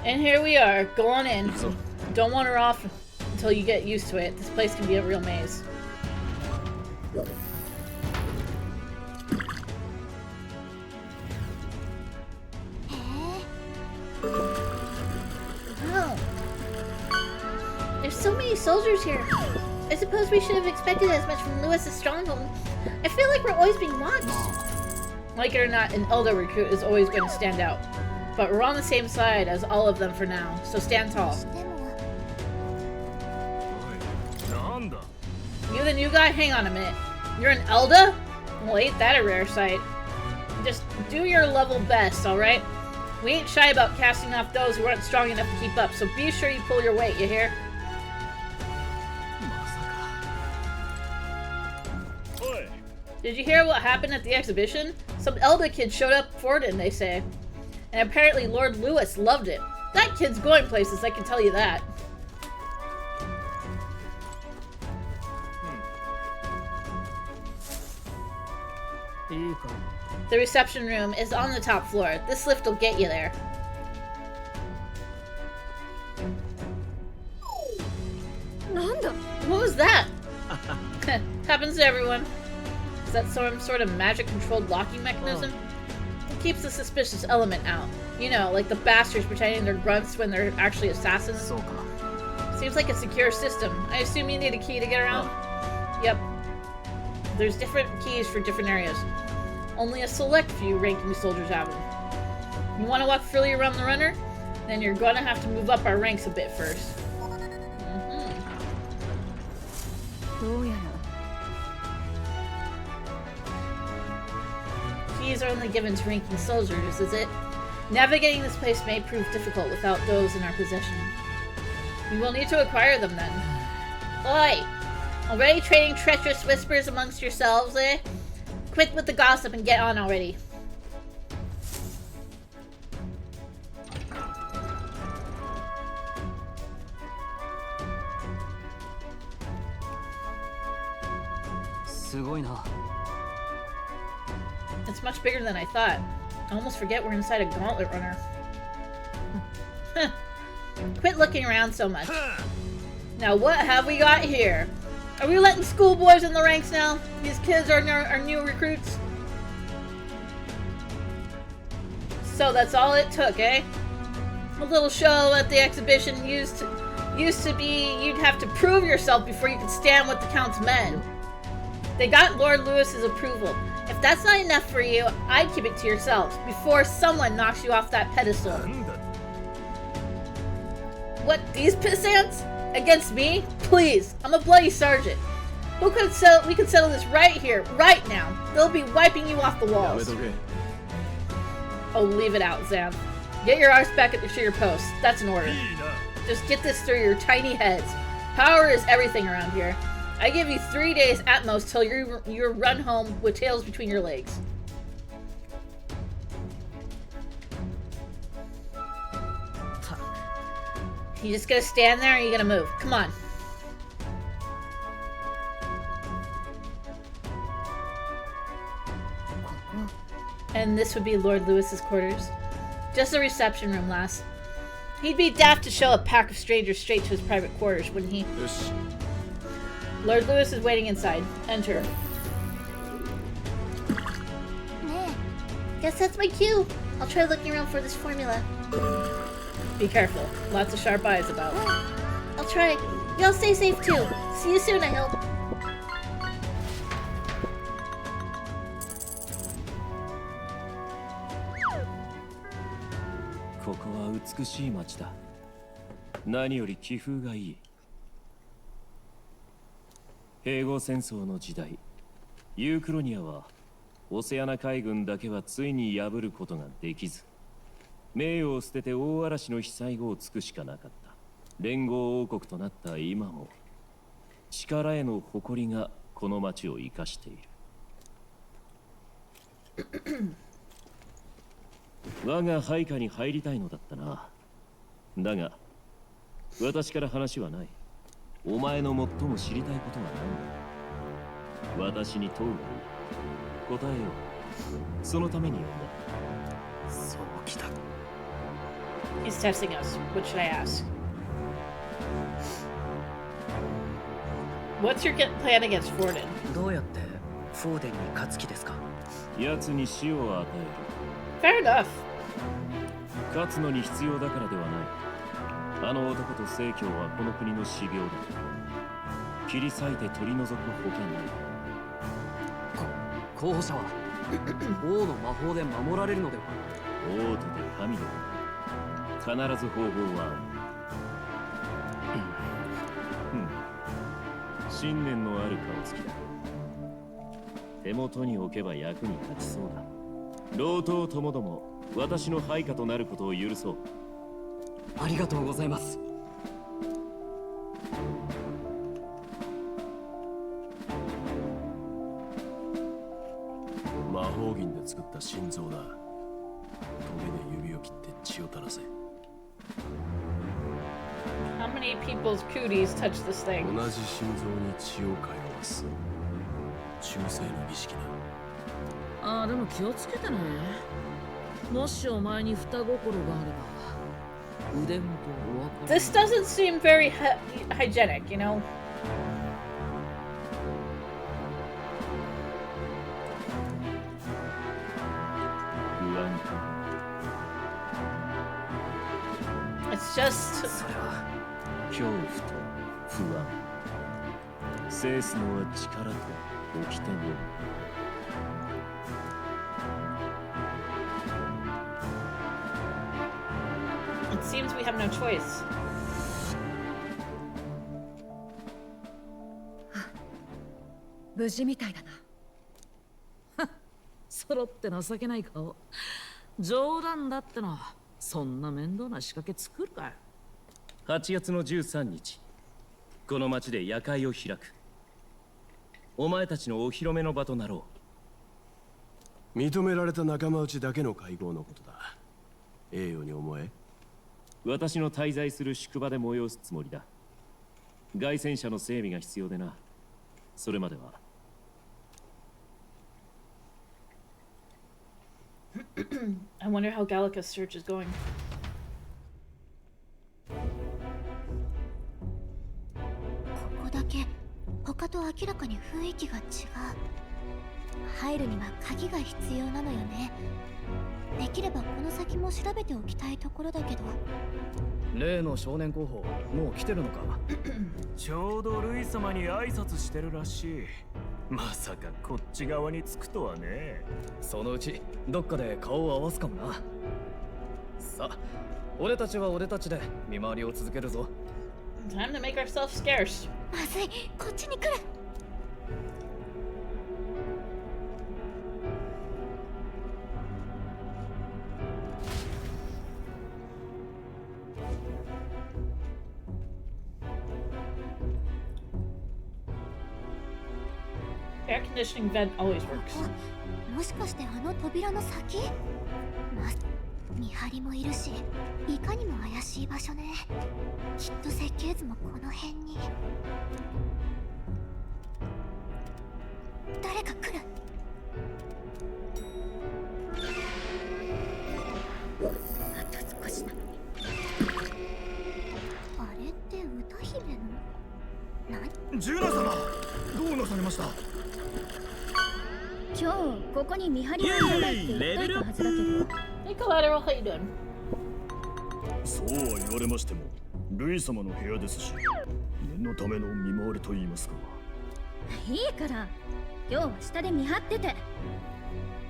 And here we are, going in. Don't wander off until you get used to it. This place can be a real maze. Oh. There's so many soldiers here. I suppose we should have expected as much from Lewis's stronghold. I feel like we're always being watched. Like it or not, an Elder recruit is always going to stand out. But we're on the same side as all of them for now, so stand tall. You the new guy? Hang on a minute. You're an Elda? Well, ain't that a rare sight. Just do your level best, alright? We ain't shy about casting off those who aren't strong enough to keep up, so be sure you pull your weight, you hear? Did you hear what happened at the exhibition? Some elder kid showed up for it, they say. And apparently Lord Lewis loved it. That kid's going places, I can tell you that. The reception room is on the top floor. This lift will get you there. What was that? Happens to everyone. Is that some sort of magic-controlled locking mechanism? It keeps the suspicious element out. You know, like the bastards pretending they're grunts when they're actually assassins. Seems like a secure system. I assume you need a key to get around? Yep. There's different keys for different areas. Only a select few ranking soldiers have them. You want to walk freely around the runner? Then you're gonna have to move up our ranks a bit first. Keys are only given to ranking soldiers, is it? Navigating this place may prove difficult without those in our possession. We will need to acquire them then. Oi! Already trading treacherous whispers amongst yourselves, eh? Quit with the gossip and get on already. It's much bigger than I thought. I almost forget we're inside a gauntlet runner. Quit looking around so much. Now what have we got here? Are we letting schoolboys in the ranks now? These kids are our new recruits? So that's all it took, eh? A little show at the exhibition used to be you'd have to prove yourself before you could stand with the Count's men. They got Lord Lewis's approval. If that's not enough for you, I'd keep it to yourselves before someone knocks you off that pedestal. What, these pissants? Against me? Please, I'm a bloody sergeant. We could settle this right here, right now. They'll be wiping you off the walls. Oh, leave it out, Xanth. Get your arse back to your post. That's an order. Just get this through your tiny heads. Power is everything around here. I give you 3 days at most till you're run home with tails between your legs. You just gonna stand there or are you gonna move? Come on. And this would be Lord Lewis's quarters. Just a reception room, lass. He'd be daft to show a pack of strangers straight to his private quarters, wouldn't he? Yes. Lord Lewis is waiting inside. Enter. Guess that's my cue. I'll try looking around for this formula. Be careful. Lots of sharp eyes about. I'll try. Y'all stay safe too. See you soon, I hope.ここは美しい街だ。何より気風がいい。併合戦争の時代、ユークロニアはオセアナ海軍だけはついに破ることができず、名誉を捨てて大嵐の被災後を尽くしかなかった。連合王国となった今も、力への誇りがこの町を生かしている。我が配下に入りたいのだったな。だが、私から話はない。お前の最も知りたいことは何だ。私に問うがいい。答えよう。そのために呼んだ。そうきた。He's testing us. What should I ask? What's your plan against Forden? どうやってフォーデンに勝つ気ですか？奴に死を与える。Fair enough. 勝つのに必要だからではない。あの男と聖教はこの国の修行だ。切り裂いて取り除くほかない。候補者は王の魔法で守られるのでは？王とて神ではない。必ず方法はある。信念のある顔つきだ。手元に置けば役に立ちそうだ。老頭ともども私の配下となることを許そう。ありがとうございます。魔法銀で作った心臓だ。トゲで指を切って血を垂らせ。How many people's cooties touch this thing? 同じ心臓に血を通わす中世の儀式だ。ああ、でも気をつけてね。もしお前に双心があれば腕元をお分かり。 This doesn't seem very hygienic, you know? It's just それは恐怖と不安。制すのは力と掟のみ。It seems we have no choice. 無事みたいだな。揃って情けない顔。冗談だっての。そんな面倒な仕掛け作るかよ。8月の13日、この町で夜会を開く。お前たちのお披露目の場となろう。認められた仲間内だけの会合のことだ。栄誉に思え。私の滞在する宿場で催すつもりだ。凱旋者の整備が必要でな。それまでは。I wonder how Gallica's search is going. ここだけ他と明らかに雰囲気が違う。入るには鍵が必要なのよね。できればこの先も調べておきたいところだけど。例の少年候補、もう来てるのか？ちょうどルイ様に挨拶してるらしい。まさかこっち側につくとはね。そのうちどっかで顔を合わすかもな。さあ、俺たちは俺たちで見回りを続けるぞ。Time to make ourselves scarce. まずい、こっちに来る。Air conditioning vent always works. もしかしてあの扉の先？見張りもいるし、いかにも怪しい場所ね。きっと設計図もこの辺に。誰か来る。あと少しなのに。あれって歌姫の？ジュナ様、どうなされました？今日ここに見張りは入らないって言っといたはずだけど。Hey Collateral, how you doing? そうは言われましても、ルイ様の部屋ですし、念のための見回りと言いますか。いいから、今日は下で見張ってて。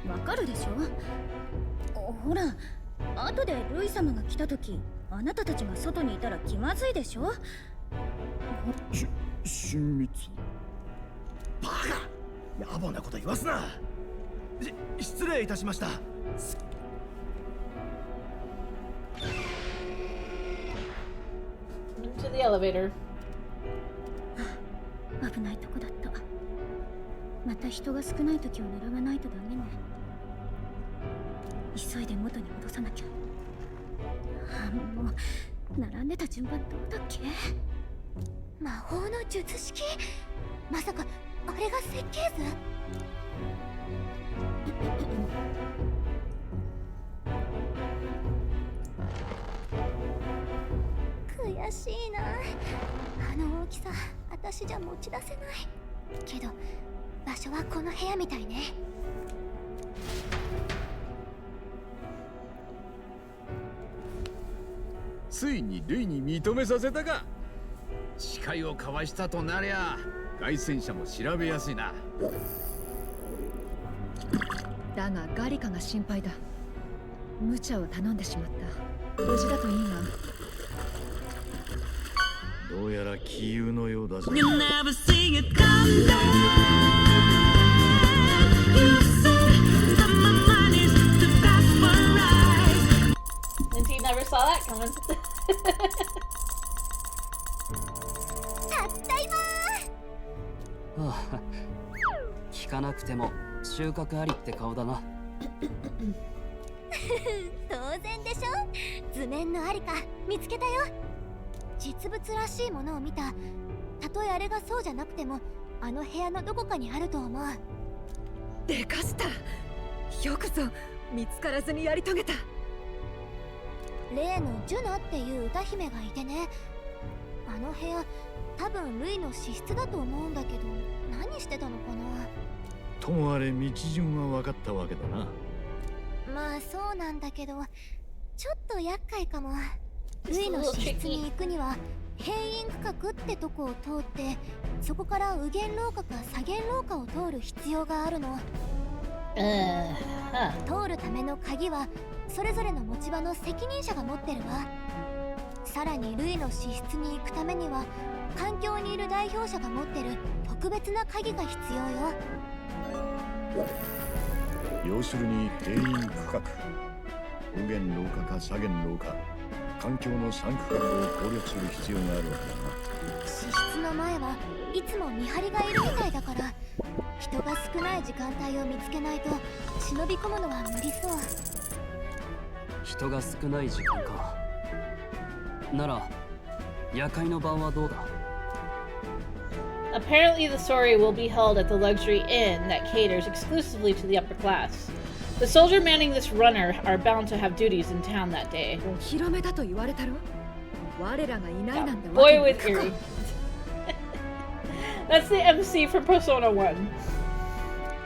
わかるでしょ？ほら、後でルイ様が来た時、あなたたちが外にいたら気まずいでしょ？親密。バカ！野暮なこと言わすな。失礼いたしました。Into the elevator. 危ないとこだった。また人が少ない時を狙わないとダメね。急いで元に戻さなきゃ。もう並んでた順番どうだっけ？魔法の術式？まさかあれが設計図？悔しいな。あの大きさ、私じゃ持ち出せない。けど場所はこの部屋みたいね。ついにルイに認めさせたか。誓いを交わしたとなりゃ凱旋者も調べやすいな。だがガリカが心配だ。無茶を頼んでしまった。無事だといいが。どうやら杞憂のようだぞ。You never see it come down. You say that my mind is too fast for us. never saw that coming. たったいまはあ、聞かなくても収穫ありって顔だな。当然でしょ。図面のありか見つけたよ。実物らしいものを見た。たとえあれがそうじゃなくてもあの部屋のどこかにあると思う。でかした。よくぞ見つからずにやり遂げた。例のジュナっていう歌姫がいてね、あの部屋多分ルイの私室だと思うんだけど、何してたのかな。ともあれ道順は分かったわけだな。まあそうなんだけど、ちょっと厄介かも。ルイの私室に行くには閉院区画ってとこを通って、そこから右舷廊下か左舷廊下を通る必要があるの。通るための鍵はそれぞれの持ち場の責任者が持ってるわ。さらにルイの私室に行くためには環境にいる代表者が持ってる特別な鍵が必要よ。要するに閉院区画、右舷廊下か左舷廊下、環境の3区画を攻略する必要があるわけだな。私室の前はいつも見張りがいるみたいだから、人が少ない時間帯を見つけないと忍び込むのは無理そう。人が少ない時間か。なら夜会の晩はどうだ。 Apparently, the soiree will be held at the luxury inn that caters exclusively to the upper class. The soldier manning this runner are bound to have duties in town that day. お披露目だと言われたろ。我らがいないなんて Boy with Erie. That's the MC from Persona 1.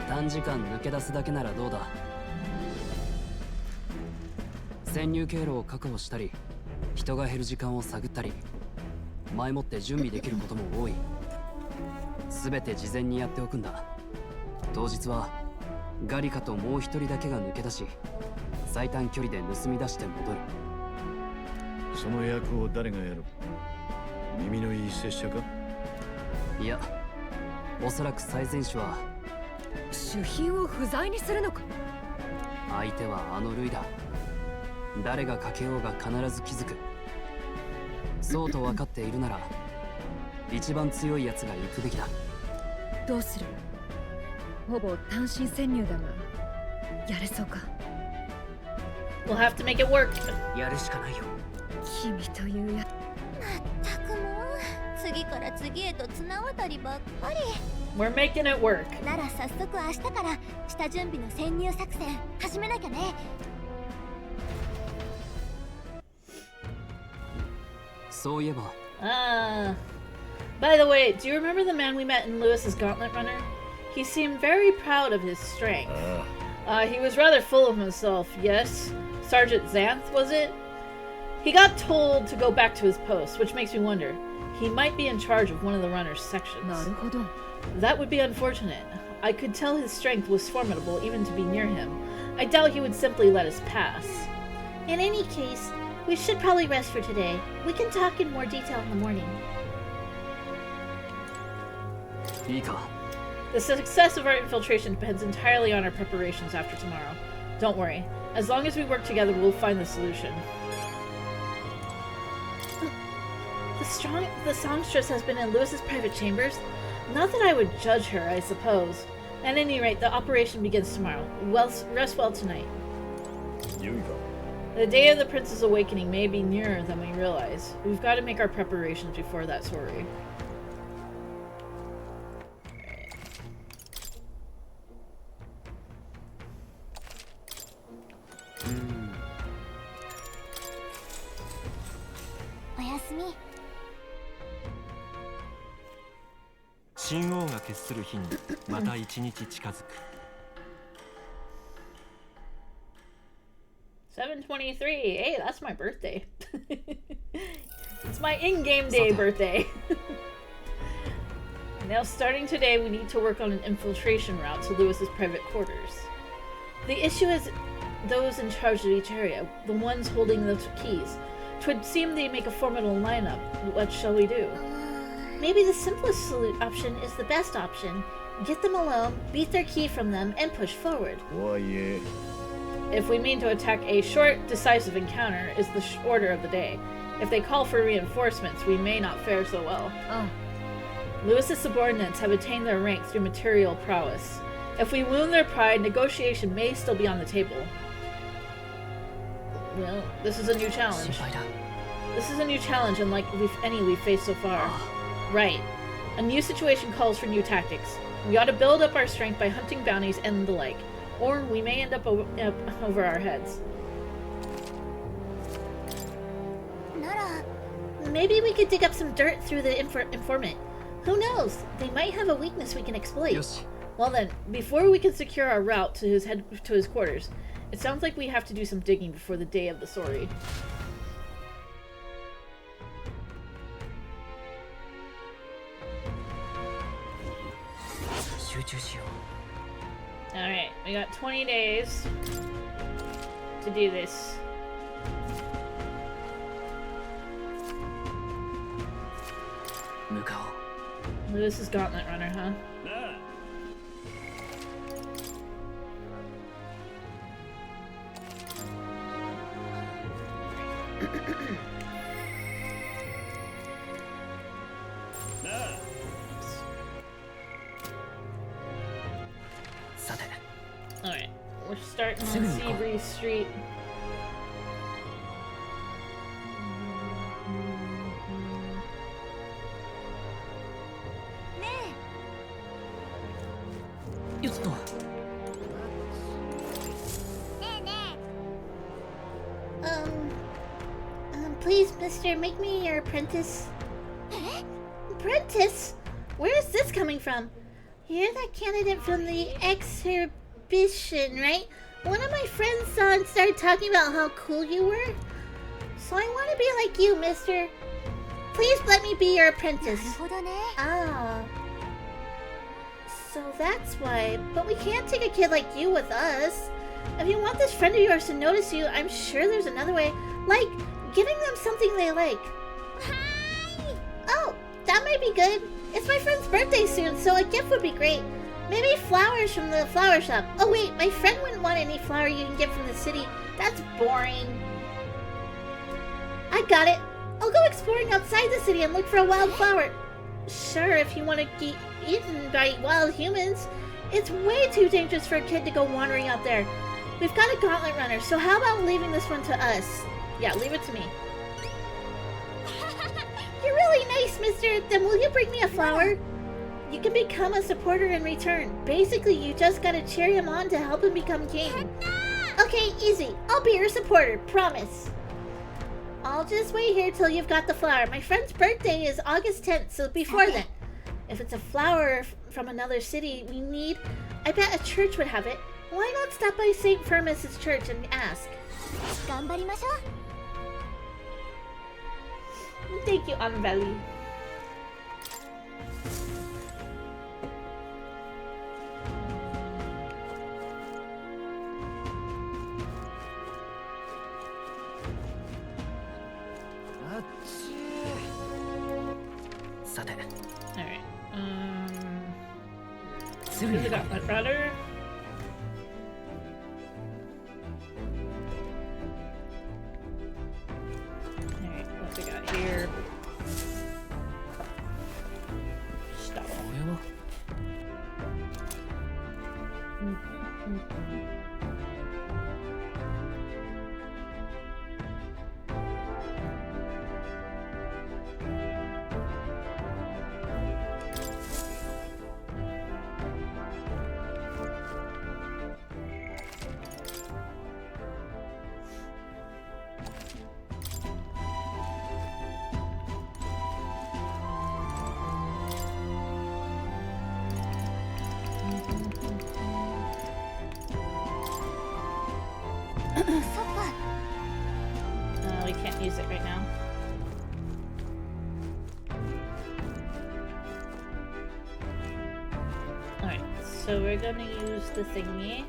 短時間抜け出すだけならどうだ。潜入経路を確保したり、人が減る時間を探ったり、前もって準備できることも多い。すべて事前にやっておくんだ。当日はガリカともう一人だけが抜け出し、最短距離で盗み出して戻る。その役を誰がやる？耳のいい拙者か？いや、おそらく最善手は主賓を不在にするのか。相手はあのルイだ。誰がかけようが必ず気づく。そうと分かっているなら一番強いやつが行くべきだ。どうする？ほぼ単身潜入だがやれそうか。 We'll have to make it work. やるしかないよ。君というや。まったくもう次から次へと綱渡りばっかり。 We're making it work. なら早速明日から下準備の潜入作戦始めなきゃね。そういえば。By the way, do you remember the man we met in Lewis's Gauntlet Runner? He seemed very proud of his strength. He was rather full of himself, yes? Sergeant Xanth, was it? He got told to go back to his post, which makes me wonder. He might be in charge of one of the runner's sections. That would be unfortunate. I could tell his strength was formidable even to be near him. I doubt he would simply let us pass. In any case, we should probably rest for today. We can talk in more detail in the morning. いいか。 The success of our infiltration depends entirely on our preparations after tomorrow. Don't worry. As long as we work together, we'll find the solution. The songstress has been in Lewis's private chambers? Not that I would judge her, I suppose. At any rate, the operation begins tomorrow. Rest well tonight. The day of the prince's awakening may be nearer than we realize. We've got to make our preparations before that soiree. Oyasumi. 神王が決する日にまた一日近づく。7:23. Hey, that's my birthday. It's my in-game day birthday. Now, starting today, we need to work on an infiltration route to Lewis's private quarters. The issue is those in charge of each area, the ones holding the keys. 'Twould seem they make a formidable lineup. What shall we do? Maybe the simplest option is the best option. Get them alone, beat their key from them, and push forward. とはいえ、If we mean to attack, a short, decisive encounter is the order of the day. If they call for reinforcements, we may not fare so well. Lewis's subordinates have attained their rank through material prowess. If we wound their pride, negotiation may still be on the table. Well, this is a new challenge. This is a new challenge unlike any we've faced so far. Right. A new situation calls for new tactics. We ought to build up our strength by hunting bounties and the like. Or we may end up over our heads. Maybe we could dig up some dirt through the informant. Who knows? They might have a weakness we can exploit. Yes. Well then, before we can secure our route to his quarters, it sounds like we have to do some digging before the day of the sorry. Alright, we got 20 days to do this. Lewis is Gauntlet Runner, huh? Alright, we're starting on Seabreeze Street. Please, mister, make me your apprentice. Apprentice? Where is this coming from? You're that candidate from the exhibition, right? One of my friends saw and started talking about how cool you were. So I want to be like you, mister. Please let me be your apprentice. Ah. So that's why. But we can't take a kid like you with us. If you want this friend of yours to notice you, I'm sure there's another way. Like, giving them something they like. Hi! Oh, that might be good. It's my friend's birthday soon, so a gift would be great. Maybe flowers from the flower shop. Oh wait, my friend wouldn't want any flower you can get from the city. That's boring. I got it. I'll go exploring outside the city and look for a wild flower. Sure, if you want to get eaten by wild humans. It's way too dangerous for a kid to go wandering out there. We've got a gauntlet runner, so how about leaving this one to us? Yeah, leave it to me. You're really nice, mister. Then will you bring me a flower? You can become a supporter in return. Basically, you just gotta cheer him on to help him become king. Okay, easy. I'll be your supporter, promise. I'll just wait here till you've got the flower. My friend's birthday is August 10th, so before then. If it's a flower from another city we need, I bet a church would have it. Why not stop by St. Firmus's church and ask? Thank you, Anveli. Alright, really got that rudder. Alright, what we got here? Stop. We can't use it right now. Alright, so we're gonna use the thingy.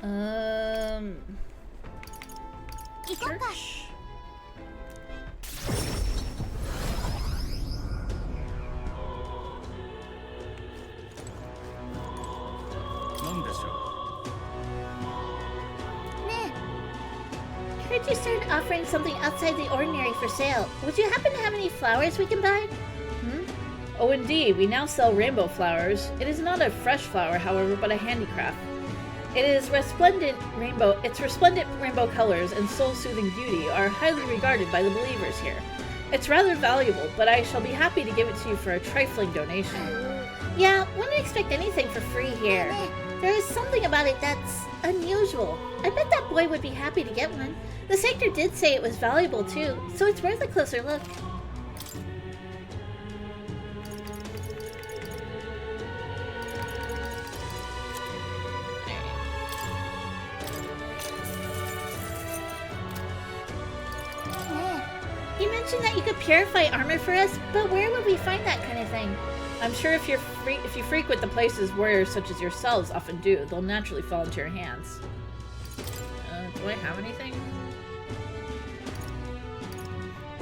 Church. Heard you started offering something outside the ordinary for sale. Would you happen to have any flowers we can buy? Oh, indeed. We now sell rainbow flowers. It is not a fresh flower, however, but a handicraft. It is resplendent rainbow. Its resplendent rainbow colors and soul-soothing beauty are highly regarded by the believers here. It's rather valuable, but I shall be happy to give it to you for a trifling donation. Yeah, wouldn't expect anything for free here. There is something about it that's unusual. I bet that boy would be happy to get one. The sector did say it was valuable too, so it's worth a closer look. You mentioned that you could purify armor for us, but where would we find that kind of thing? I'm sure if you frequent the places warriors such as yourselves often do, they'll naturally fall into your hands. Do I have anything?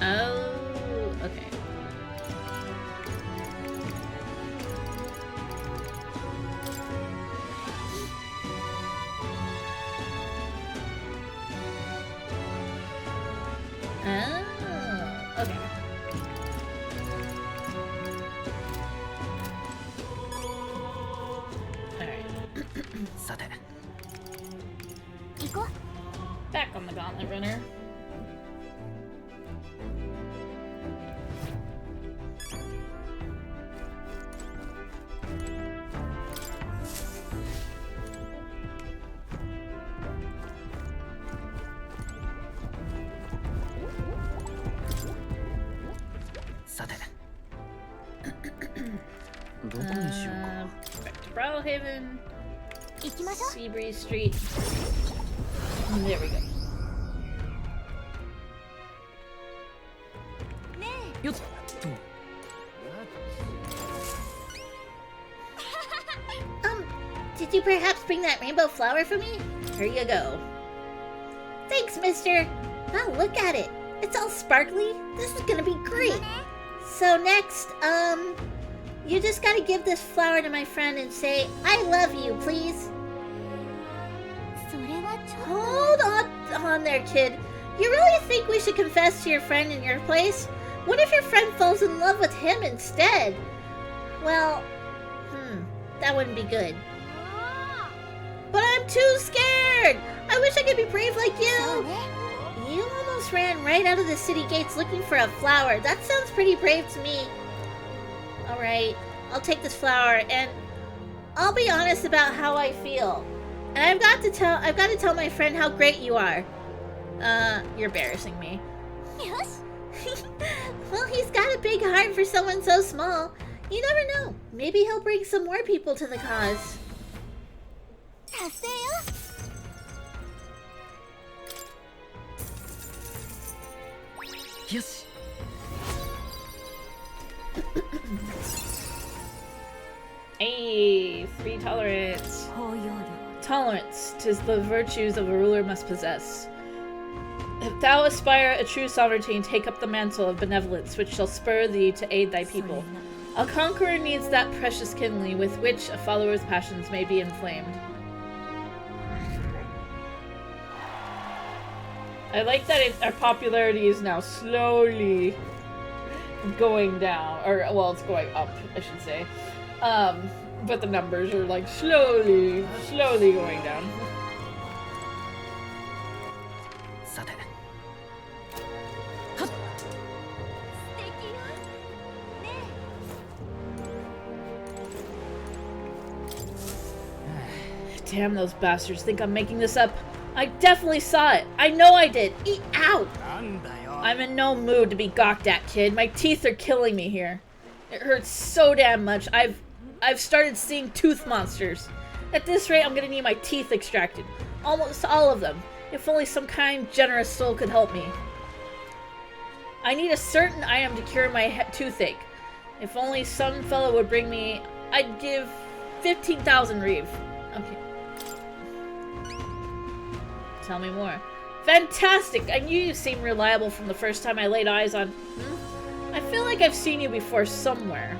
Oh, okay. Oh, okay. Back on the Gauntlet Runner. Back to Brawlhaven. Seabreeze Street. There we go. Did you perhaps bring that rainbow flower for me? Here you go. Thanks, mister. Wow, look at it. It's all sparkly. This is gonna be great. So next, you just gotta give this flower to my friend and say, I love you, please. Hold on there, kid. You really think we should confess to your friend in your place? What if your friend falls in love with him instead? Well, that wouldn't be good. But I'm too scared! I wish I could be brave like you! You almost ran right out of the city gates looking for a flower. That sounds pretty brave to me. Alright, I'll take this flower and I'll be honest about how I feel. And I've got to tell my friend how great you are. You're embarrassing me. Yes? Well, he's got a big heart for someone so small. You never know. Maybe he'll bring some more people to the cause. Yes. Hey, 3 tolerance. Tolerance, 'tis the virtues of a ruler must possess. If thou aspire a true sovereignty and take up the mantle of benevolence, which shall spur thee to aid thy people. A conqueror needs that precious kindling with which a follower's passions may be inflamed. I like that our popularity is now slowly going down, or well, it's going up, I should say. But the numbers are like slowly going down. Damn, those bastards think I'm making this up. I definitely saw it. I know I did. Ow! I'm in no mood to be gawked at, kid. My teeth are killing me here. It hurts so damn much. I've started seeing tooth monsters. At this rate, I'm gonna need my teeth extracted. Almost all of them. If only some kind, generous soul could help me. I need a certain item to cure my toothache. If only some fellow would bring me, I'd give 15,000 reeve. Okay. Tell me more. Fantastic! I knew you seemed reliable from the first time I laid eyes on... I feel like I've seen you before somewhere.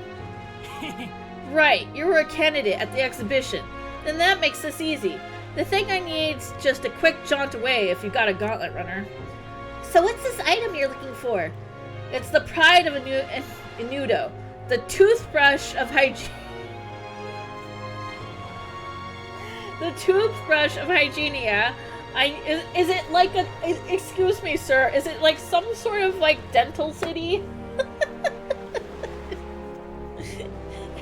Right, you were a candidate at the exhibition. Then that makes this easy. The thing I need's just a quick jaunt away if you got a gauntlet runner. So what's this item you're looking for? It's the pride of Inudo. The toothbrush of hygiene. The toothbrush of Hygienia. Is it like a... Excuse me, sir. Is it like some sort of, like, dental city?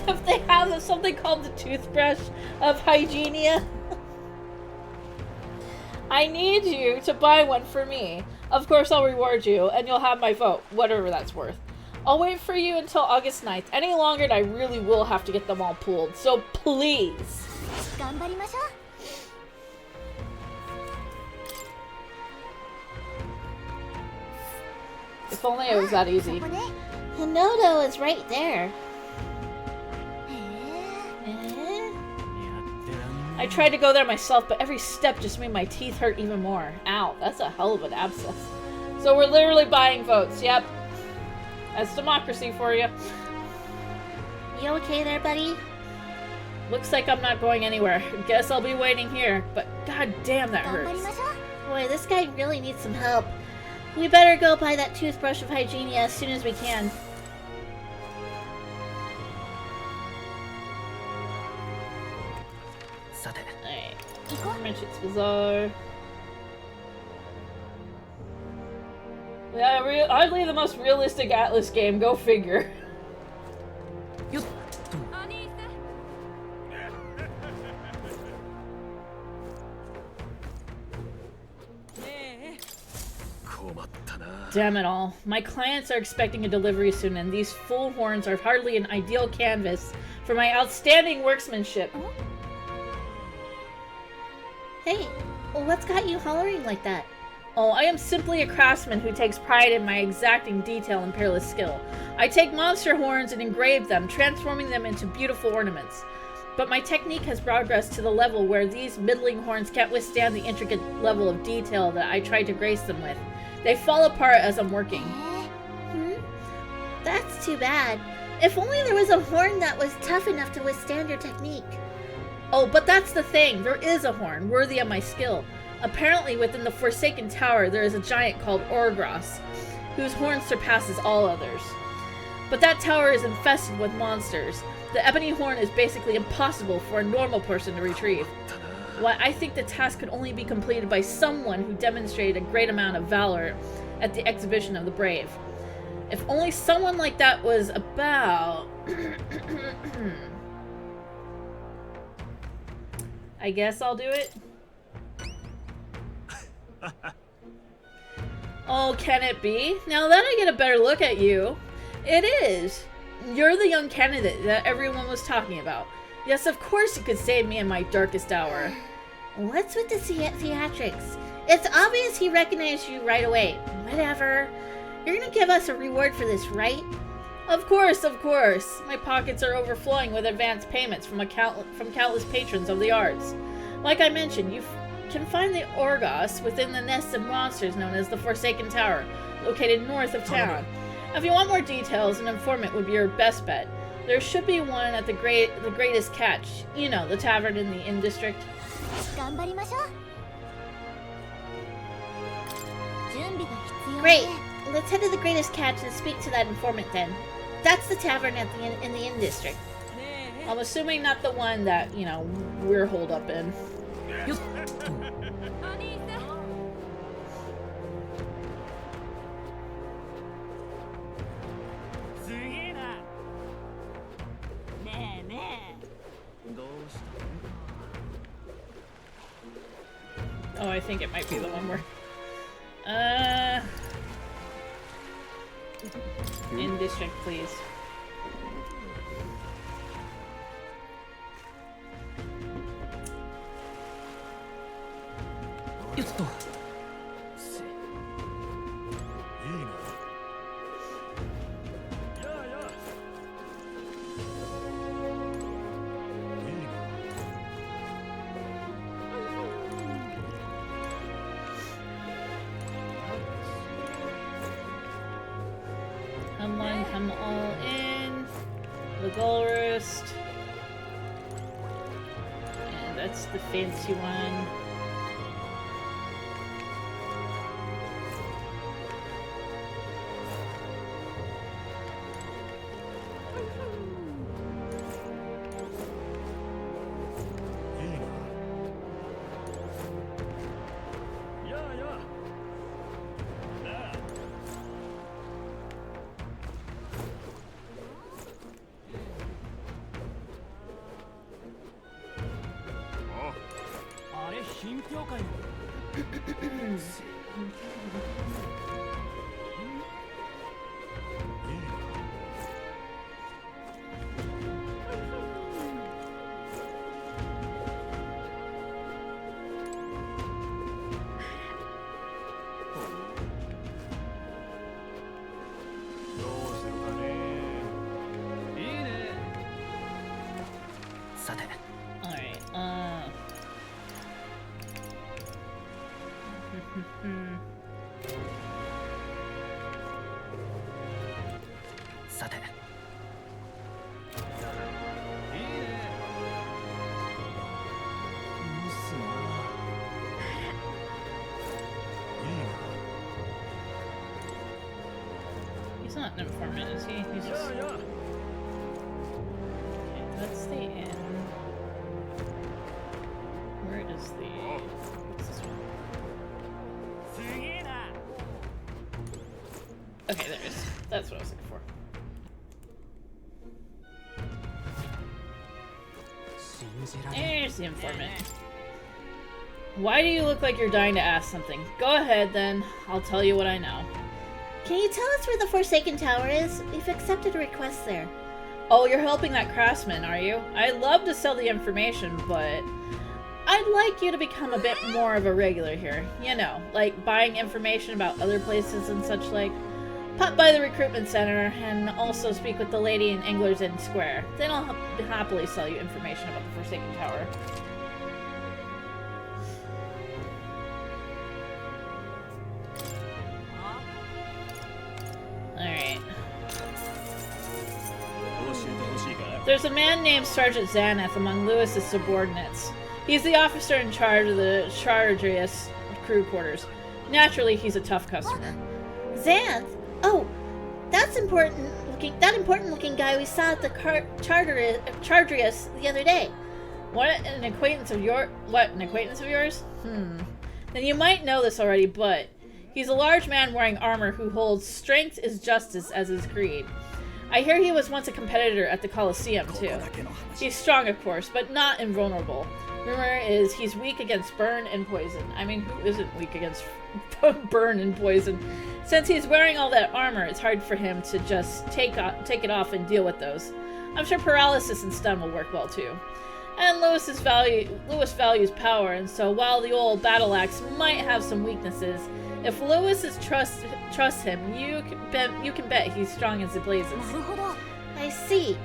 If they have something called the toothbrush of Hygienia. I need you to buy one for me. Of course I'll reward you, and you'll have my vote, whatever that's worth. I'll wait for you until August 9th. Any longer and I really will have to get them all pooled, so please. If only it was that easy. Hinodo is right there. I tried to go there myself, but every step just made my teeth hurt even more. Ow, that's a hell of an abscess. So we're literally buying votes, yep. That's democracy for you. You okay there, buddy? Looks like I'm not going anywhere. Guess I'll be waiting here, but god damn that hurts. Boy, this guy really needs some help. We better go buy that toothbrush of Hygienia as soon as we can. Alright. Merchant's Bazaar. Yeah, oddly the most realistic Atlas game, go figure. Damn it all. My clients are expecting a delivery soon, and these full horns are hardly an ideal canvas for my outstanding workmanship. Hey, what's got you hollering like that? Oh, I am simply a craftsman who takes pride in my exacting detail and peerless skill. I take monster horns and engrave them, transforming them into beautiful ornaments. But my technique has progressed to the level where these middling horns can't withstand the intricate level of detail that I try to grace them with. They fall apart as I'm working. That's too bad. If only there was a horn that was tough enough to withstand your technique. Oh, but that's the thing. There is a horn worthy of my skill. Apparently, within the Forsaken Tower, there is a giant called Orgros, whose horn surpasses all others. But that tower is infested with monsters. The ebony horn is basically impossible for a normal person to retrieve. Why, I think the task could only be completed by someone who demonstrated a great amount of valor at the exhibition of the brave. If only someone like that was about... I guess I'll do it. Oh, can it be? Now that I get a better look at you. It is. You're the young candidate that everyone was talking about. Yes, of course you could save me in my darkest hour. What's with the theatrics? It's obvious he recognized you right away. Whatever. You're gonna give us a reward for this, right? Of course, of course. My pockets are overflowing with advance payments from countless patrons of the arts. Like I mentioned, you can find the Orgos within the nest of monsters known as the Forsaken Tower, located north of town. If you want more details, an informant would be your best bet. There should be one at the Greatest Catch. You know, the tavern in the Inn District. Great. Let's head to the Greatest Catch and speak to that informant then. That's the tavern in the Inn District. I'm assuming not the one that, you know, we're holed up in. Oh, I think it might be the one where... In district, please. the gull roost. And that's the fancy one. Alright, he's not an informant, is he? He's just... Okay, that's the inn. Where is the... What's this one? Okay, there it is. That's what I was looking for. There's the informant. Why do you look like you're dying to ask something? Go ahead, then. I'll tell you what I know. Can you tell us where the Forsaken Tower is? We've accepted a request there. Oh, you're helping that craftsman, are you? I'd love to sell the information, but I'd like you to become a bit more of a regular here. You know, like buying information about other places and such like. Pop by the recruitment center and also speak with the lady in Angler's Inn Square. Then I'll happily sell you information about the Forsaken Tower. Alright. There's a man named Sergeant Xanath among Lewis's subordinates. He's the officer in charge of the Chargerius crew quarters. Naturally, he's a tough customer. Xanth? Oh, that important looking guy we saw at the Chargerius the other day. What, an acquaintance of yours? Then you might know this already, but he's a large man wearing armor who holds strength is justice as his creed. I hear he was once a competitor at the Colosseum, too. He's strong, of course, but not invulnerable. Rumor is he's weak against burn and poison. I mean, who isn't weak against burn and poison? Since he's wearing all that armor, it's hard for him to just take it off and deal with those. I'm sure paralysis and stun will work well, too. And Lewis values power, and so while the old battle axe might have some weaknesses, if Lewis trusts him, you can bet he's strong as it blazes. I see.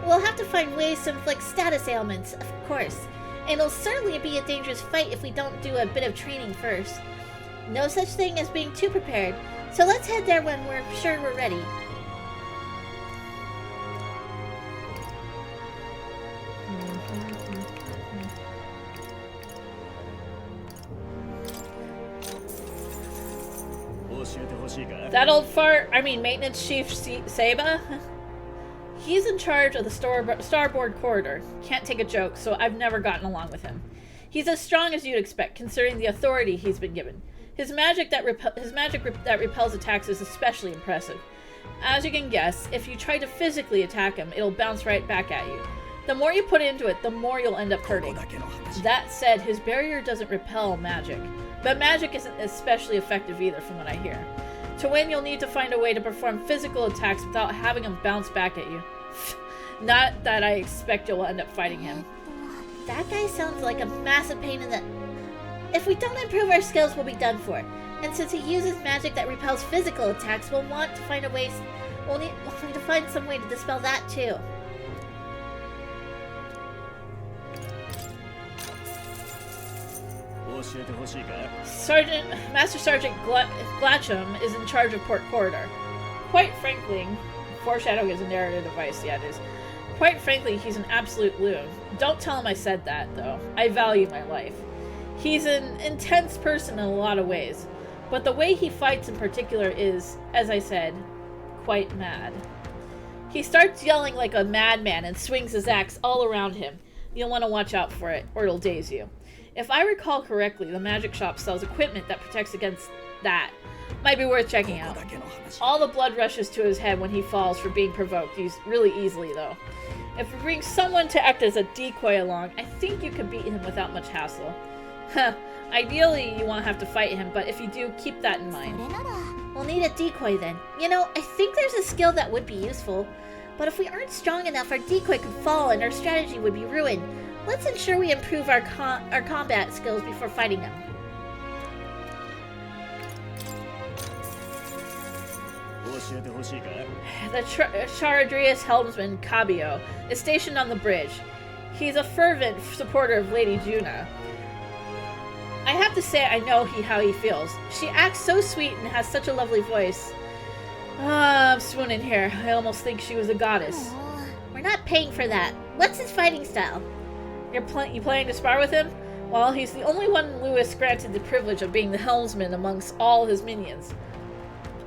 We'll have to find ways to inflict status ailments, of course. And it'll certainly be a dangerous fight if we don't do a bit of training first. No such thing as being too prepared, so let's head there when we're sure we're ready. That old fart, maintenance chief Seba? He's in charge of the starboard corridor. Can't take a joke, so I've never gotten along with him. He's as strong as you'd expect, considering the authority he's been given. His magic that repels attacks is especially impressive. As you can guess, if you try to physically attack him, it'll bounce right back at you. The more you put into it, the more you'll end up hurting. That said, his barrier doesn't repel magic, but magic isn't especially effective either from what I hear. To win, you'll need to find a way to perform physical attacks without having them bounce back at you. Not that I expect you'll end up fighting him. That guy sounds like a massive pain in the... If we don't improve our skills, we'll be done for. And since he uses magic that repels physical attacks, we'll want to find a way... We'll need to find some way to dispel that too. Master Sergeant Glatcham is in charge of Port Corridor. Quite frankly, foreshadowing is a narrative device, yeah it is. Quite frankly, he's an absolute loon. Don't tell him I said that, though. I value my life. He's an intense person in a lot of ways, but the way he fights in particular is, as I said, quite mad. He starts yelling like a madman and swings his axe all around him. You'll want to watch out for it, or it'll daze you. If I recall correctly, the magic shop sells equipment that protects against that. Might be worth checking out. All the blood rushes to his head when he falls for being provoked, really easily though. If we bring someone to act as a decoy along, I think you could beat him without much hassle. Ideally, you won't have to fight him, but if you do, keep that in mind. We'll need a decoy then. You know, I think there's a skill that would be useful. But if we aren't strong enough, our decoy could fall and our strategy would be ruined. Let's ensure we improve our combat skills before fighting them. The Charadrius helmsman, Cabio, is stationed on the bridge. He's a fervent supporter of Lady Juna. I have to say I know how he feels. She acts so sweet and has such a lovely voice. I'm swooning here. I almost think she was a goddess. We're not paying for that. What's his fighting style? You planning to spar with him? Well, he's the only one Lewis granted the privilege of being the helmsman amongst all his minions.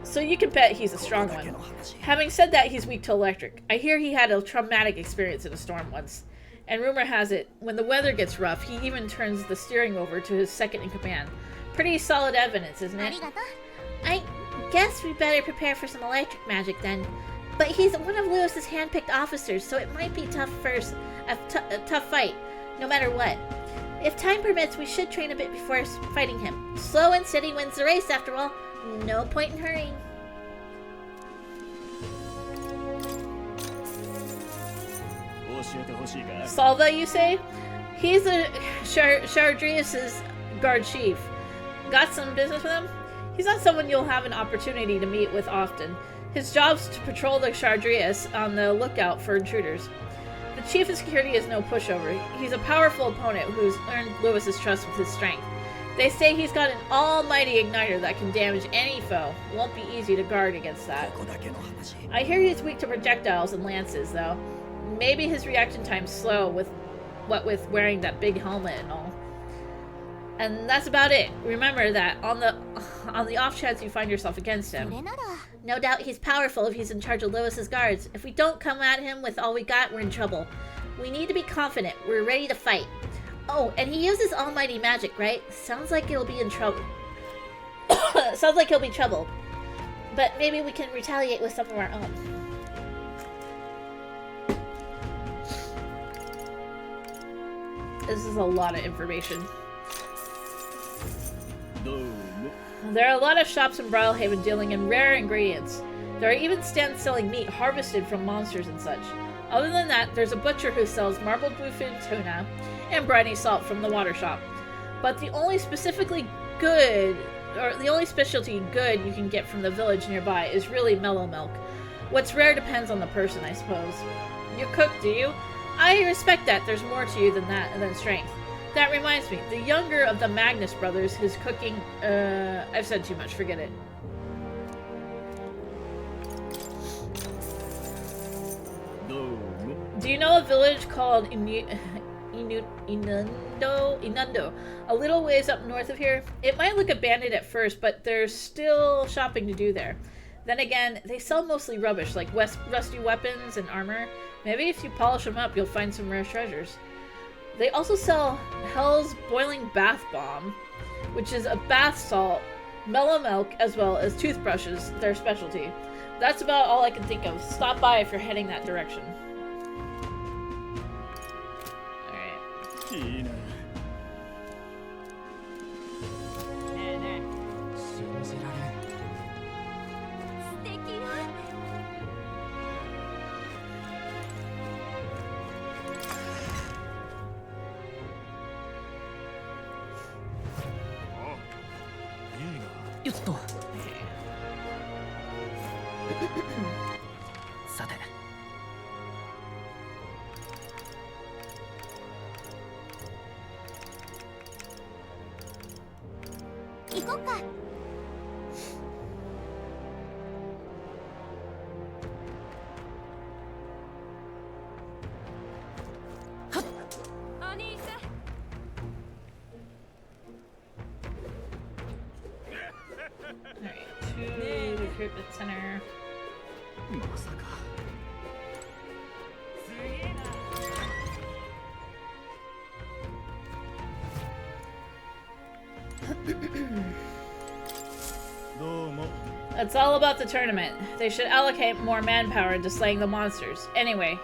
So you can bet he's a strong one. Having said that, he's weak to electric. I hear he had a traumatic experience in a storm once. And rumor has it, when the weather gets rough, he even turns the steering over to his second in command. Pretty solid evidence, isn't it? I guess we better prepare for some electric magic then. But he's one of Lewis's hand-picked officers, so it might be a tough fight, no matter what. If time permits, we should train a bit before fighting him. Slow and steady wins the race, after all. No point in hurrying. Salva, you say? He's a Charadrius' guard chief. Got some business with him? He's not someone you'll have an opportunity to meet with often. His job's to patrol the Charadrius on the lookout for intruders. The chief of security is no pushover. He's a powerful opponent who's earned Lewis's trust with his strength. They say he's got an almighty igniter that can damage any foe. Won't be easy to guard against that. I hear he's weak to projectiles and lances, though. Maybe his reaction time's slow with wearing that big helmet and all. And that's about it. Remember that on the off chance you find yourself against him. No doubt he's powerful if he's in charge of Lewis's guards. If we don't come at him with all we got, we're in trouble. We need to be confident. We're ready to fight. Oh, and he uses almighty magic, right? Sounds like he'll be in trouble. Sounds like he'll be trouble. But maybe we can retaliate with some of our own. This is a lot of information. There are a lot of shops in Bridlehaven dealing in rare ingredients. There are even stands selling meat harvested from monsters and such. Other than that, there's a butcher who sells marbled bluefin tuna and briny salt from the water shop. But the only specialty good you can get from the village nearby is really mellow milk. What's rare depends on the person, I suppose. You cook, do you? I respect that. There's more to you than strength. That reminds me, the younger of the Magnus brothers, his cooking, I've said too much, forget it. Do you know a village called Inundo, a little ways up north of here? It might look abandoned at first, but there's still shopping to do there. Then again, they sell mostly rubbish, like rusty weapons and armor. Maybe if you polish them up, you'll find some rare treasures. They also sell Hell's Boiling Bath Bomb, which is a bath salt, mellow milk, as well as toothbrushes, their specialty. That's about all I can think of. Stop by if you're heading that direction. Alright.よっとさて行こっか。Alright, to recruitment center. It's all about the tournament. They should allocate more manpower into slaying the monsters. Anyway,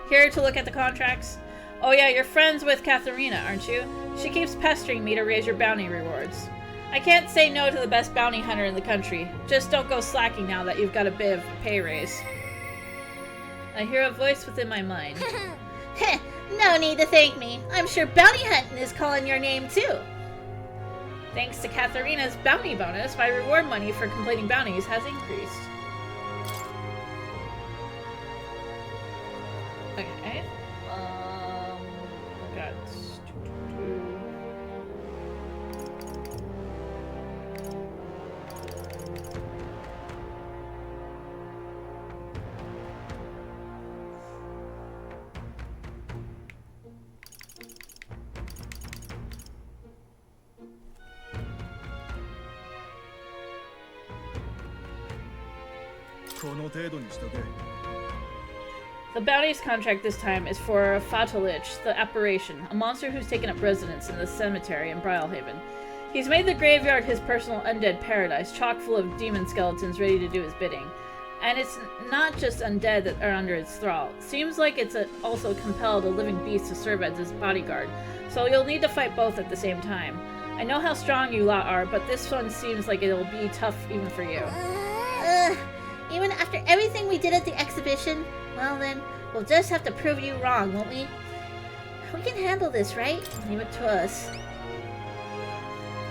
here to look at the contracts. Oh yeah, you're friends with Katharina, aren't you? She keeps pestering me to raise your bounty rewards. I can't say no to the best bounty hunter in the country. Just don't go slacking now that you've got a bit of a pay raise. I hear a voice within my mind. Heh, no need to thank me. I'm sure bounty hunting is calling your name too. Thanks to Katharina's bounty bonus, my reward money for completing bounties has increased. Okay. Got The bounty's contract this time is for Fatalich, the apparition, a monster who's taken up residence in the cemetery in Brylehaven. He's made the graveyard his personal undead paradise, chock full of demon skeletons ready to do his bidding. And it's not just undead that are under its thrall. Seems like it's also compelled a living beast to serve as his bodyguard, so you'll need to fight both at the same time. I know how strong you lot are, but this one seems like it'll be tough even for you. Even after everything we did at the exhibition? Well then, we'll just have to prove you wrong, won't we? We can handle this, right? Leave it to us.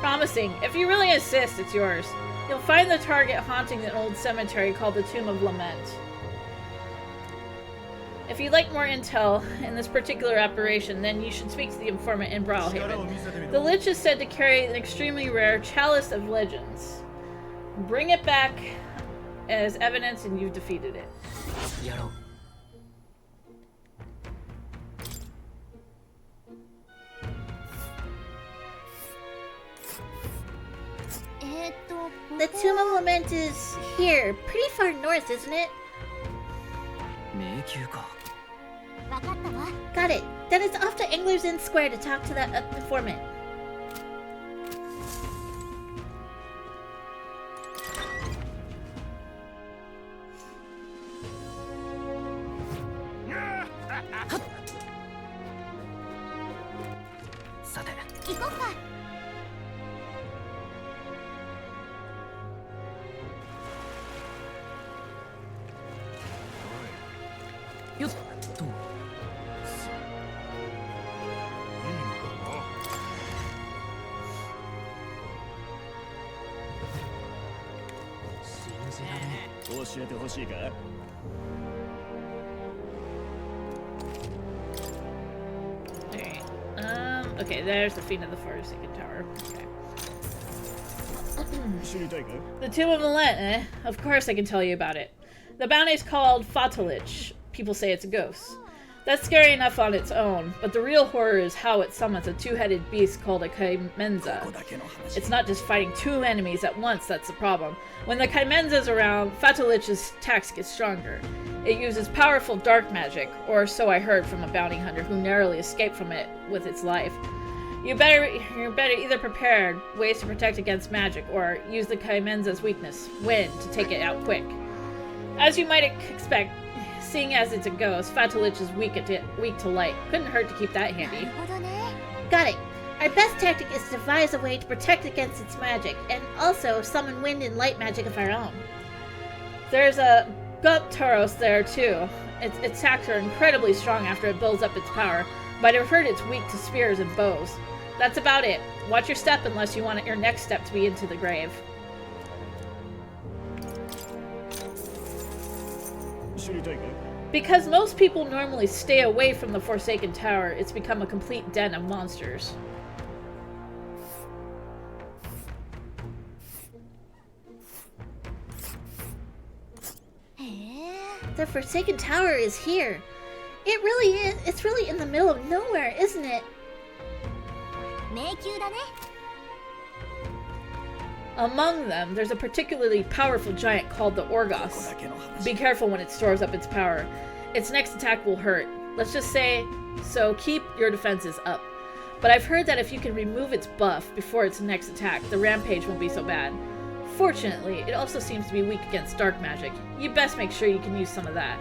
Promising. If you really insist, it's yours. You'll find the target haunting an old cemetery called the Tomb of Lament. If you'd like more intel in this particular apparition, then you should speak to the informant in Brawlhaven. The Lich is said to carry an extremely rare Chalice of Legends. Bring it back as evidence and you've defeated it. The Tomb of Lament is here, pretty far north, isn't it? Got it. Then it's off to Angler's Inn Square to talk to that informant. Okay, there's the Fiend of the Forsaken Tower. Okay. The Tomb of Lament, eh? Of course I can tell you about it. The bounty's called Fatalich. People say it's a ghost. That's scary enough on its own, but the real horror is how it summons a two-headed beast called a Kaimenza. It's not just fighting two enemies at once that's the problem. When the Kaimenza's around, Fatalich's attacks get stronger. It uses powerful dark magic, or so I heard from a bounty hunter who narrowly escaped from it with its life. You're better either prepare ways to protect against magic, or use the Kaimenza's weakness, wind, to take it out quick. As you might expect, seeing as it's a ghost, Fatalich is weak to light. Couldn't hurt to keep that handy. Got it. Our best tactic is to devise a way to protect against its magic, and also summon wind and light magic of our own. There's a Guptaros there too. Its attacks are incredibly strong after it builds up its power, but I've heard it's weak to spears and bows. That's about it. Watch your step unless you want your next step to be into the grave. Because most people normally stay away from the Forsaken Tower, it's become a complete den of monsters. The Forsaken Tower is here. It really is. It's really in the middle of nowhere, isn't it? 迷宮だね。 Among them, there's a particularly powerful giant called the Orgos. Be careful when it stores up its power. Its next attack will hurt. Let's just say, so keep your defenses up. But I've heard that if you can remove its buff before its next attack, the rampage won't be so bad. Fortunately, it also seems to be weak against dark magic. You best make sure you can use some of that.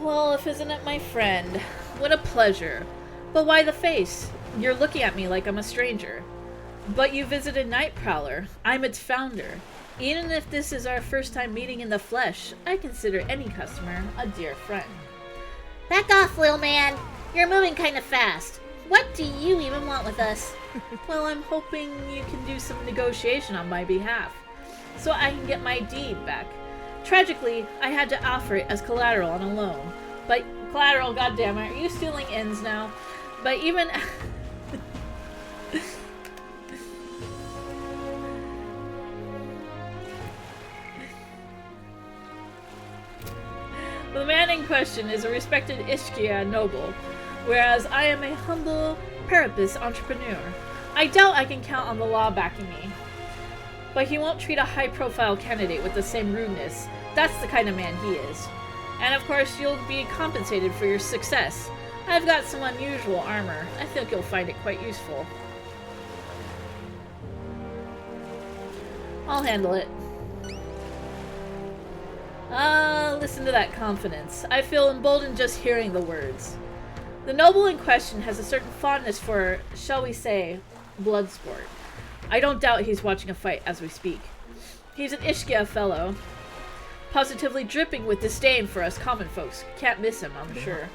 Well, isn't it my friend? What a pleasure. But why the face? You're looking at me like I'm a stranger. But you visited Night Prowler. I'm its founder. Even if this is our first time meeting in the flesh, I consider any customer a dear friend. Back off, little man. You're moving kind of fast. What do you even want with us? Well, I'm hoping you can do some negotiation on my behalf, so I can get my deed back. Tragically, I had to offer it as collateral on a loan. But collateral, goddammit, are you stealing ends now? But even the man in question is a respected Ishkia noble, whereas I am a humble Parapus entrepreneur. I doubt I can count on the law backing me. But he won't treat a high-profile candidate with the same rudeness. That's the kind of man he is. And of course, you'll be compensated for your success. I've got some unusual armor. I think you'll find it quite useful. I'll handle it. Listen to that confidence. I feel emboldened just hearing the words. The noble in question has a certain fondness for, shall we say, blood sport. I don't doubt he's watching a fight as we speak. He's an Ishkia fellow, positively dripping with disdain for us common folks. Can't miss him, I'm sure.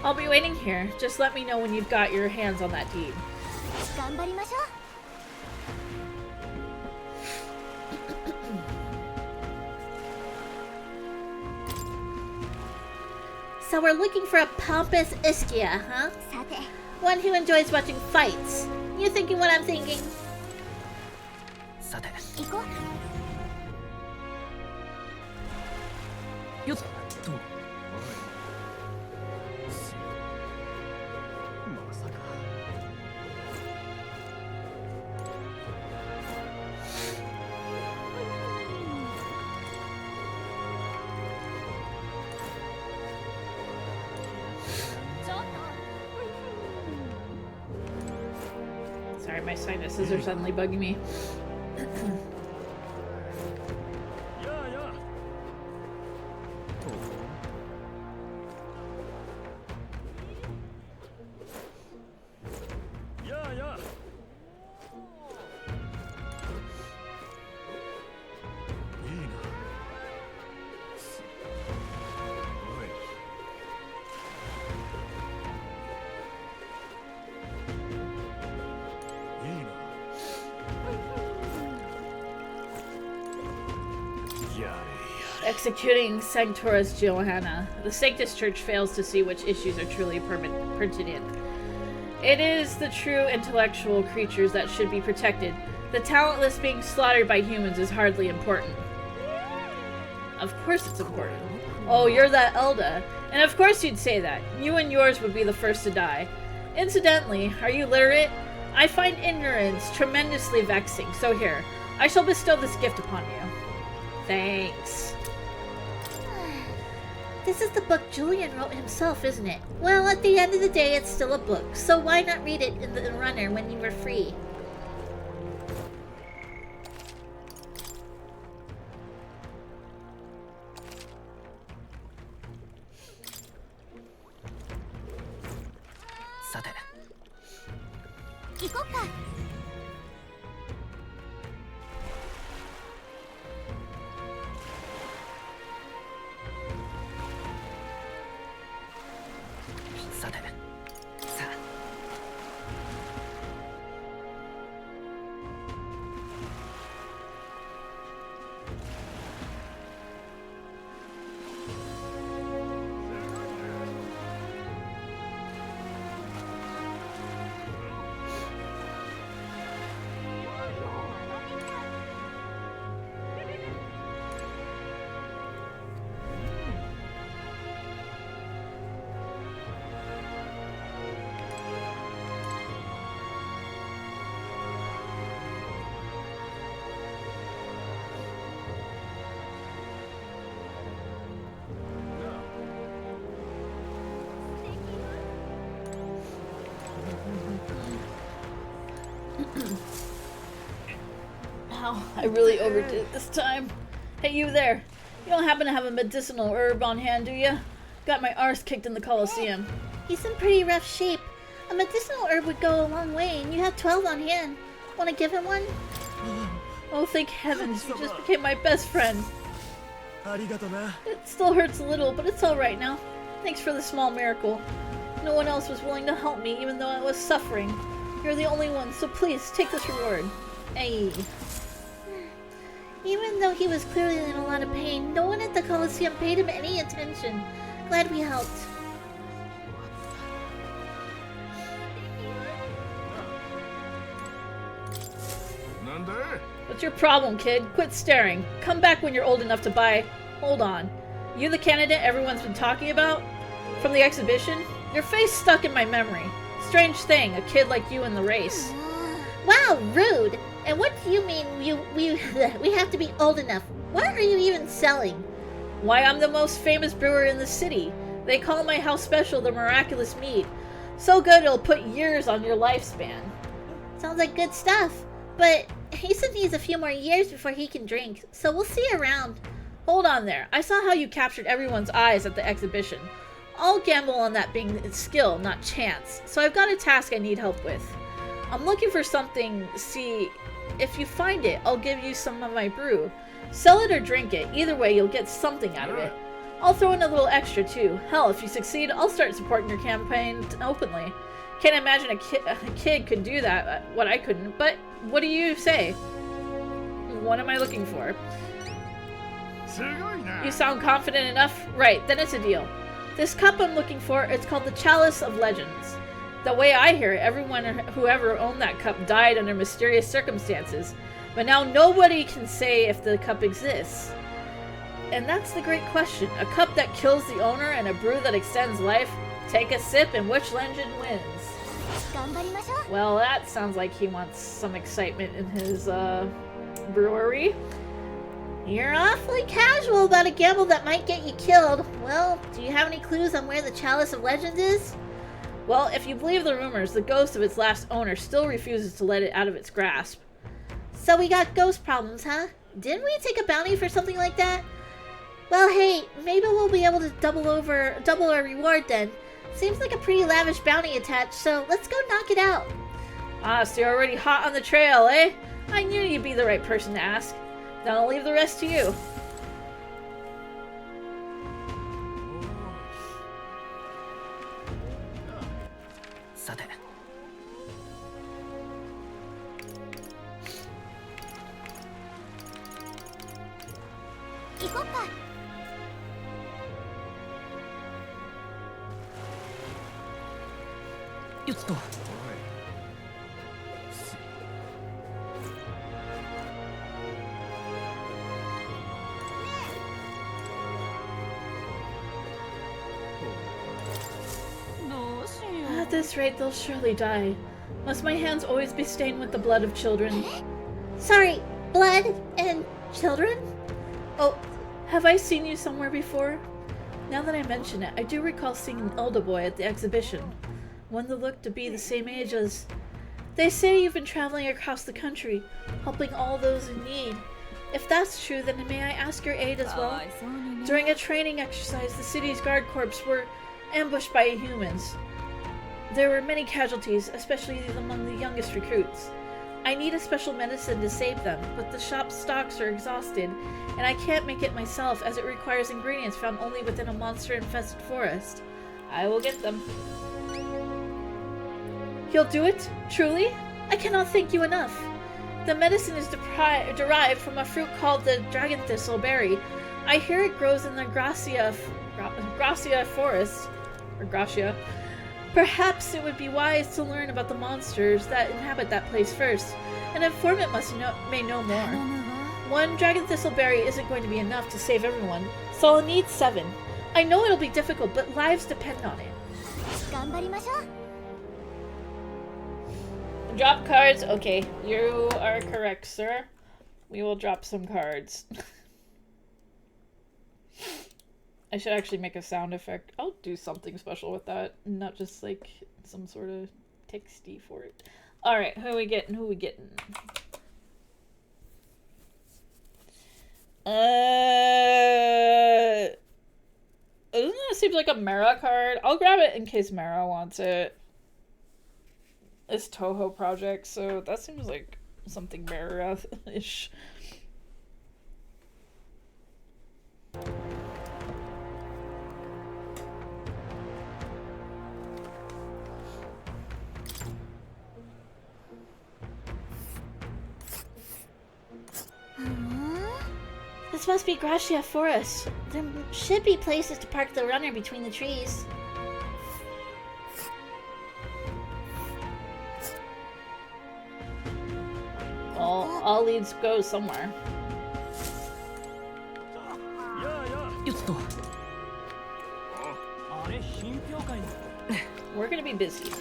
I'll be waiting here. Just let me know when you've got your hands on that deed. So we're looking for a pompous Ishkia, huh? One who enjoys watching fights. You thinking what I'm thinking? Sorry, my sinuses are suddenly bugging me. Executing Sanctora's Johanna. The Sanctus Church fails to see which issues are truly pertinent. It is the true intellectual creatures that should be protected. The talentless being slaughtered by humans is hardly important. Of course it's important. Oh, you're that Elda. And of course you'd say that. You and yours would be the first to die. Incidentally, are you literate? I find ignorance tremendously vexing, so here, I shall bestow this gift upon you. Thanks. This is the book Julian wrote himself, isn't it? Well, at the end of the day, it's still a book, so why not read it in the runner when you were free? Wow, I really overdid it this time. Hey, you there. You don't happen to have a medicinal herb on hand, do you? Got my arse kicked in the Coliseum. He's in pretty rough shape. A medicinal herb would go a long way, and you have 12 on hand. Want to give him one? Oh, thank heavens, you just became my best friend. ありがとな。 It still hurts a little, but it's alright now. Thanks for the small miracle. No one else was willing to help me, even though I was suffering. You're the only one, so please, take this reward. Hey. Even though he was clearly in a lot of pain, no one at the Coliseum paid him any attention. Glad we helped. What's your problem, kid? Quit staring. Come back when you're old enough to buy... Hold on. You the candidate everyone's been talking about? From the exhibition? Your face stuck in my memory. Strange thing, a kid like you in the race. Wow, rude! And what do you mean we have to be old enough? What are you even selling? Why, I'm the most famous brewer in the city. They call my house special the miraculous mead. So good it'll put years on your lifespan. Sounds like good stuff. But he said needs a few more years before he can drink, so we'll see you around. Hold on there. I saw how you captured everyone's eyes at the exhibition. I'll gamble on that being skill, not chance. So I've got a task I need help with. I'm looking for something. See, if you find it, I'll give you some of my brew. Sell it or drink it. Either way, you'll get something out of it. I'll throw in a little extra too. Hell, if you succeed, I'll start supporting your campaign openly. Can't imagine a kid could do that, what I couldn't, but what do you say? What am I looking for? You sound confident enough? Right, then it's a deal. This cup I'm looking for, it's called the Chalice of Legends. The way I hear it, everyone whoever owned that cup died under mysterious circumstances. But now nobody can say if the cup exists. And that's the great question. A cup that kills the owner and a brew that extends life? Take a sip and which legend wins? Well, that sounds like he wants some excitement in his brewery. You're awfully casual about a gamble that might get you killed. Well, do you have any clues on where the Chalice of Legends is? Well, if you believe the rumors, the ghost of its last owner still refuses to let it out of its grasp. So we got ghost problems, huh? Didn't we take a bounty for something like that? Well, hey, maybe we'll be able to double our reward then. Seems like a pretty lavish bounty attached, so let's go knock it out. Ah, so you're already hot on the trail, eh? I knew you'd be the right person to ask. Then I'll leave the rest to you. At this rate, they'll surely die. Must my hands always be stained with the blood of children? Sorry, blood and children? Oh, have I seen you somewhere before? Now that I mention it, I do recall seeing an elder boy at the exhibition. One that looked to be the same age as... They say you've been traveling across the country, helping all those in need. If that's true, then may I ask your aid as well? During a training exercise, the city's guard corps were ambushed by humans. There were many casualties, especially among the youngest recruits. I need a special medicine to save them, but the shop's stocks are exhausted, and I can't make it myself as it requires ingredients found only within a monster-infested forest. I will get them. You'll do it? Truly? I cannot thank you enough. The medicine is derived from a fruit called the dragon thistle berry. I hear it grows in the Gracia forest. Or Gracia. Perhaps it would be wise to learn about the monsters that inhabit that place first. An informant may know more. One dragon thistle berry isn't going to be enough to save everyone, so I'll need 7. I know it'll be difficult, but lives depend on it. Drop cards? Okay, you are correct, sir. We will drop some cards. I should actually make a sound effect. I'll do something special with that, not just like some sort of texty for it. Alright, who are we getting? Who are we getting? Doesn't that seem like a Mara card? I'll grab it in case Mara wants it. It's Toho project, so that seems like something Mara-ish. This must be Gracia Forest. There should be places to park the runner between the trees. All leads go somewhere. We're gonna be busy.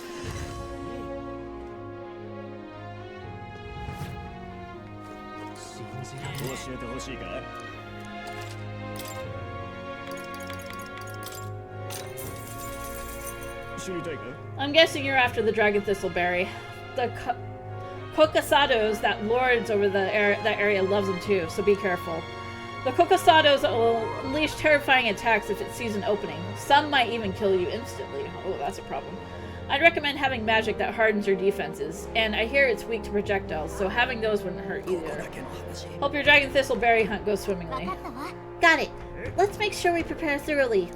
I'm guessing you're after the Dragon Thistleberry. The Kokasados, that lords over that area, loves them too, so be careful. The Kokasados will unleash terrifying attacks if it sees an opening. Some might even kill you instantly. Oh, that's a problem. I'd recommend having magic that hardens your defenses, and I hear it's weak to projectiles, so having those wouldn't hurt either. Hope your Dragon Thistleberry hunt goes swimmingly. Got it. Let's make sure we prepare thoroughly.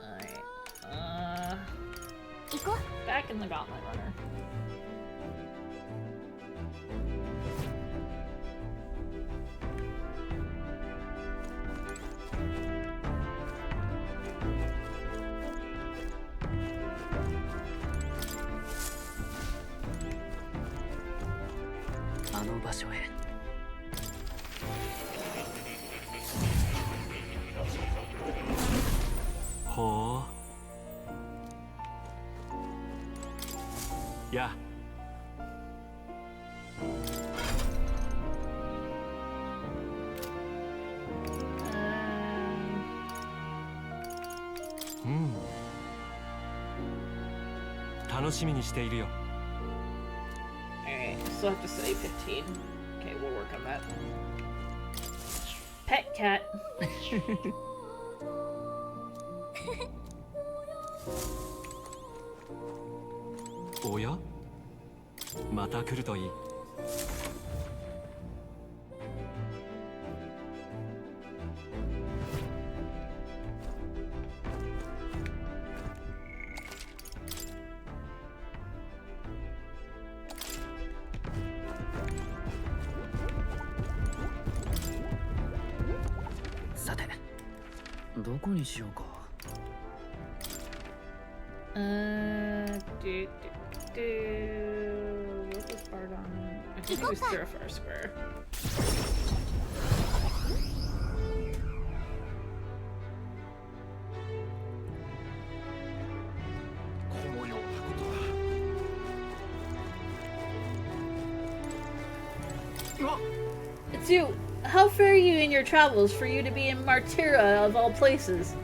Alright. Back in the Gauntlet Runner. Ho. Yeah. Hmm. 楽しみにしているよ。 Alright, still have to study 15. Okay, we'll work on that. Pet cat. Oh yeah? また来るといい。さて、どこにしようか。What was Bardon? I think it was Terrifier Square. It's you. How fare you in your travels for you to be in Martyra of all places?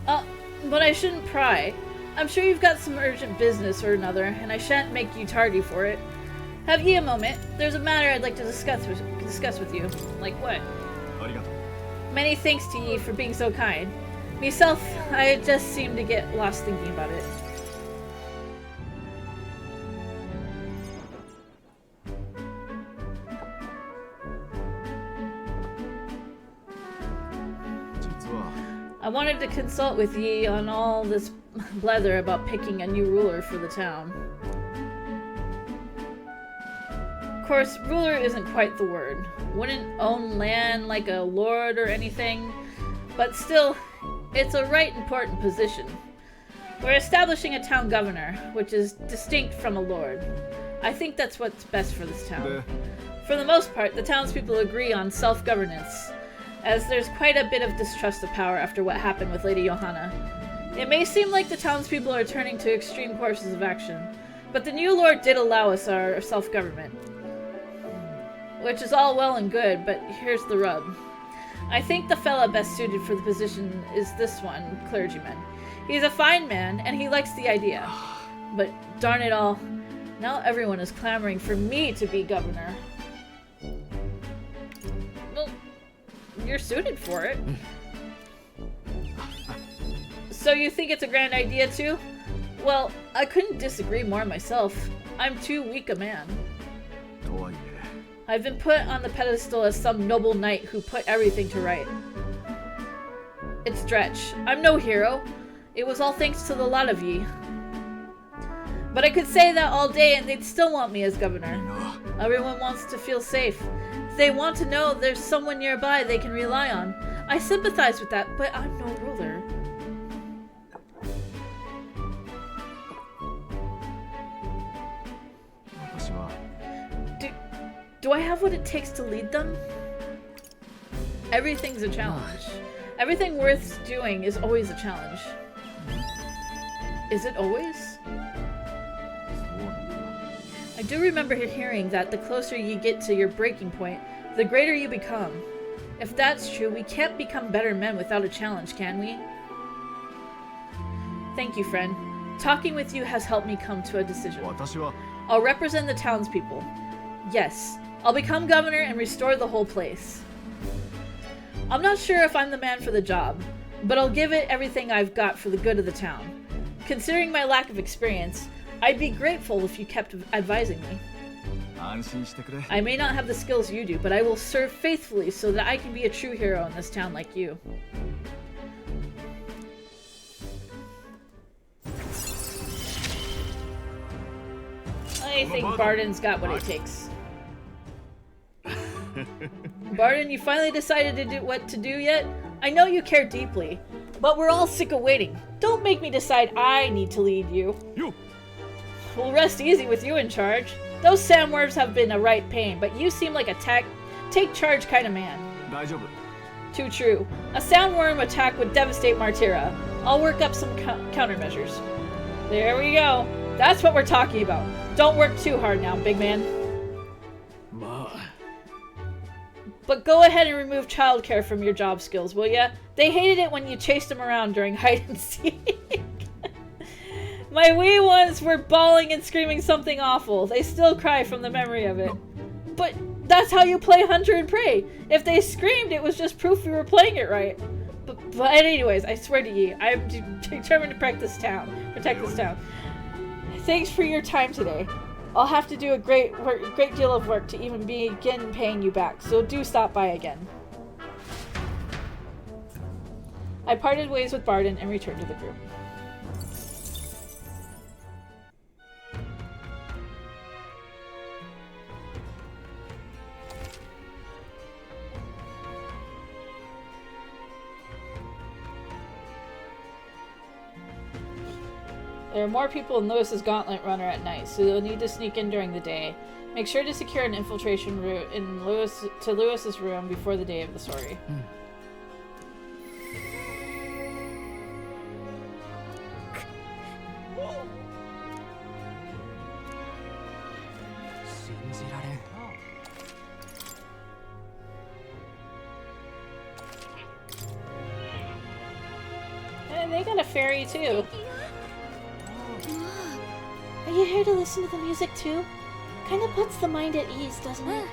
But I shouldn't pry. I'm sure you've got some urgent business or another, and I shan't make you tardy for it. Have ye a moment? There's a matter I'd like to discuss with you. Like what? Many thanks to ye for being so kind. Myself, I just seem to get lost thinking about it. I wanted to consult with ye on all this blether about picking a new ruler for the town. Of course, ruler isn't quite the word. Wouldn't own land like a lord or anything, but still, it's a right important position. We're establishing a town governor, which is distinct from a lord. I think that's what's best for this town. For the most part, the townspeople agree on self-governance, as there's quite a bit of distrust of power after what happened with Lady Johanna. It may seem like the townspeople are turning to extreme courses of action, but the new lord did allow us our self-government. Which is all well and good, but here's the rub. I think the fella best suited for the position is this one, clergyman. He's a fine man, and he likes the idea. But darn it all, now everyone is clamoring for me to be governor. Well, you're suited for it. So you think it's a grand idea too? Well, I couldn't disagree more myself. I'm too weak a man. I've been put on the pedestal as some noble knight who put everything to right. It's stretch. I'm no hero. It was all thanks to the lot of ye. But I could say that all day and they'd still want me as governor. Everyone wants to feel safe. They want to know there's someone nearby they can rely on. I sympathize with that, but I'm no ruler. Do I have what it takes to lead them? Everything's a challenge. Everything worth doing is always a challenge. Is it always? I do remember hearing that the closer you get to your breaking point, the greater you become. If that's true, we can't become better men without a challenge, can we? Thank you, friend. Talking with you has helped me come to a decision. I'll represent the townspeople. Yes, I'll become governor and restore the whole place. I'm not sure if I'm the man for the job, but I'll give it everything I've got for the good of the town. Considering my lack of experience, I'd be grateful if you kept advising me. I may not have the skills you do, but I will serve faithfully so that I can be a true hero in this town like you. I think Barden's got what it takes. Barden, you finally decided to do what to do yet? I know you care deeply, but we're all sick of waiting. Don't make me decide I need to lead you. We'll rest easy with you in charge. Those sandworms have been a right pain, but you seem like a take charge kind of man. Too true. A sandworm attack would devastate Martira. I'll work up some countermeasures. There we go. That's what we're talking about. Don't work too hard now, big man. But go ahead and remove childcare from your job skills, will ya? They hated it when you chased them around during hide and seek. My wee ones were bawling and screaming something awful. They still cry from the memory of it. But that's how you play Hunter and Prey. If they screamed, it was just proof we were playing it right. But anyways, I swear to ye, I'm determined to protect this town. Thanks for your time today. I'll have to do a great deal of work to even begin paying you back, so do stop by again. I parted ways with Barden and returned to the group. There are more people in Lewis's Gauntlet Runner at night, so you'll need to sneak in during the day. Make sure to secure an infiltration route to Lewis's room before the day of the story. And they got a fairy too. Are you here to listen to the music too? Kinda puts the mind at ease, doesn't it?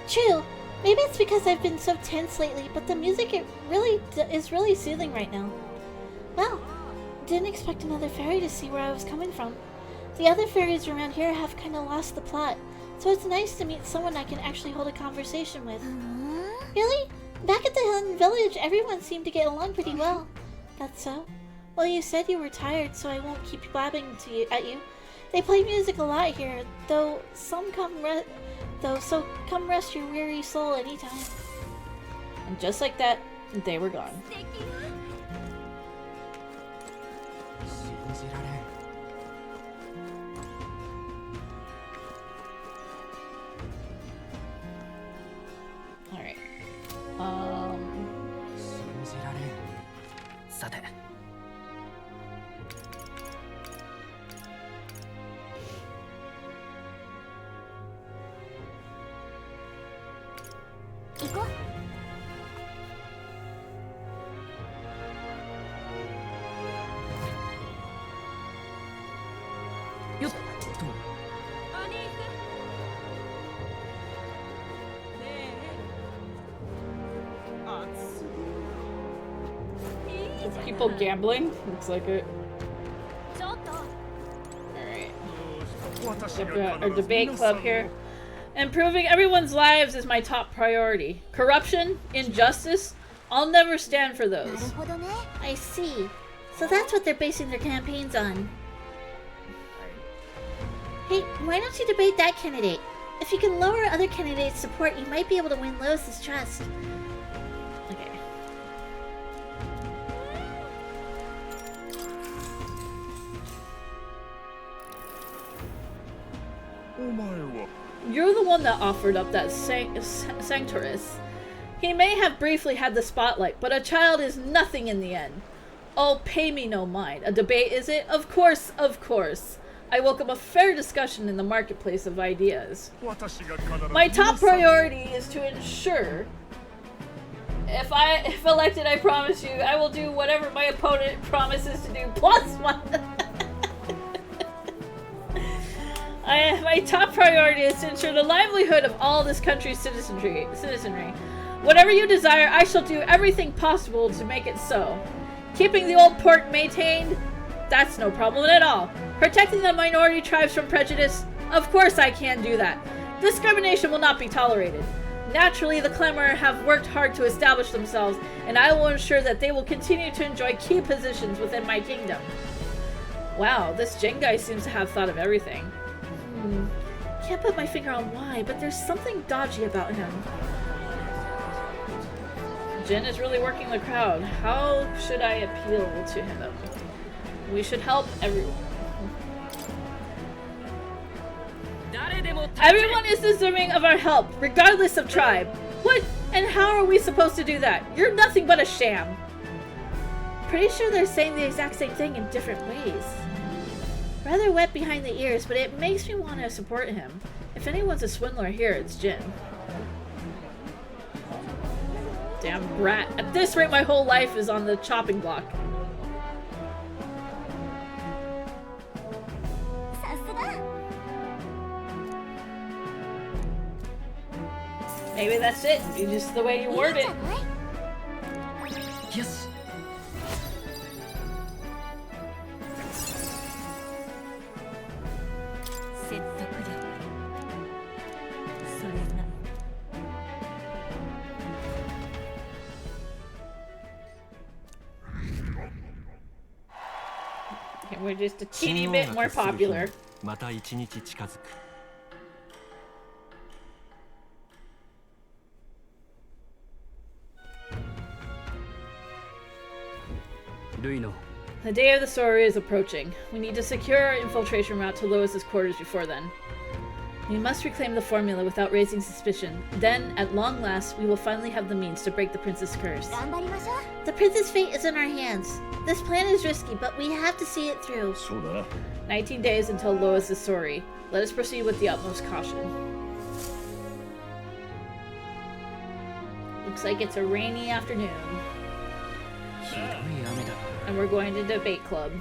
True. Maybe it's because I've been so tense lately, but the music is really soothing right now. Well, didn't expect another fairy to see where I was coming from. The other fairies around here have kinda lost the plot, so it's nice to meet someone I can actually hold a conversation with. Really? Back at the Hidden Village, everyone seemed to get along pretty well. That's so? Well, you said you were tired, so I won't keep blabbing at you. They play music a lot here, so come rest your weary soul anytime. And just like that, they were gone. Alright. さて。行こう。Oh, gambling? Looks like it. Alright. Our debate club here. Improving everyone's lives is my top priority. Corruption? Injustice? I'll never stand for those. I see. So that's what they're basing their campaigns on. Hey, why don't you debate that candidate? If you can lower other candidates' support, you might be able to win Lois's trust. Okay. You're the one that offered up that Sanctorus. He may have briefly had the spotlight, but a child is nothing in the end. Oh, pay me no mind. A debate, is it? Of course, of course. I welcome a fair discussion in the marketplace of ideas. My top priority is to ensure, if elected, I promise you, I will do whatever my opponent promises to do, plus one. My top priority is to ensure the livelihood of all this country's citizenry. Whatever you desire, I shall do everything possible to make it so. Keeping the old port maintained, that's no problem at all. Protecting the minority tribes from prejudice, of course I can do that. Discrimination will not be tolerated. Naturally, the Clemmer have worked hard to establish themselves, and I will ensure that they will continue to enjoy key positions within my kingdom. Wow, this Jin guy seems to have thought of everything. Can't put my finger on why, but there's something dodgy about him. Jin is really working the crowd. How should I appeal to him? We should help everyone. Everyone is deserving of our help, regardless of tribe. What and how are we supposed to do that? You're nothing but a sham. Pretty sure they're saying the exact same thing in different ways. Rather wet behind the ears, but it makes me want to support him. If anyone's a swindler here, it's Jin. Damn brat. At this rate, my whole life is on the chopping block. Maybe that's it. It's just the way you word it. Yes. Okay, we're just a teeny bit more popular. また一日近づく。The day of the story is approaching. We need to secure our infiltration route to Lois's quarters before then. We must reclaim the formula without raising suspicion. Then, at long last, we will finally have the means to break the prince's curse. The prince's fate is in our hands. This plan is risky, but we have to see it through. 19 days until Lois is sorry. Let us proceed with the utmost caution. Looks like it's a rainy afternoon. And we're going to debate club.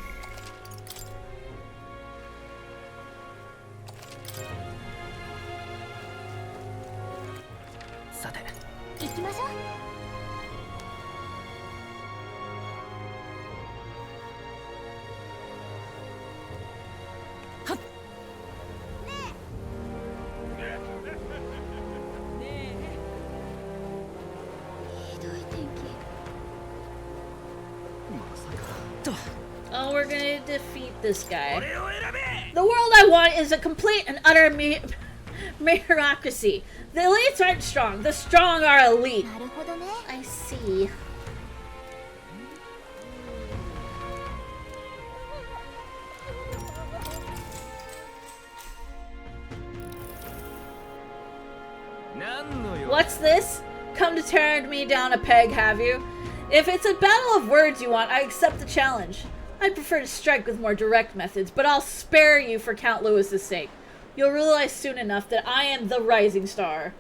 Oh, we're gonna defeat this guy. The world I want is a complete and utter meritocracy. The elites aren't strong. The strong are elite. I see. What's this? Come to tear me down a peg, have you? If it's a battle of words you want, I accept the challenge. I'd prefer to strike with more direct methods, but I'll spare you for Count Louis's sake. You'll realize soon enough that I am the rising star.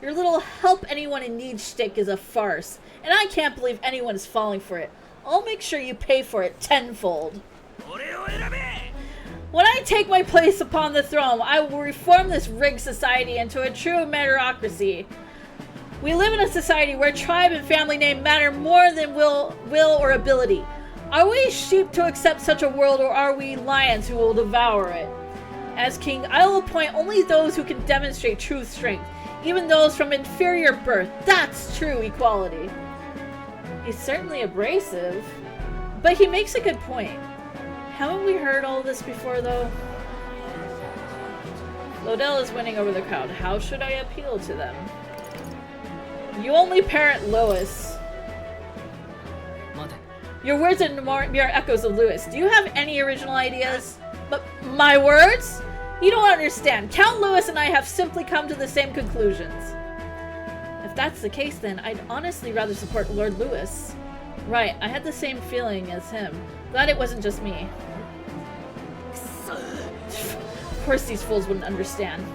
Your little help anyone in need shtick is a farce, and I can't believe anyone is falling for it. I'll make sure you pay for it tenfold. When I take my place upon the throne, I will reform this rigged society into a true meritocracy. We live in a society where tribe and family name matter more than will or ability. Are we sheep to accept such a world, or are we lions who will devour it? As king, I will appoint only those who can demonstrate true strength, even those from inferior birth. That's true equality. He's certainly abrasive, but he makes a good point. Haven't we heard all this before, though? Lodell is winning over the crowd. How should I appeal to them? You only parent Lois. Your words are mere echoes of Lewis. Do you have any original ideas? But my words? You don't understand. Count Lewis and I have simply come to the same conclusions. If that's the case, then I'd honestly rather support Lord Lewis. Right, I had the same feeling as him. Glad it wasn't just me. Of course these fools wouldn't understand.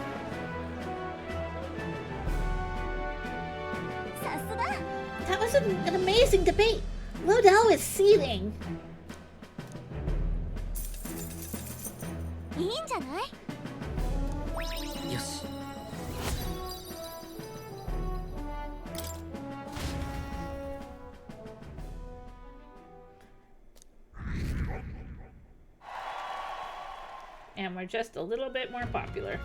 That was an amazing debate. Lodell is seething. いいんじゃない？よし。And we're just a little bit more popular.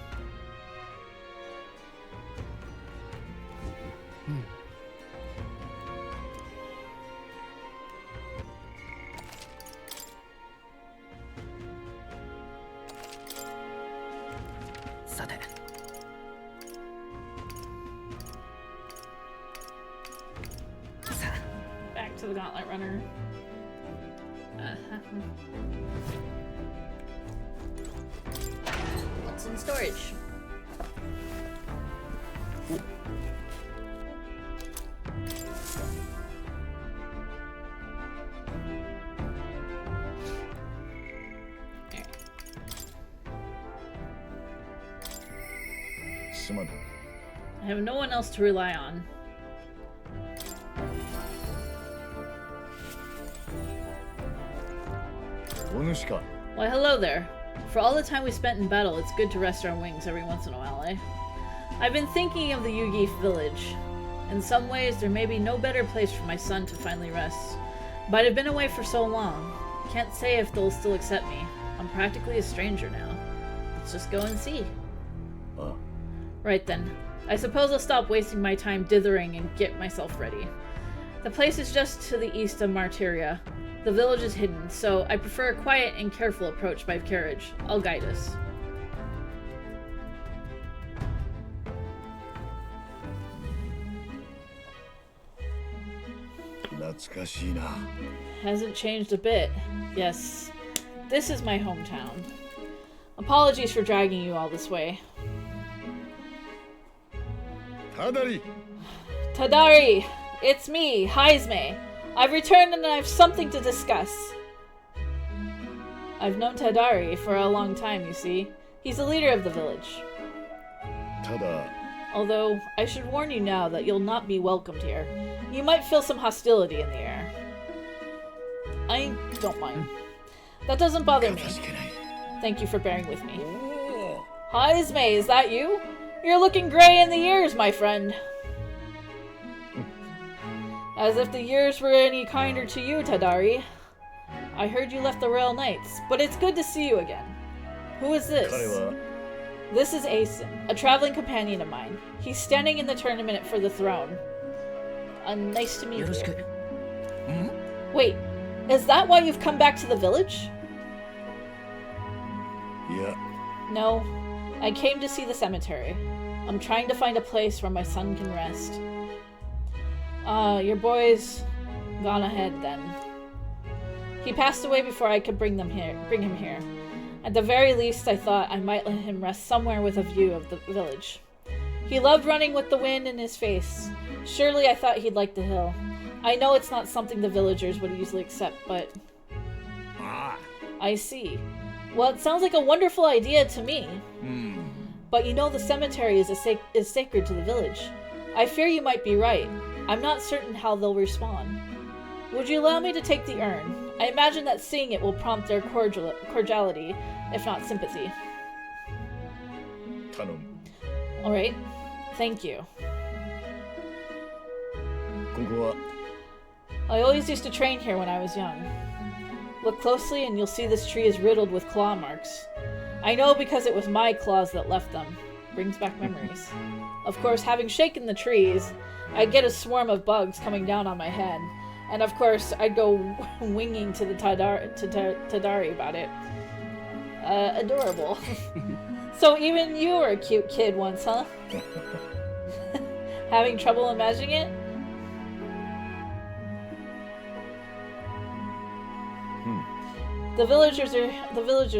Back to the Gauntlet Runner. What's in storage? I have no one else to rely on. Why, hello there. For all the time we spent in battle, it's good to rest our wings every once in a while, eh? I've been thinking of the Yugi village. In some ways, there may be no better place for my son to finally rest. But I've been away for so long. Can't say if they'll still accept me. I'm practically a stranger now. Let's just go and see. Right then. I suppose I'll stop wasting my time dithering and get myself ready. The place is just to the east of Martyria. The village is hidden, so I prefer a quiet and careful approach by carriage. I'll guide us. Hasn't changed a bit. Yes, this is my hometown. Apologies for dragging you all this way. Tadari! It's me, Haizme. I've returned and I have something to discuss. I've known Tadari for a long time, you see. He's the leader of the village. Although, I should warn you now that you'll not be welcomed here. You might feel some hostility in the air. I don't mind. That doesn't bother me. Thank you for bearing with me. Haizme, is that you? You're looking gray in the ears, my friend. As if the years were any kinder to you, Tadari. I heard you left the Royal Knights, but it's good to see you again. Who is this? This is Asen, a traveling companion of mine. He's standing in the tournament for the throne. Nice to meet you. Wait, is that why you've come back to the village? Yeah. No, I came to see the cemetery. I'm trying to find a place where my son can rest. Your boy's gone ahead then. He passed away before I could bring him here. At the very least, I thought I might let him rest somewhere with a view of the village. He loved running with the wind in his face. Surely I thought he'd like the hill. I know it's not something the villagers would easily accept, but... I see. Well, it sounds like a wonderful idea to me. But you know the cemetery is sacred to the village. I fear you might be right. I'm not certain how they'll respond. Would you allow me to take the urn? I imagine that seeing it will prompt their cordiality, if not sympathy. Alright. Thank you. I always used to train here when I was young. Look closely and you'll see this tree is riddled with claw marks. I know because it was my claws that left them. Brings back memories. Of course, having shaken the trees, I'd get a swarm of bugs coming down on my head. And of course, I'd go winging to the Tadari about it. Adorable. So even you were a cute kid once, huh? Having trouble imagining it? The villagers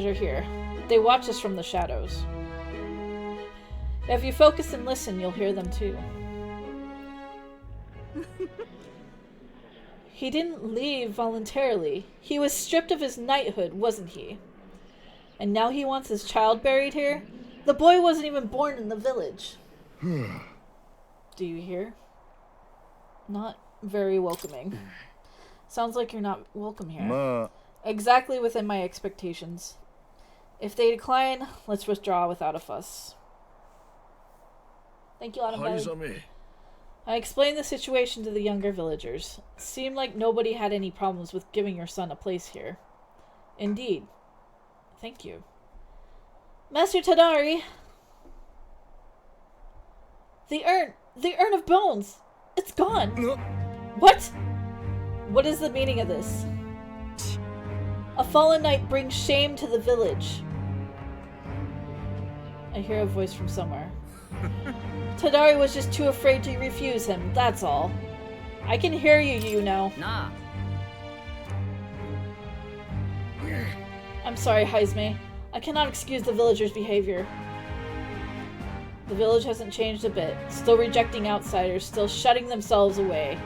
are here. They watch us from the shadows. If you focus and listen, you'll hear them too. He didn't leave voluntarily. He was stripped of his knighthood, wasn't he? And now he wants his child buried here? The boy wasn't even born in the village. Do you hear? Not very welcoming. Sounds like you're not welcome here. Exactly within my expectations. If they decline, let's withdraw without a fuss. Thank you, Autumn. I explained the situation to the younger villagers. Seemed like nobody had any problems with giving your son a place here. Indeed. Thank you. Master Tadari! The urn of bones! It's gone! What? What is the meaning of this? A fallen knight brings shame to the village. I hear a voice from somewhere. Tadari was just too afraid to refuse him, that's all. I can hear you, you know. Nah. I'm sorry, Haizme. I cannot excuse the villagers' behavior. The village hasn't changed a bit. Still rejecting outsiders, still shutting themselves away.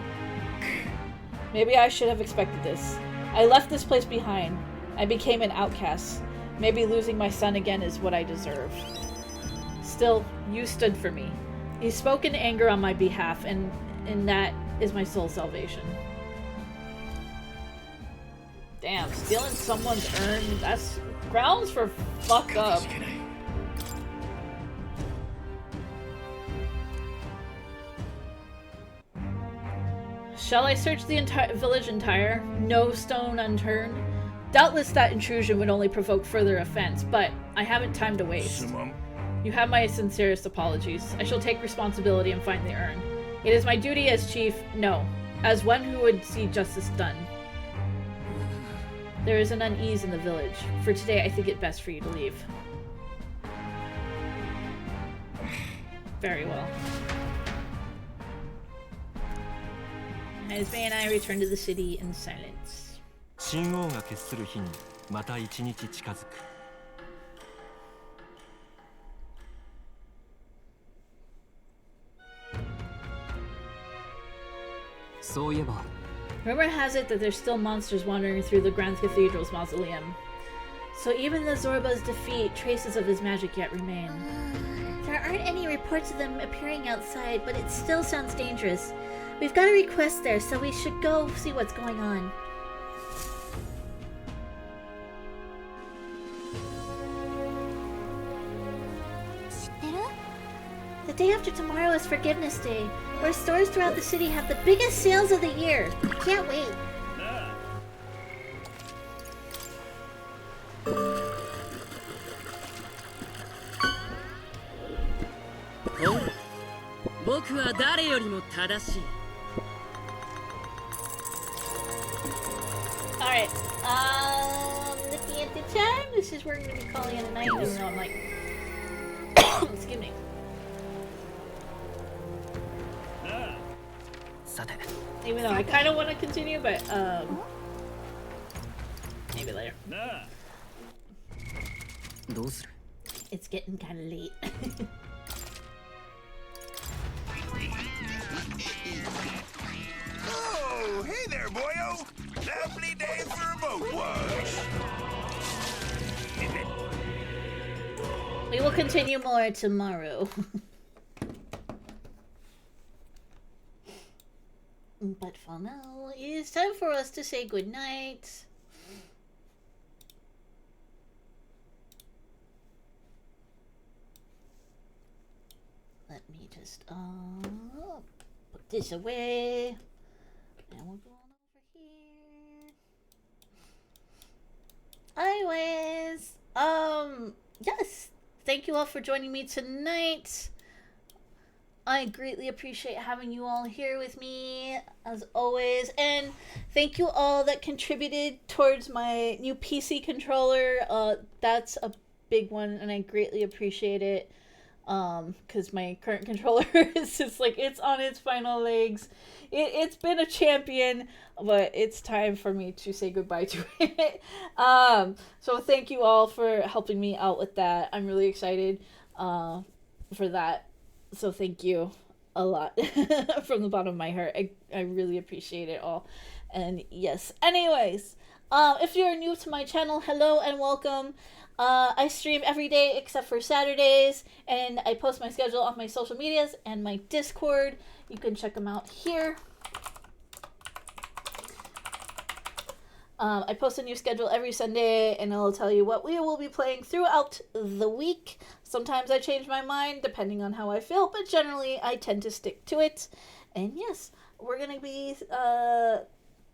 Maybe I should have expected this. I left this place behind. I became an outcast. Maybe losing my son again is what I deserve. Still, you stood for me. You spoke in anger on my behalf, and that is my soul's salvation. Damn, stealing someone's urn, that's grounds for fuck up. Shall I search the village entire? No stone unturned? Doubtless that intrusion would only provoke further offense, but I haven't time to waste. You have my sincerest apologies. I shall take responsibility and find the urn. It is my duty as chief, no, as one who would see justice done. There is an unease in the village. For today, I think it best for you to leave. Very well. Haizme and I return to the city in silence. 神王が決する日にまた一日近づく。そういえば Rumor has it that there's still monsters wandering through the Grand Cathedral's mausoleum. So even the Zorba's defeat, traces of his magic yet remain. There aren't any reports of them appearing outside, but it still sounds dangerous. We've got a request there, so we should go see what's going on. The day after tomorrow is Forgiveness Day, where stores throughout the city have the biggest sales of the year. Can't wait. Alright, looking at the time, this is where we're going to be calling it a night, even though I'm like... Excuse me. Even though I kind of want to continue, but, maybe later. It's getting kind of late. Oh, hey there, boyo! Lovely day for a boat wash! We will continue more tomorrow. But for now, it's time for us to say goodnight. Let me just put this away. And we're going over here. Anyways, yes. Thank you all for joining me tonight. I greatly appreciate having you all here with me, as always. And thank you all that contributed towards my new PC controller. That's a big one, and I greatly appreciate it. Because my current controller is just like, it's on its final legs. It's been a champion, but it's time for me to say goodbye to it. So thank you all for helping me out with that. I'm really excited for that. So thank you a lot from the bottom of my heart. I really appreciate it all. And yes, anyways, if you're new to my channel, hello and welcome. I stream every day except for Saturdays, and I post my schedule on my social medias and my Discord. You can check them out here. I post a new schedule every Sunday, and I'll tell you what we will be playing throughout the week. Sometimes I change my mind depending on how I feel, but generally I tend to stick to it. And yes, we're gonna be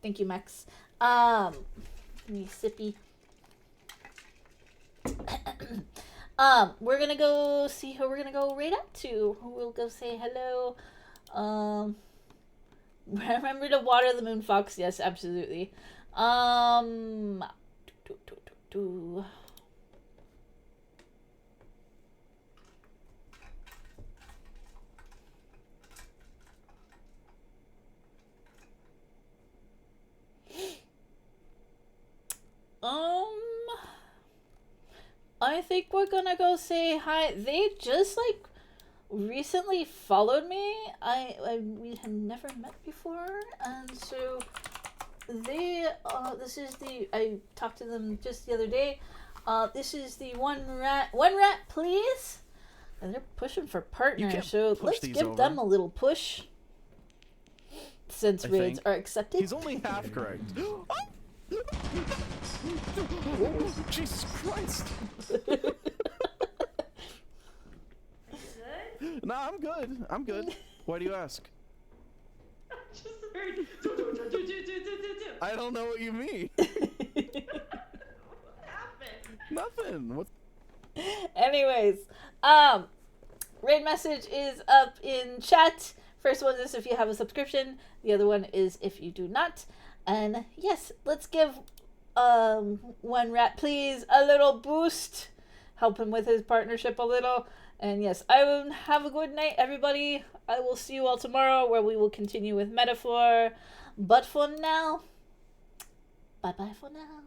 thank you, Max. Me sippy. We're gonna go see who we're gonna go right up to. We'll go say hello. Remember to water the moon fox. Yes, absolutely. I think we're gonna go say hi. They just like recently followed me. We had never met before, and so they I talked to them just the other day. This is the one rat please, and they're pushing for partners. So let's give them a little push. Since raids are accepted. He's only half correct. Jesus Christ. No, I'm good. I'm good. Why do you ask? I don't know what you mean. What happened? Nothing. What? Anyways, raid message is up in chat. First one is if you have a subscription. The other one is if you do not. And yes, let's give one rat please a little boost. Help him with his partnership a little. And yes, I will have a good night, everybody. I will see you all tomorrow where we will continue with Metaphor. But for now, bye-bye for now.